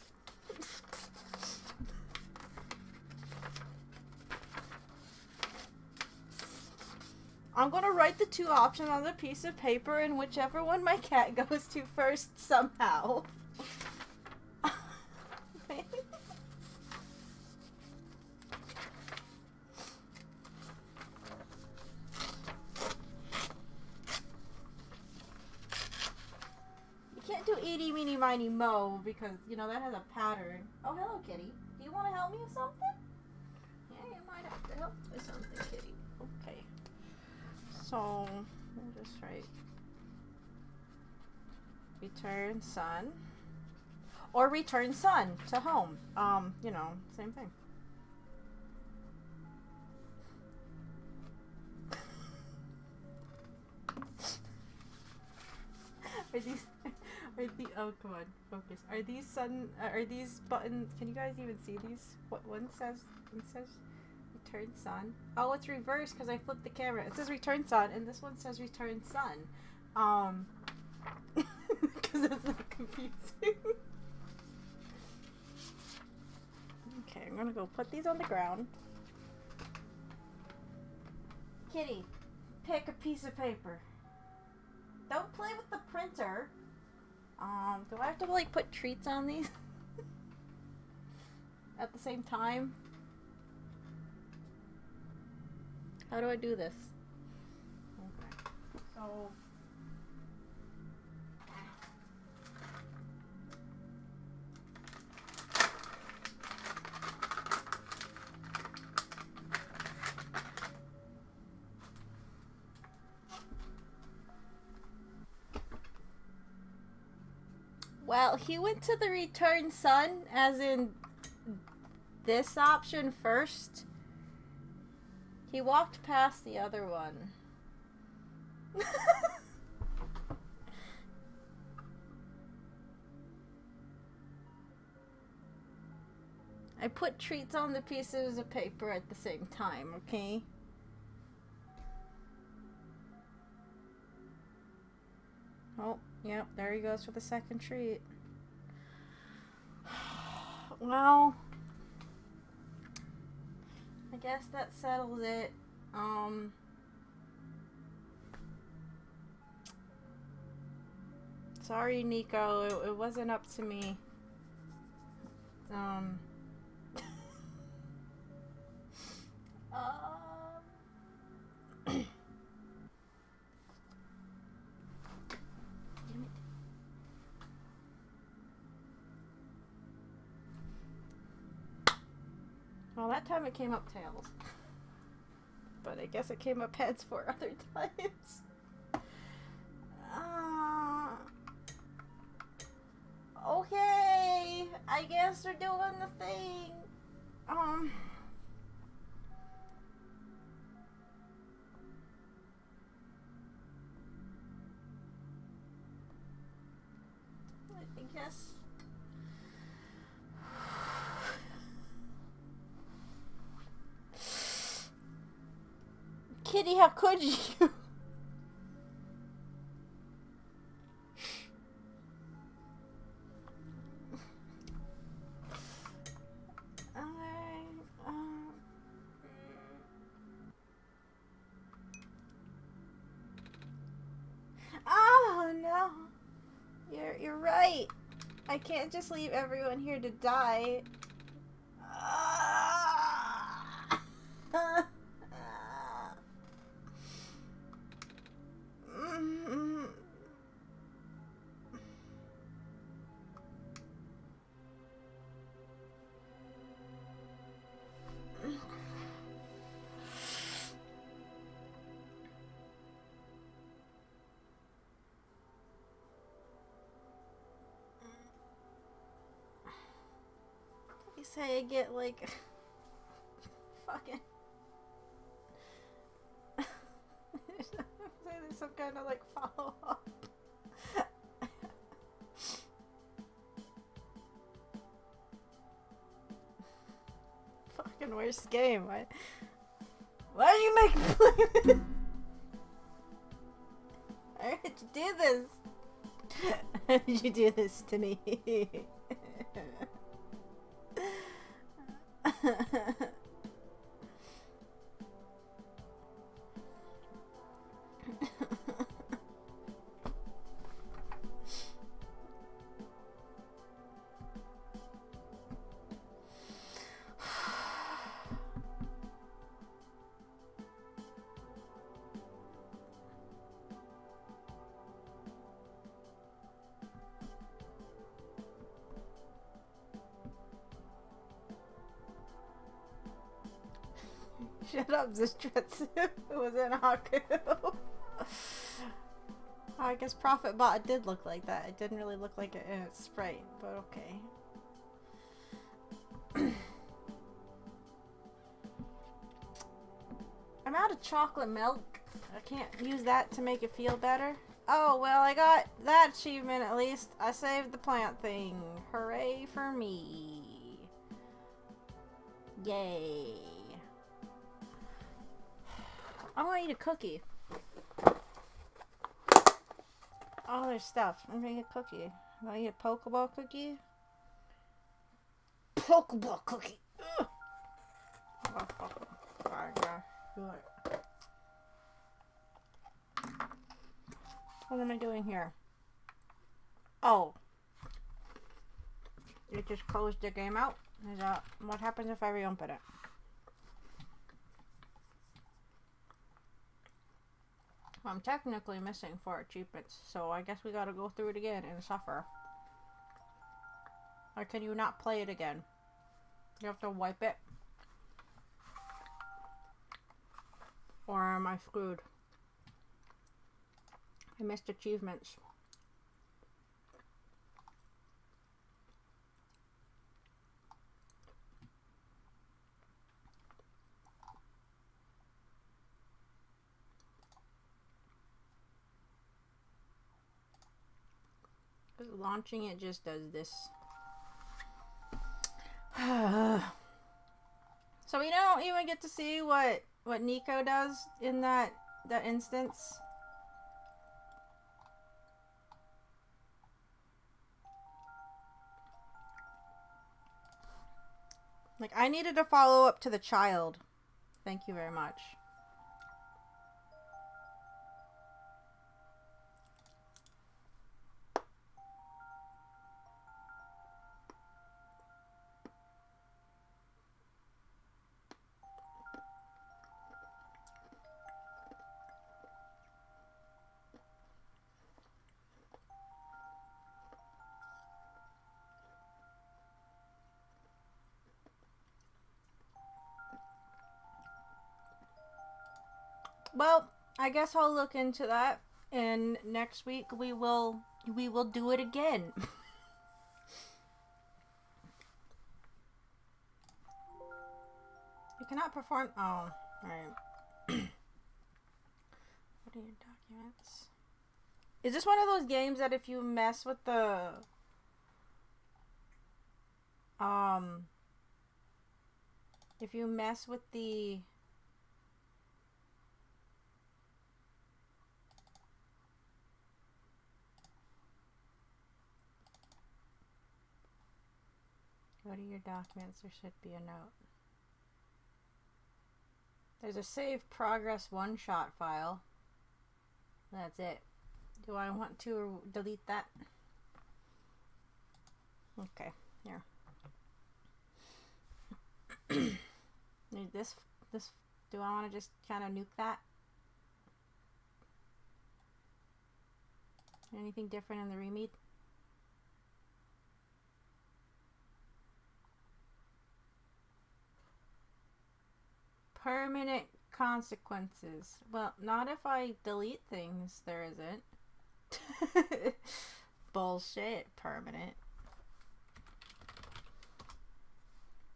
I'm gonna write the 2 options on the piece of paper and whichever one my cat goes to first somehow. You can't do eeny, meeny, miny, mo because, you know, that has a pattern. Oh, hello, kitty. Do you want to help me with something? Yeah, you might have to help with something, kitty. Okay. So, we'll just write return sun or return sun to home. You know, same thing. Oh, come on, focus. Are these buttons, can you guys even see these? What one says return sun. Oh, it's reversed because I flipped the camera. It says return sun, and this one says return sun. Because it's like confusing. Okay, I'm gonna go put these on the ground. Kitty, pick a piece of paper. Don't play with the printer. Do I have to like put treats on these at the same time? How do I do this? Okay. So well, he went to the return sun, as in this option first. He walked past the other one. I put treats on the pieces of paper at the same time, okay? Oh, yep, there he goes for the second treat. Well, I guess that settles it. Sorry, Nico. It wasn't up to me. Um. Damn it. Well, that time it came up tails. But I guess it came up heads 4 other times. Okay. I guess we're doing the thing. I guess. Kitty, how could you? Oh no. You're right. I can't just leave everyone here to die. You say I get like fucking there's some kind of like follow up. Fucking worst game. Why do you make me play this? Why did you do this? Why did you do this to me? Shut up, Zistretsu. It was in Haku. I guess Prophet Bot did look like that. It didn't really look like it in its sprite, but okay. I'm out of chocolate milk. I can't use that to make it feel better. Oh, well, I got that achievement at least. I saved the plant thing. Hooray for me. Yay. I want to eat a cookie. Oh, there's stuff. I'm gonna eat a cookie. I want to eat a Pokeball cookie. Pokeball cookie. Ugh. What am I doing here? Oh. It just closed the game out. Is that what happens if I reopen it? I'm technically missing 4 achievements, so I guess we gotta go through it again and suffer. Or can you not play it again? You have to wipe it? Or am I screwed? I missed achievements. Launching it just does this. So we don't even get to see what Nico does in that instance. Like, I needed a follow up to the child. Thank you very much. Well, I guess I'll look into that, and next week we will do it again. You cannot perform. Oh, right. What are your documents? Is this one of those games that if you mess with the if you mess with the go to your documents, there should be a note. There's a save progress OneShot file. That's it. Do I want to delete that? Okay, here. Need this. Do I want to just kind of nuke that? Anything different in the remead? Permanent consequences. Well, not if I delete things, there isn't. Bullshit, permanent.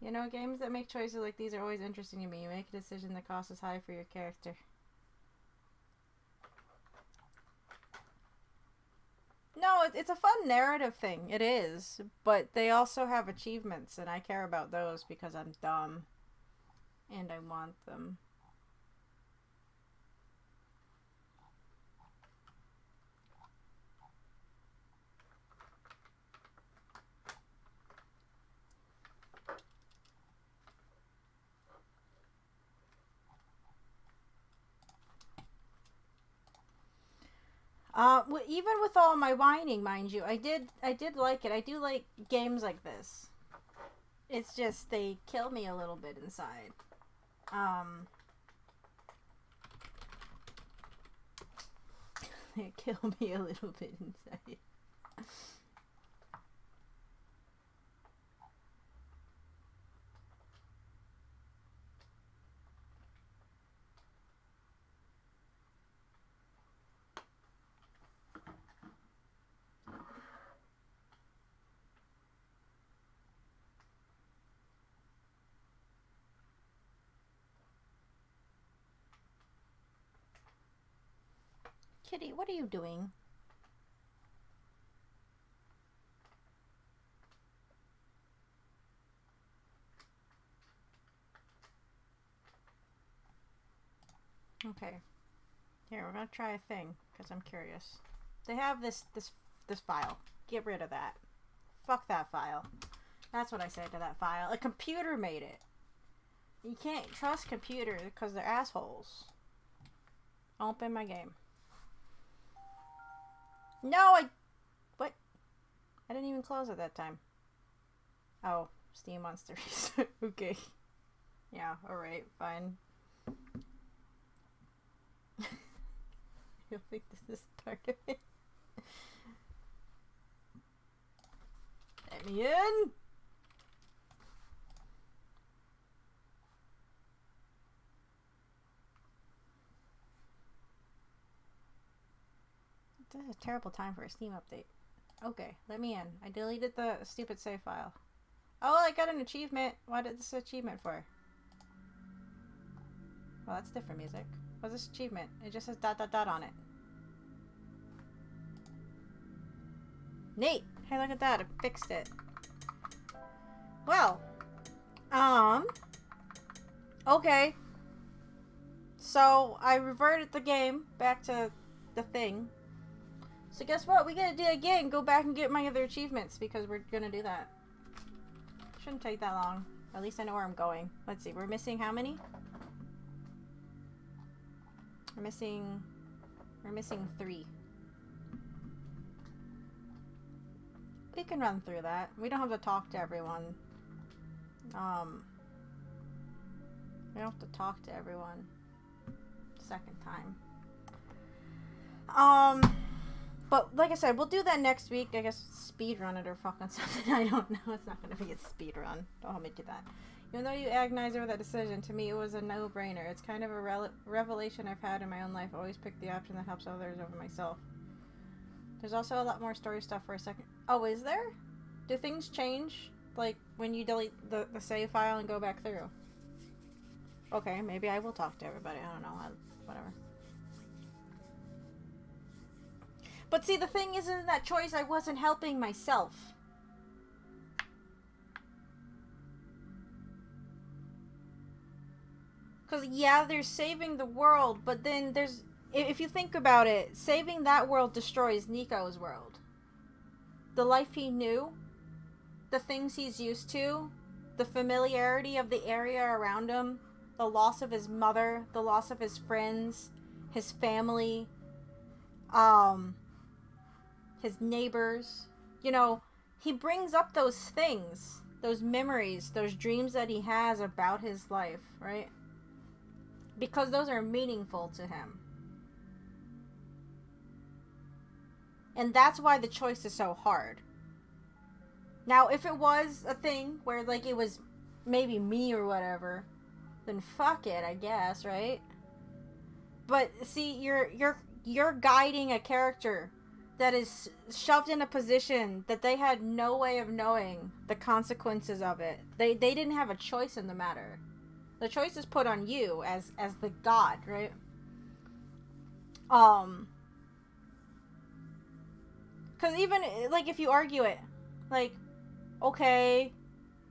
You know, games that make choices like these are always interesting to me. You make a decision that cost is high for your character. No, it's a fun narrative thing. It is. But they also have achievements, and I care about those because I'm dumb. And I want them. Even with all my whining, mind you, I did like it. I do like games like this. It's just they kill me a little bit inside. They kill me a little bit inside. Kitty, what are you doing? Okay. Here, we're gonna try a thing, because I'm curious. They have this file. Get rid of that. Fuck that file. That's what I said to that file. A computer made it. You can't trust computers because they're assholes. Open my game. No, what? I didn't even close it that time. Oh, Steam wants to restart. Okay. Yeah, alright, fine. You think this is part of it? Let me in! This is a terrible time for a Steam update. Okay, let me in. I deleted the stupid save file. Oh, I got an achievement. What is this achievement for? Well, that's different music. What's this achievement? It just says ... on it. Neat! Hey, look at that. I fixed it. Well, okay. So, I reverted the game back to the thing. So guess what? We gotta do it again. Go back and get my other achievements because we're gonna do that. Shouldn't take that long. At least I know where I'm going. Let's see. We're missing how many? We're missing 3. We can run through that. We don't have to talk to everyone. We don't have to talk to everyone. Second time. But like I said, we'll do that next week. I guess speed run it or fucking something. I don't know. It's not gonna be a speed run. Don't hold me to that. Even though you agonize over that decision, to me it was a no-brainer. It's kind of a revelation I've had in my own life. Always pick the option that helps others over myself. There's also a lot more story stuff for a second. Oh, is there? Do things change? Like, when you delete the save file and go back through? Okay, maybe I will talk to everybody. I don't know. Whatever. But see, the thing is, in that choice, I wasn't helping myself. Because, yeah, there's saving the world, but then there's... If you think about it, saving that world destroys Nico's world. The life he knew, the things he's used to, the familiarity of the area around him, the loss of his mother, the loss of his friends, his family, his neighbors. You know, he brings up those things, those memories, those dreams that he has about his life, right? Because those are meaningful to him. And that's why the choice is so hard. Now, if it was a thing where, like, it was maybe me or whatever, then fuck it, I guess, right? But see, you're guiding a character that is shoved in a position that they had no way of knowing the consequences of it. They didn't have a choice in the matter. The choice is put on you as the god, right? Because even, like, if you argue it, like, okay,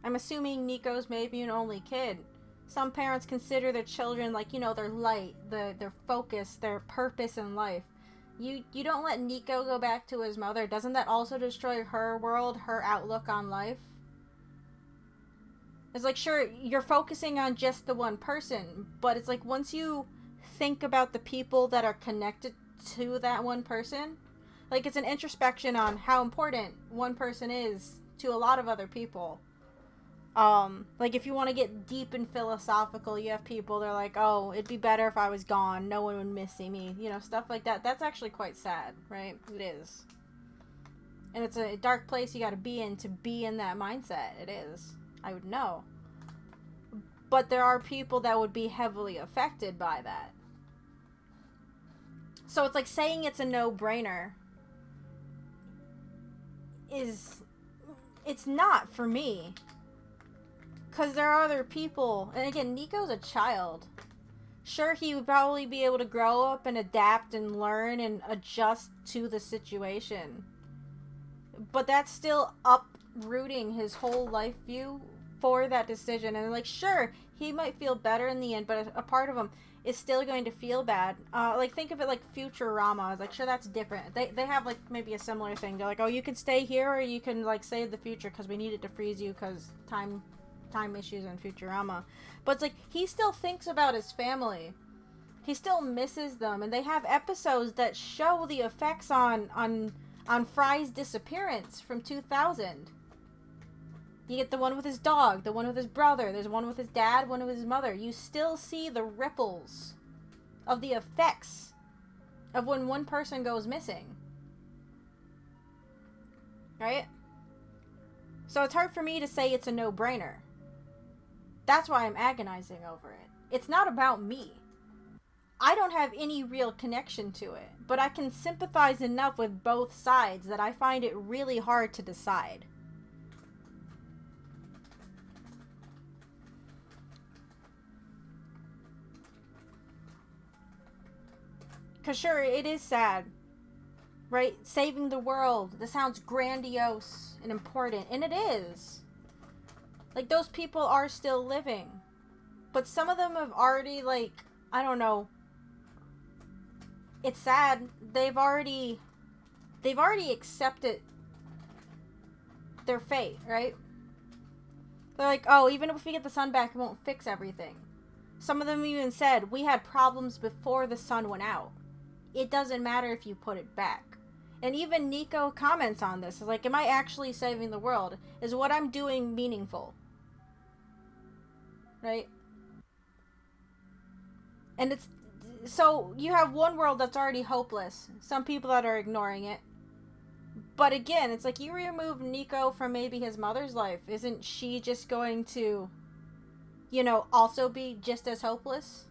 I'm assuming Nico's maybe an only kid. Some parents consider their children, like, you know, their light, their focus, their purpose in life. You don't let Nico go back to his mother. Doesn't that also destroy her world, her outlook on life? It's like, sure, you're focusing on just the one person, but it's like once you think about the people that are connected to that one person, like, it's an introspection on how important one person is to a lot of other people. Like, if you want to get deep and philosophical, you have people, they're like, oh, it'd be better if I was gone, no one would miss me, you know, stuff like that. That's actually quite sad, right? It is. And it's a dark place you gotta be in to be in that mindset. It is. I would know. But there are people that would be heavily affected by that. So it's like saying it's a no-brainer it's not for me. Because there are other people, and again, Nico's a child. Sure, he would probably be able to grow up and adapt and learn and adjust to the situation. But that's still uprooting his whole life view for that decision. And, like, sure, he might feel better in the end, but a part of him is still going to feel bad. Like, think of it like Futurama. It's like, sure, that's different. They have, like, maybe a similar thing. They're like, oh, you can stay here or you can, like, save the future because we needed to freeze you because time issues in Futurama. But it's like, he still thinks about his family. He still misses them. And they have episodes that show the effects on Fry's disappearance from 2000. You get the one with his dog, the one with his brother, there's one with his dad, one with his mother. You still see the ripples of the effects of when one person goes missing. Right? So it's hard for me to say it's a no-brainer. That's why I'm agonizing over it. It's not about me. I don't have any real connection to it, but I can sympathize enough with both sides that I find it really hard to decide. Because sure, it is sad, right? Saving the world. This sounds grandiose and important, and it is. Like, those people are still living. But some of them have already, like, I don't know. It's sad. They've already accepted their fate, right? They're like, oh, even if we get the sun back, it won't fix everything. Some of them even said, we had problems before the sun went out. It doesn't matter if you put it back. And even Nico comments on this. It's like, am I actually saving the world? Is what I'm doing meaningful? Right? And it's... So, you have one world that's already hopeless. Some people that are ignoring it. But again, it's like, you remove Nico from maybe his mother's life. Isn't she just going to you know, also be just as hopeless.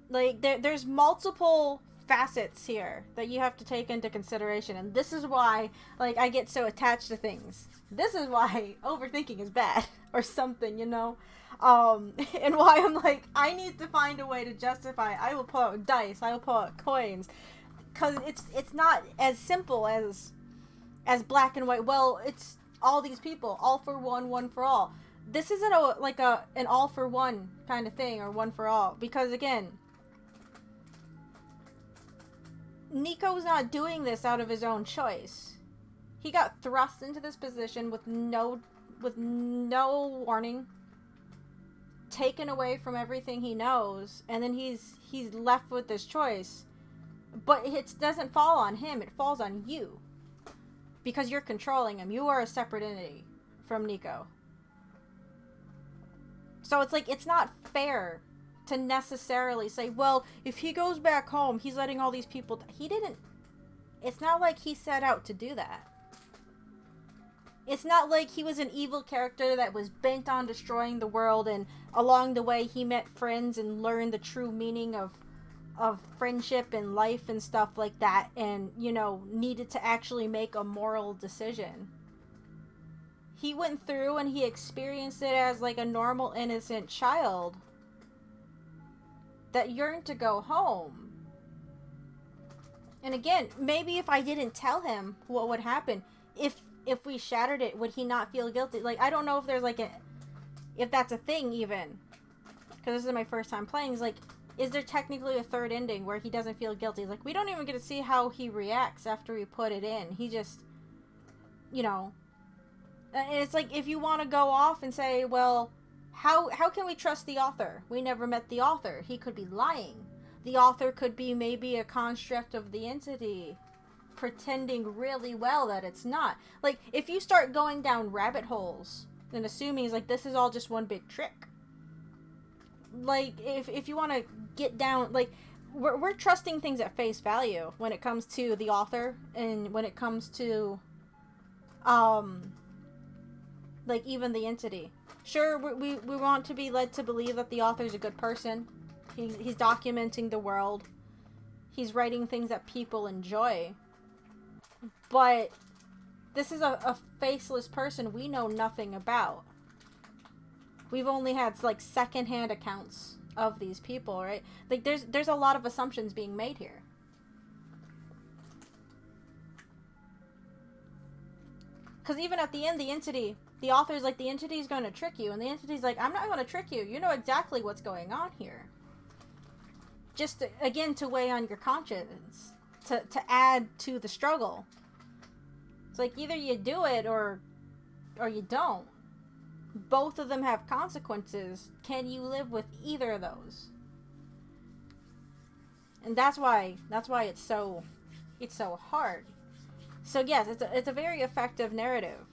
Like, there's multiple facets here that you have to take into consideration, and this is why, like, I get so attached to things. This is why overthinking is bad, or something, you know? And why I'm like, I need to find a way to justify. I will pull out dice, I will pull out coins, because it's not as simple as black and white. Well, it's all these people, all for one, one for all. This isn't an all for one kind of thing, or one for all, because again, Nico's not doing this out of his own choice. He got thrust into this position with no warning, taken away from everything he knows, and then he's left with this choice. But it doesn't fall on him, it falls on you. Because you're controlling him. You are a separate entity from Nico. So it's like, it's not fair to necessarily say, well, if he goes back home, he's letting all these people... He didn't... It's not like he set out to do that. It's not like he was an evil character that was bent on destroying the world, and along the way he met friends and learned the true meaning of friendship and life and stuff like that, and, you know, needed to actually make a moral decision. He went through and he experienced it as like a normal, innocent child that yearned to go home. And again, maybe if I didn't tell him what would happen, if we shattered it, would he not feel guilty? Like, I don't know if there's like if that's a thing even, because this is my first time playing. It's like, is there technically a third ending where he doesn't feel guilty? Like, we don't even get to see how he reacts after we put it in. He just, you know, and it's like, if you want to go off and say, well, how can we trust the author? We never met the author. He could be lying. The author could be maybe a construct of the entity, pretending really well that it's not. Like, if you start going down rabbit holes and assuming it's like, this is all just one big trick. Like, if you want to get down, like, we're trusting things at face value when it comes to the author, and when it comes to, like, even the entity. Sure, we want to be led to believe that the author's a good person. He's documenting the world. He's writing things that people enjoy. But this is a faceless person we know nothing about. We've only had, like, secondhand accounts of these people, right? Like, there's a lot of assumptions being made here. Because even at the end, the author's like, the entity's going to trick you. And the entity's like, I'm not going to trick you. You know exactly what's going on here. Just, again, to weigh on your conscience. To add to the struggle. It's like, either you do it or you don't. Both of them have consequences. Can you live with either of those? And that's why it's so hard. So yes, it's a very effective narrative,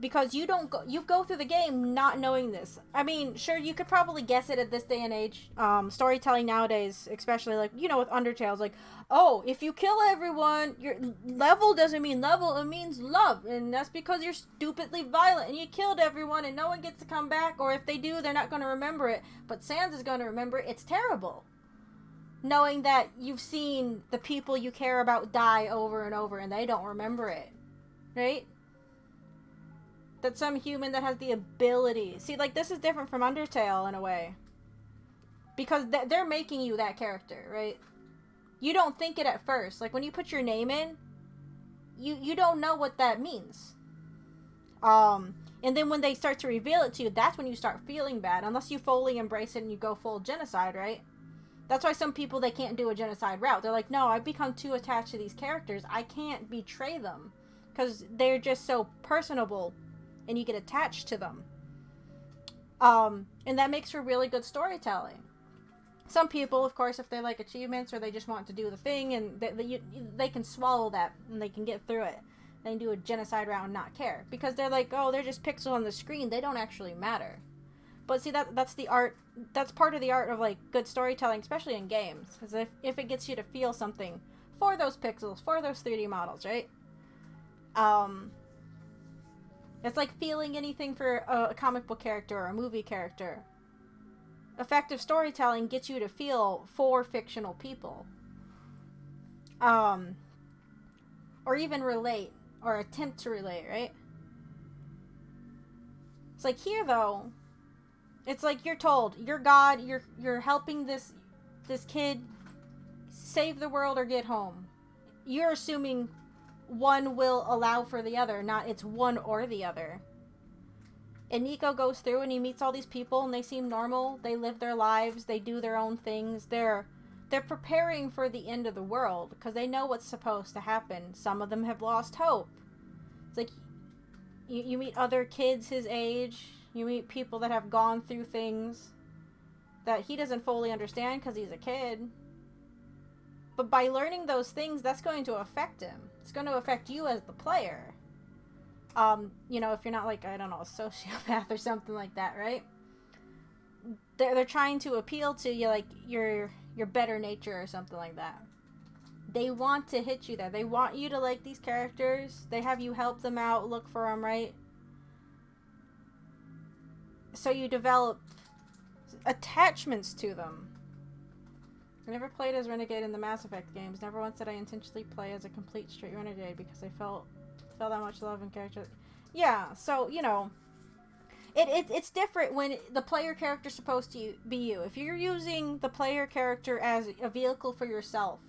because you go through the game not knowing this. I mean, sure, you could probably guess it at this day and age. Storytelling nowadays, especially, like, you know, with Undertale, it's like, oh, if you kill everyone, your level doesn't mean level, it means love, and that's because you're stupidly violent and you killed everyone and no one gets to come back, or if they do, they're not going to remember it, but Sans is going to remember it. It's terrible. Knowing that you've seen the people you care about die over and over and they don't remember it, right? That some human that has the ability... See, like, this is different from Undertale in a way. Because they're making you that character, right? You don't think it at first. Like, when you put your name in, you don't know what that means. And then when they start to reveal it to you, that's when you start feeling bad. Unless you fully embrace it and you go full genocide, right? That's why some people, they can't do a genocide route. They're like, no, I've become too attached to these characters. I can't betray them. Because they're just so personable. And you get attached to them. And that makes for really good storytelling. Some people, of course, if they like achievements or they just want to do the thing, and they can swallow that and they can get through it. They can do a genocide round and not care. Because they're like, oh, they're just pixels on the screen. They don't actually matter. But see, that's the art. That's part of the art of, like, good storytelling, especially in games. Because if it gets you to feel something for those pixels, for those 3D models, right? It's like feeling anything for a comic book character or a movie character. Effective storytelling gets you to feel for fictional people. Or even relate, or attempt to relate, right? It's like here, though, it's like you're told, you're God, you're helping this kid save the world or get home. You're assuming one will allow for the other, not it's one or the other. And Nico goes through and he meets all these people and they seem normal. They live their lives. They do their own things. They're preparing for the end of the world because they know what's supposed to happen. Some of them have lost hope. It's like you meet other kids his age. You meet people that have gone through things that he doesn't fully understand because he's a kid. But by learning those things, that's going to affect him. It's going to affect you as the player. You know, if you're not like, I don't know, a sociopath or something like that, right? They're trying to appeal to you, like, your better nature or something like that. They want to hit you there. They want you to like these characters. They have you help them out, look for them, right? So you develop attachments to them. I never played as Renegade in the Mass Effect games. Never once did I intentionally play as a complete straight Renegade because I felt that much love and character. Yeah, so, you know, it's different when the player character's supposed to be you. If you're using the player character as a vehicle for yourself,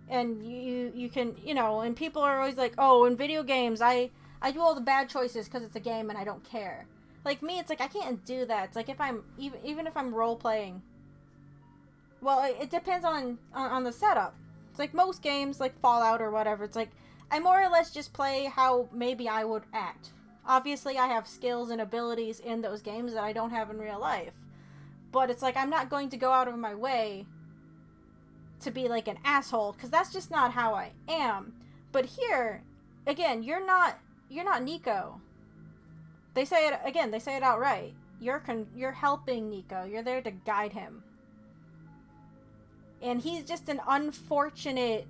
and you can, you know, and people are always like, oh, in video games, I do all the bad choices because it's a game and I don't care. Like me, it's like, I can't do that. It's like if I'm, even if I'm role-playing, well, it depends on the setup. It's like most games, like Fallout or whatever, it's like, I more or less just play how maybe I would act. Obviously, I have skills and abilities in those games that I don't have in real life. But it's like, I'm not going to go out of my way to be like an asshole, because that's just not how I am. But here, again, you're not Nico. They say it outright. You're helping Nico. You're there to guide him. And he's just an unfortunate,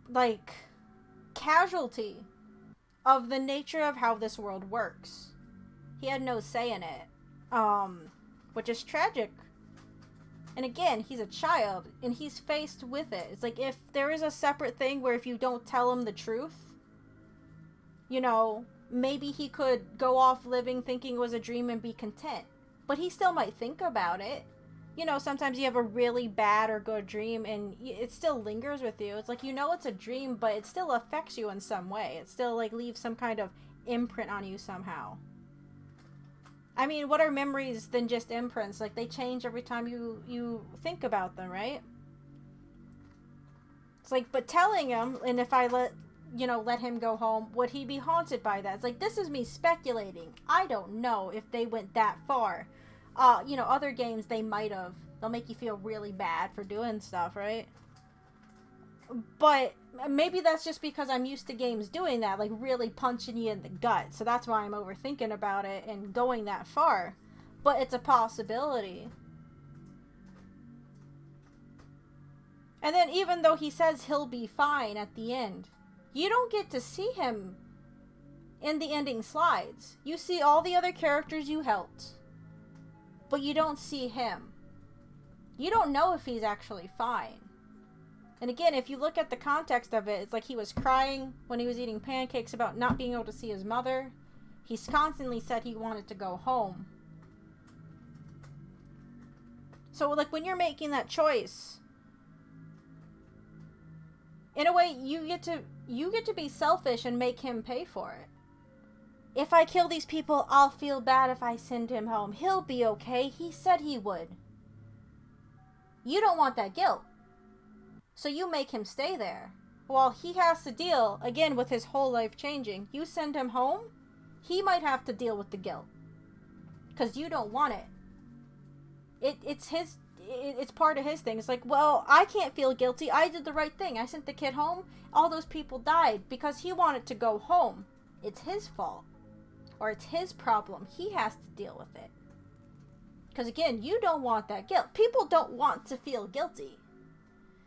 like, casualty of the nature of how this world works. He had no say in it, which is tragic. And again, he's a child, and he's faced with it. It's like, if there is a separate thing where if you don't tell him the truth, you know, maybe he could go off living thinking it was a dream and be content. But he still might think about it. You know, sometimes you have a really bad or good dream and it still lingers with you. It's like, you know it's a dream, but it still affects you in some way. It still, like, leaves some kind of imprint on you somehow. I mean, what are memories than just imprints? Like, they change every time you think about them, right? It's like, but telling him, and if I let him go home, would he be haunted by that? It's like, this is me speculating. I don't know if they went that far. You know, other games, they might have. They'll make you feel really bad for doing stuff, right? But maybe that's just because I'm used to games doing that, like really punching you in the gut. So that's why I'm overthinking about it and going that far. But it's a possibility. And then even though he says he'll be fine at the end, you don't get to see him in the ending slides. You see all the other characters you helped. But you don't see him. You don't know if he's actually fine. And again, if you look at the context of it, it's like he was crying when he was eating pancakes about not being able to see his mother. He's constantly said he wanted to go home. So, like, when you're making that choice, in a way, you get to be selfish and make him pay for it. If I kill these people, I'll feel bad if I send him home. He'll be okay. He said he would. You don't want that guilt. So you make him stay there. While he has to deal, again, with his whole life changing. You send him home, he might have to deal with the guilt. Because you don't want it. It's part of his thing. It's like, well, I can't feel guilty. I did the right thing. I sent the kid home. All those people died because he wanted to go home. It's his fault. Or it's his problem. He has to deal with it. Because again, you don't want that guilt. People don't want to feel guilty.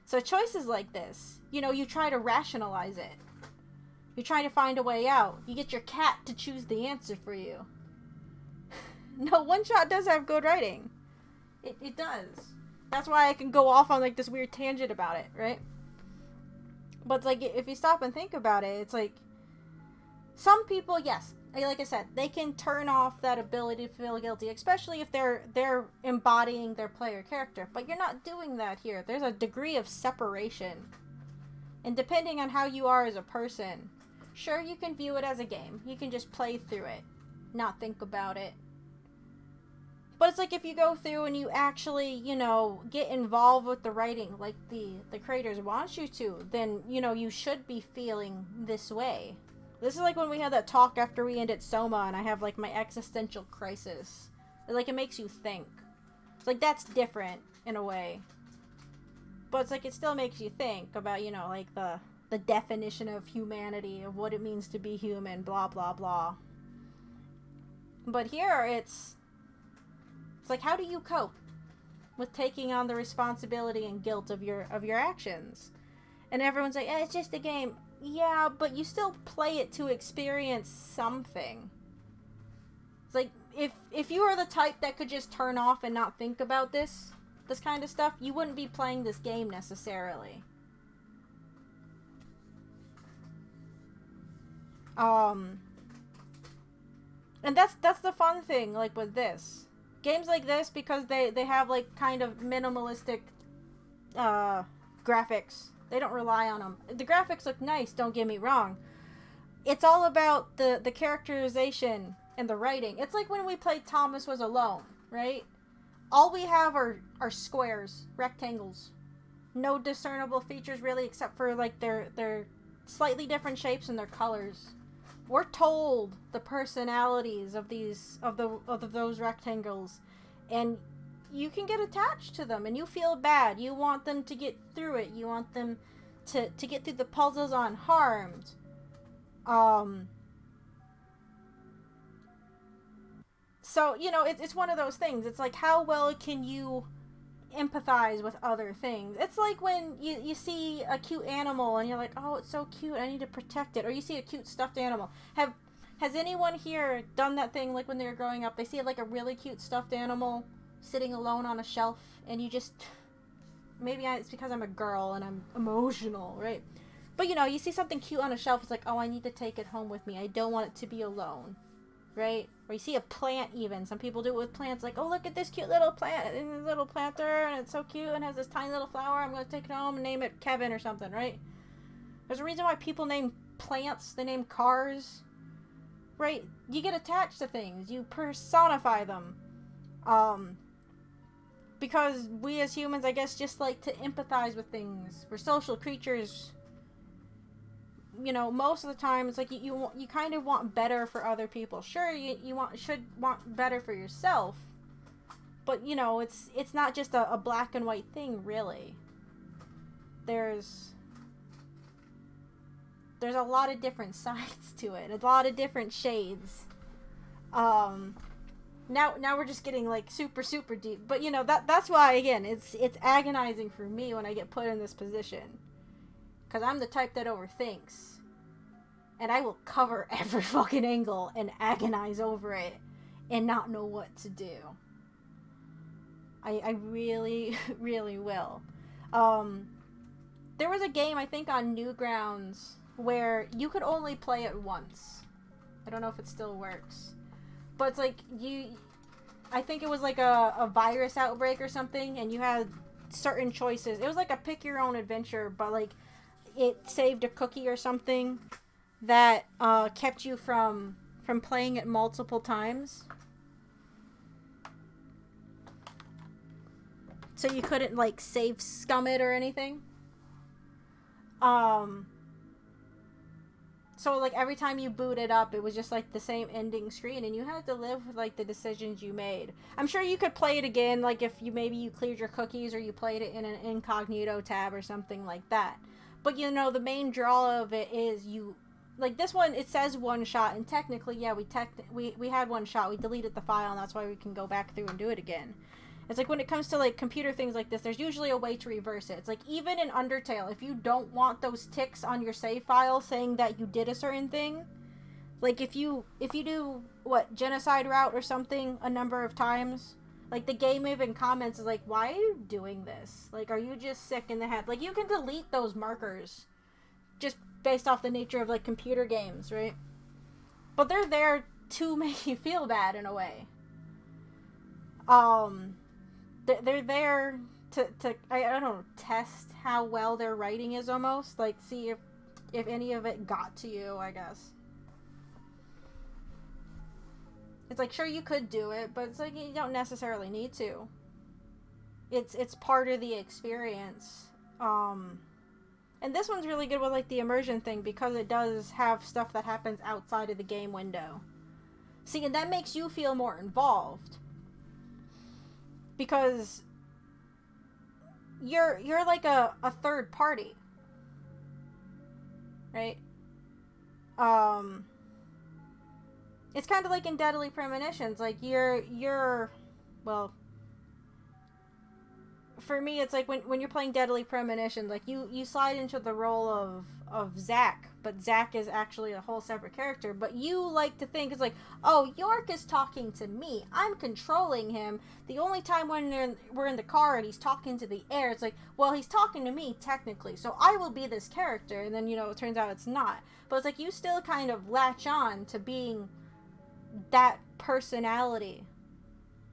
So choices like this, you know, you try to rationalize it. You're trying to find a way out. You get your cat to choose the answer for you. No, OneShot does have good writing. It does. That's why I can go off on, like, this weird tangent about it, right? But it's like, if you stop and think about it, it's like, some people, yes, like I said, they can turn off that ability to feel guilty, especially if they're embodying their player character. But you're not doing that here. There's a degree of separation. And depending on how you are as a person, sure, you can view it as a game. You can just play through it, not think about it. But it's like, if you go through and you actually, you know, get involved with the writing like the creators want you to, then, you know, you should be feeling this way. This is like when we had that talk after we ended Soma, and I have, like, my existential crisis. Like, it makes you think. It's like, that's different in a way. But it's like, it still makes you think about, you know, like, the definition of humanity, of what it means to be human, blah, blah, blah. But here, it's like, how do you cope with taking on the responsibility and guilt of your actions? And everyone's like, it's just a game. Yeah, but you still play it to experience something. It's like, if you were the type that could just turn off and not think about this kind of stuff, you wouldn't be playing this game necessarily. And that's the fun thing, like, with this. Games like this, because they have, like, kind of minimalistic graphics. They don't rely on them. The graphics look nice, don't get me wrong. It's all about the characterization and the writing. It's like when we played Thomas Was Alone, right? All we have are squares, rectangles. No discernible features, really, except for, like, their slightly different shapes and their colors. We're told the personalities of those rectangles, and you can get attached to them, and you feel bad. You want them to get through it. You want them to get through the puzzles unharmed. So, you know, it's one of those things. It's like, how well can you empathize with other things? It's like when you see a cute animal and you're like, oh, it's so cute, I need to protect it. Or you see a cute stuffed animal. Has anyone here done that thing, like, when they were growing up, they see, like, a really cute stuffed animal sitting alone on a shelf, and you just, maybe it's because I'm a girl and I'm emotional, right? But, you know, you see something cute on a shelf, it's like, oh, I need to take it home with me. I don't want it to be alone, right? Or you see a plant, even. Some people do it with plants, like, oh, look at this cute little plant, and this little planter, and it's so cute, and has this tiny little flower. I'm going to take it home and name it Kevin or something, right? There's a reason why people name plants, they name cars, right? You get attached to things. You personify them. Because we as humans, I guess, just like to empathize with things. We're social creatures. You know, most of the time, it's like you kind of want better for other people. Sure, you should want better for yourself, but, you know, it's not just a black and white thing, really. There's a lot of different sides to it, a lot of different shades. Now we're just getting, like, super, super deep. But, you know, that's why, again, it's agonizing for me when I get put in this position. Because I'm the type that overthinks. And I will cover every fucking angle and agonize over it and not know what to do. I really, really will. There was a game, I think, on Newgrounds where you could only play it once. I don't know if it still works. But it's like, I think it was like a virus outbreak or something, and you had certain choices. It was like a pick your own adventure, but, like, it saved a cookie or something that kept you from playing it multiple times. So you couldn't, like, save scum it or anything. So, like, every time you boot it up, it was just, like, the same ending screen, and you had to live with, like, the decisions you made. I'm sure you could play it again, like, if maybe you cleared your cookies, or you played it in an incognito tab or something like that. But, you know, the main draw of it is like, this one, it says OneShot, and technically, yeah, we had OneShot. We deleted the file, and that's why we can go back through and do it again. It's like when it comes to like computer things like this, there's usually a way to reverse it. It's like even in Undertale, if you don't want those ticks on your save file saying that you did a certain thing, like if you do what, genocide route or something a number of times, like the game even comments is like, why are you doing this? Like, are you just sick in the head? Like, you can delete those markers just based off the nature of like computer games, right? But they're there to make you feel bad in a way. They're there to I don't know, test how well their writing is almost. Like, see if any of it got to you, I guess. It's like, sure, you could do it, but it's like you don't necessarily need to. It's part of the experience. And this one's really good with like the immersion thing because it does have stuff that happens outside of the game window. See, and that makes you feel more involved. Because you're like a third party. Right? It's kind of like in Deadly Premonitions. Like, you're well, for me, it's like when you're playing Deadly Premonition, like you slide into the role of Zack, but Zack is actually a whole separate character. But you like to think it's like, oh, York is talking to me. I'm controlling him. The only time when we're in the car and he's talking to the air, it's like, well, he's talking to me technically, so I will be this character. And then, you know, it turns out it's not. But it's like you still kind of latch on to being that personality.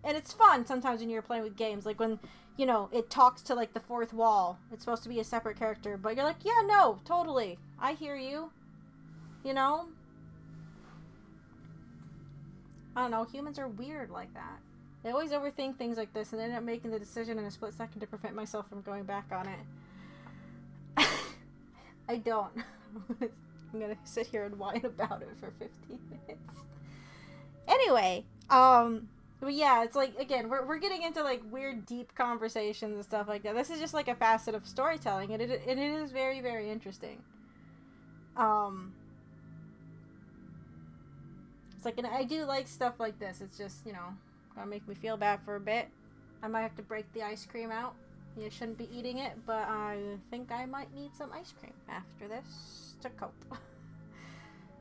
And it's fun sometimes when you're playing with games, like when, you know, it talks to like the fourth wall. It's supposed to be a separate character, but you're like, yeah, no, totally, I hear you. You know, I don't know, humans are weird like that. They always overthink things like this and they end up making the decision in a split second to prevent myself from going back on it. I don't. I'm gonna sit here and whine about it for 15 minutes. Anyway, but yeah, it's like, again, we're getting into like weird deep conversations and stuff like that. This is just like a facet of storytelling, and it is very, very interesting. It's like, and I do like stuff like this. It's just, you know, gonna make me feel bad for a bit. I might have to break the ice cream out. You shouldn't be eating it, but I think I might need some ice cream after this to cope.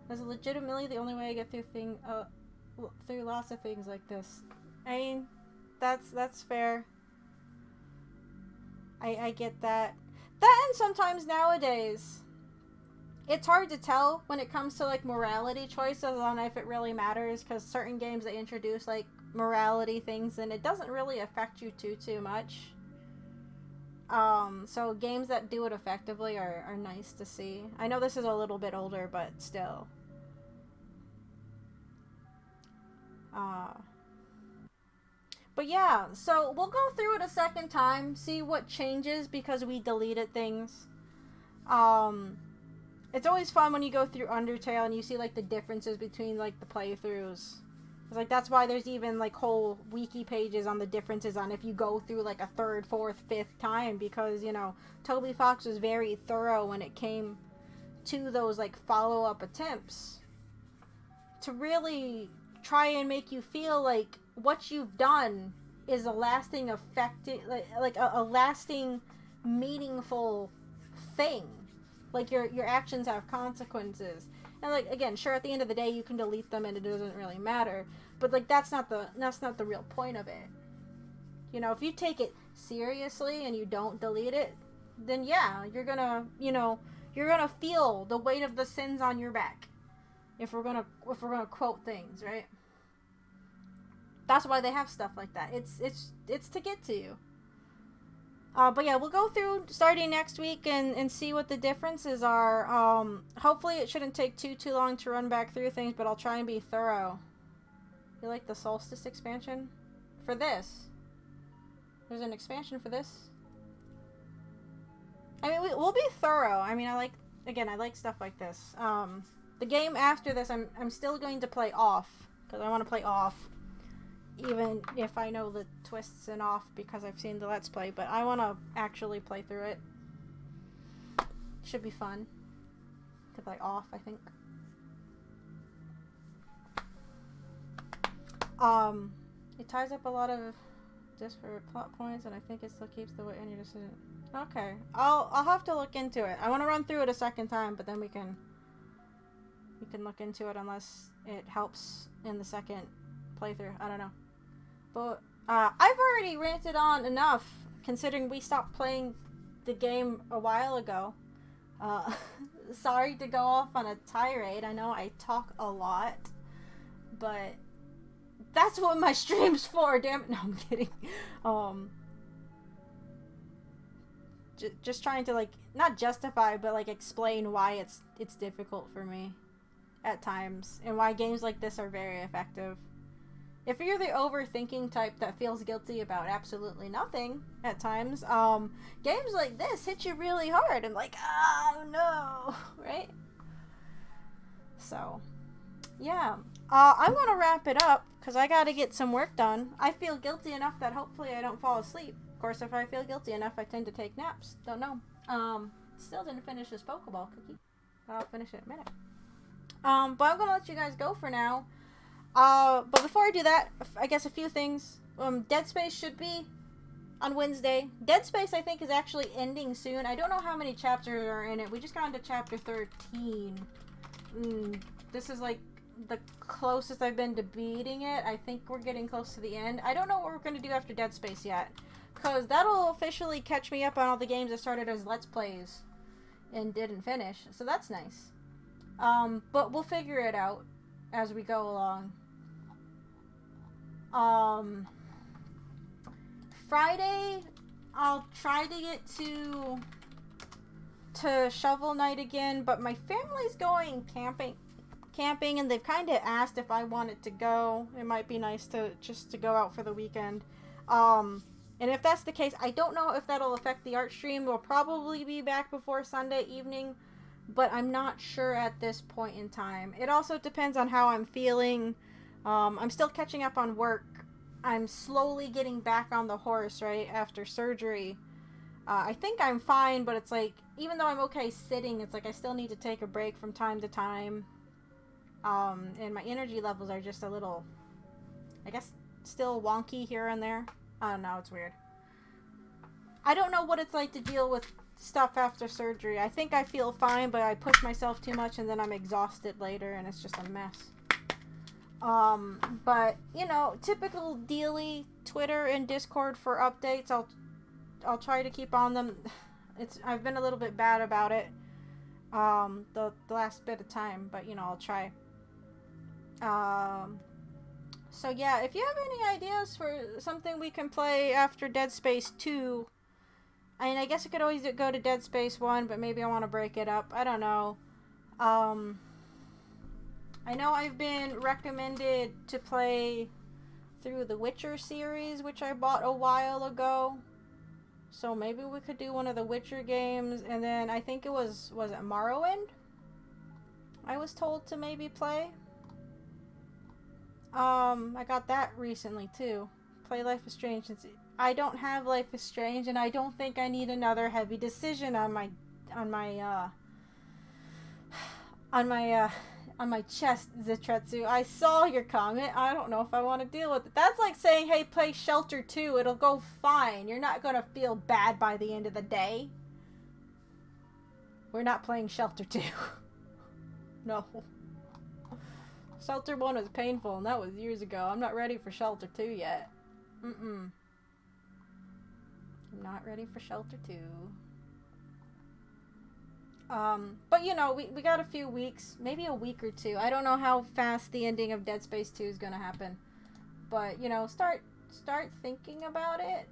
That's legitimately the only way I get through lots of things like this. I mean, that's fair. I get that. That, and sometimes nowadays, it's hard to tell when it comes to like morality choices on if it really matters, because certain games they introduce like morality things and it doesn't really affect you too much. So games that do it effectively are nice to see. I know this is a little bit older, but still. But yeah, so we'll go through it a second time, see what changes because we deleted things. It's always fun when you go through Undertale and you see like the differences between like the playthroughs. It's like, that's why there's even like whole wiki pages on the differences on if you go through like a third, fourth, fifth time, because, you know, Toby Fox was very thorough when it came to those like follow-up attempts to really try and make you feel like what you've done is a lasting effect, like a lasting meaningful thing. Like your actions have consequences. And like, again, sure, at the end of the day you can delete them and it doesn't really matter, but like that's not the real point of it. You know, if you take it seriously and you don't delete it, then yeah, you're gonna feel the weight of the sins on your back. If we're gonna quote things, right? That's why they have stuff like that. It's to get to you. But yeah, we'll go through starting next week and see what the differences are. Hopefully it shouldn't take too long to run back through things, but I'll try and be thorough. You like the Solstice expansion? For this? There's an expansion for this? I mean, we'll be thorough. I mean, I like stuff like this. The game after this, I'm still going to play off, because I want to play off. Even if I know the twists and off because I've seen the Let's Play, but I want to actually play through it. Should be fun to play off, I think. It ties up a lot of just for plot points, and I think it still keeps the way in your decision. Okay, I'll have to look into it. I want to run through it a second time, but then we can look into it unless it helps in the second playthrough. I don't know. But I've already ranted on enough, considering we stopped playing the game a while ago. Sorry to go off on a tirade. I know I talk a lot, but that's what my stream's for. Damn it! No, I'm kidding. Just trying to, like, not justify, but like explain why it's difficult for me at times, and why games like this are very effective. If you're the overthinking type that feels guilty about absolutely nothing at times, games like this hit you really hard and like, oh no, right? So, yeah. I'm gonna wrap it up because I gotta get some work done. I feel guilty enough that hopefully I don't fall asleep. Of course, if I feel guilty enough, I tend to take naps. Don't know. Still didn't finish this Pokeball cookie. I'll finish it in a minute. But I'm gonna let you guys go for now. But before I do that, I guess a few things. Dead Space should be on Wednesday. Dead Space, I think, is actually ending soon. I don't know how many chapters are in it. We just got into chapter 13. This is like the closest I've been to beating it. I think we're getting close to the end. I don't know what we're going to do after Dead Space yet, because that'll officially catch me up on all the games I started as Let's Plays and didn't finish. So that's nice. But we'll figure it out as we go along. Friday, I'll try to get to Shovel Knight again, but my family's going camping, and they've kind of asked if I wanted to go. It might be nice to go out for the weekend. And if that's the case, I don't know if that'll affect the art stream. We'll probably be back before Sunday evening, but I'm not sure at this point in time. It also depends on how I'm feeling. I'm still catching up on work. I'm slowly getting back on the horse, right, after surgery. I think I'm fine, but it's like, even though I'm okay sitting, it's like I still need to take a break from time to time. And my energy levels are just a little, I guess, still wonky here and there. I don't know, it's weird. I don't know what it's like to deal with stuff after surgery. I think I feel fine, but I push myself too much and then I'm exhausted later and it's just a mess. But, you know, typical Dealy, Twitter and Discord for updates. I'll try to keep on them. I've been a little bit bad about it, the last bit of time, but, you know, I'll try. So yeah, if you have any ideas for something we can play after Dead Space 2, I mean, I guess I could always go to Dead Space 1, but maybe I want to break it up. I don't know. I know I've been recommended to play through the Witcher series, which I bought a while ago. So maybe we could do one of the Witcher games, and then I think it was it Morrowind? I was told to maybe play. I got that recently too. Play Life is Strange. I don't have Life is Strange, and I don't think I need another heavy decision on my chest, Zitretsu. I saw your comment. I don't know if I want to deal with it. That's like saying, hey, play Shelter 2. It'll go fine. You're not going to feel bad by the end of the day. We're not playing Shelter 2. No. Shelter 1 was painful, and that was years ago. I'm not ready for Shelter 2 yet. I'm not ready for Shelter 2. But you know, we got a few weeks, maybe a week or two. I don't know how fast the ending of Dead Space 2 is gonna happen. But, you know, start thinking about it.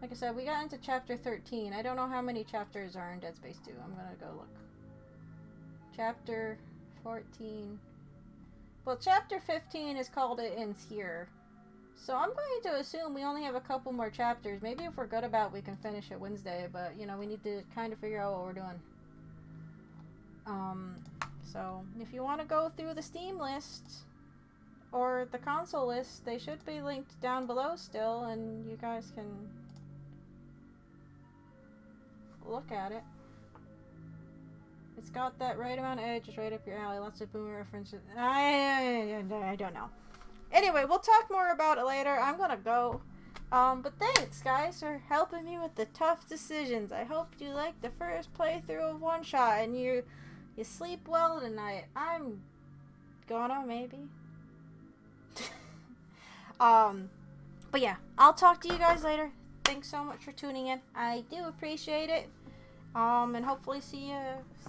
Like I said, we got into chapter 13. I don't know how many chapters are in Dead Space 2. I'm gonna go look. Chapter 14. Well, chapter 15 is called It Ends Here. So I'm going to assume we only have a couple more chapters. Maybe if we're good about it, we can finish it Wednesday. But, you know, we need to kind of figure out what we're doing. So if you want to go through the Steam list or the console list, they should be linked down below still, and you guys can look at it. It's got that right amount of edge, just right up your alley. Lots of boomer references. I don't know. Anyway, we'll talk more about it later. I'm gonna go But thanks, guys, for helping me with the tough decisions. I hope you liked the first playthrough of OneShot and you sleep well tonight. I'm gonna, maybe. But yeah, I'll talk to you guys later. Thanks so much for tuning in. I do appreciate it. And hopefully see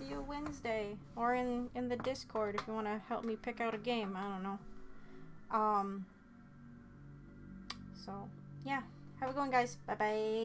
you Wednesday or in the Discord if you want to help me pick out a game. I don't know. So yeah, have a good one, guys. Bye bye.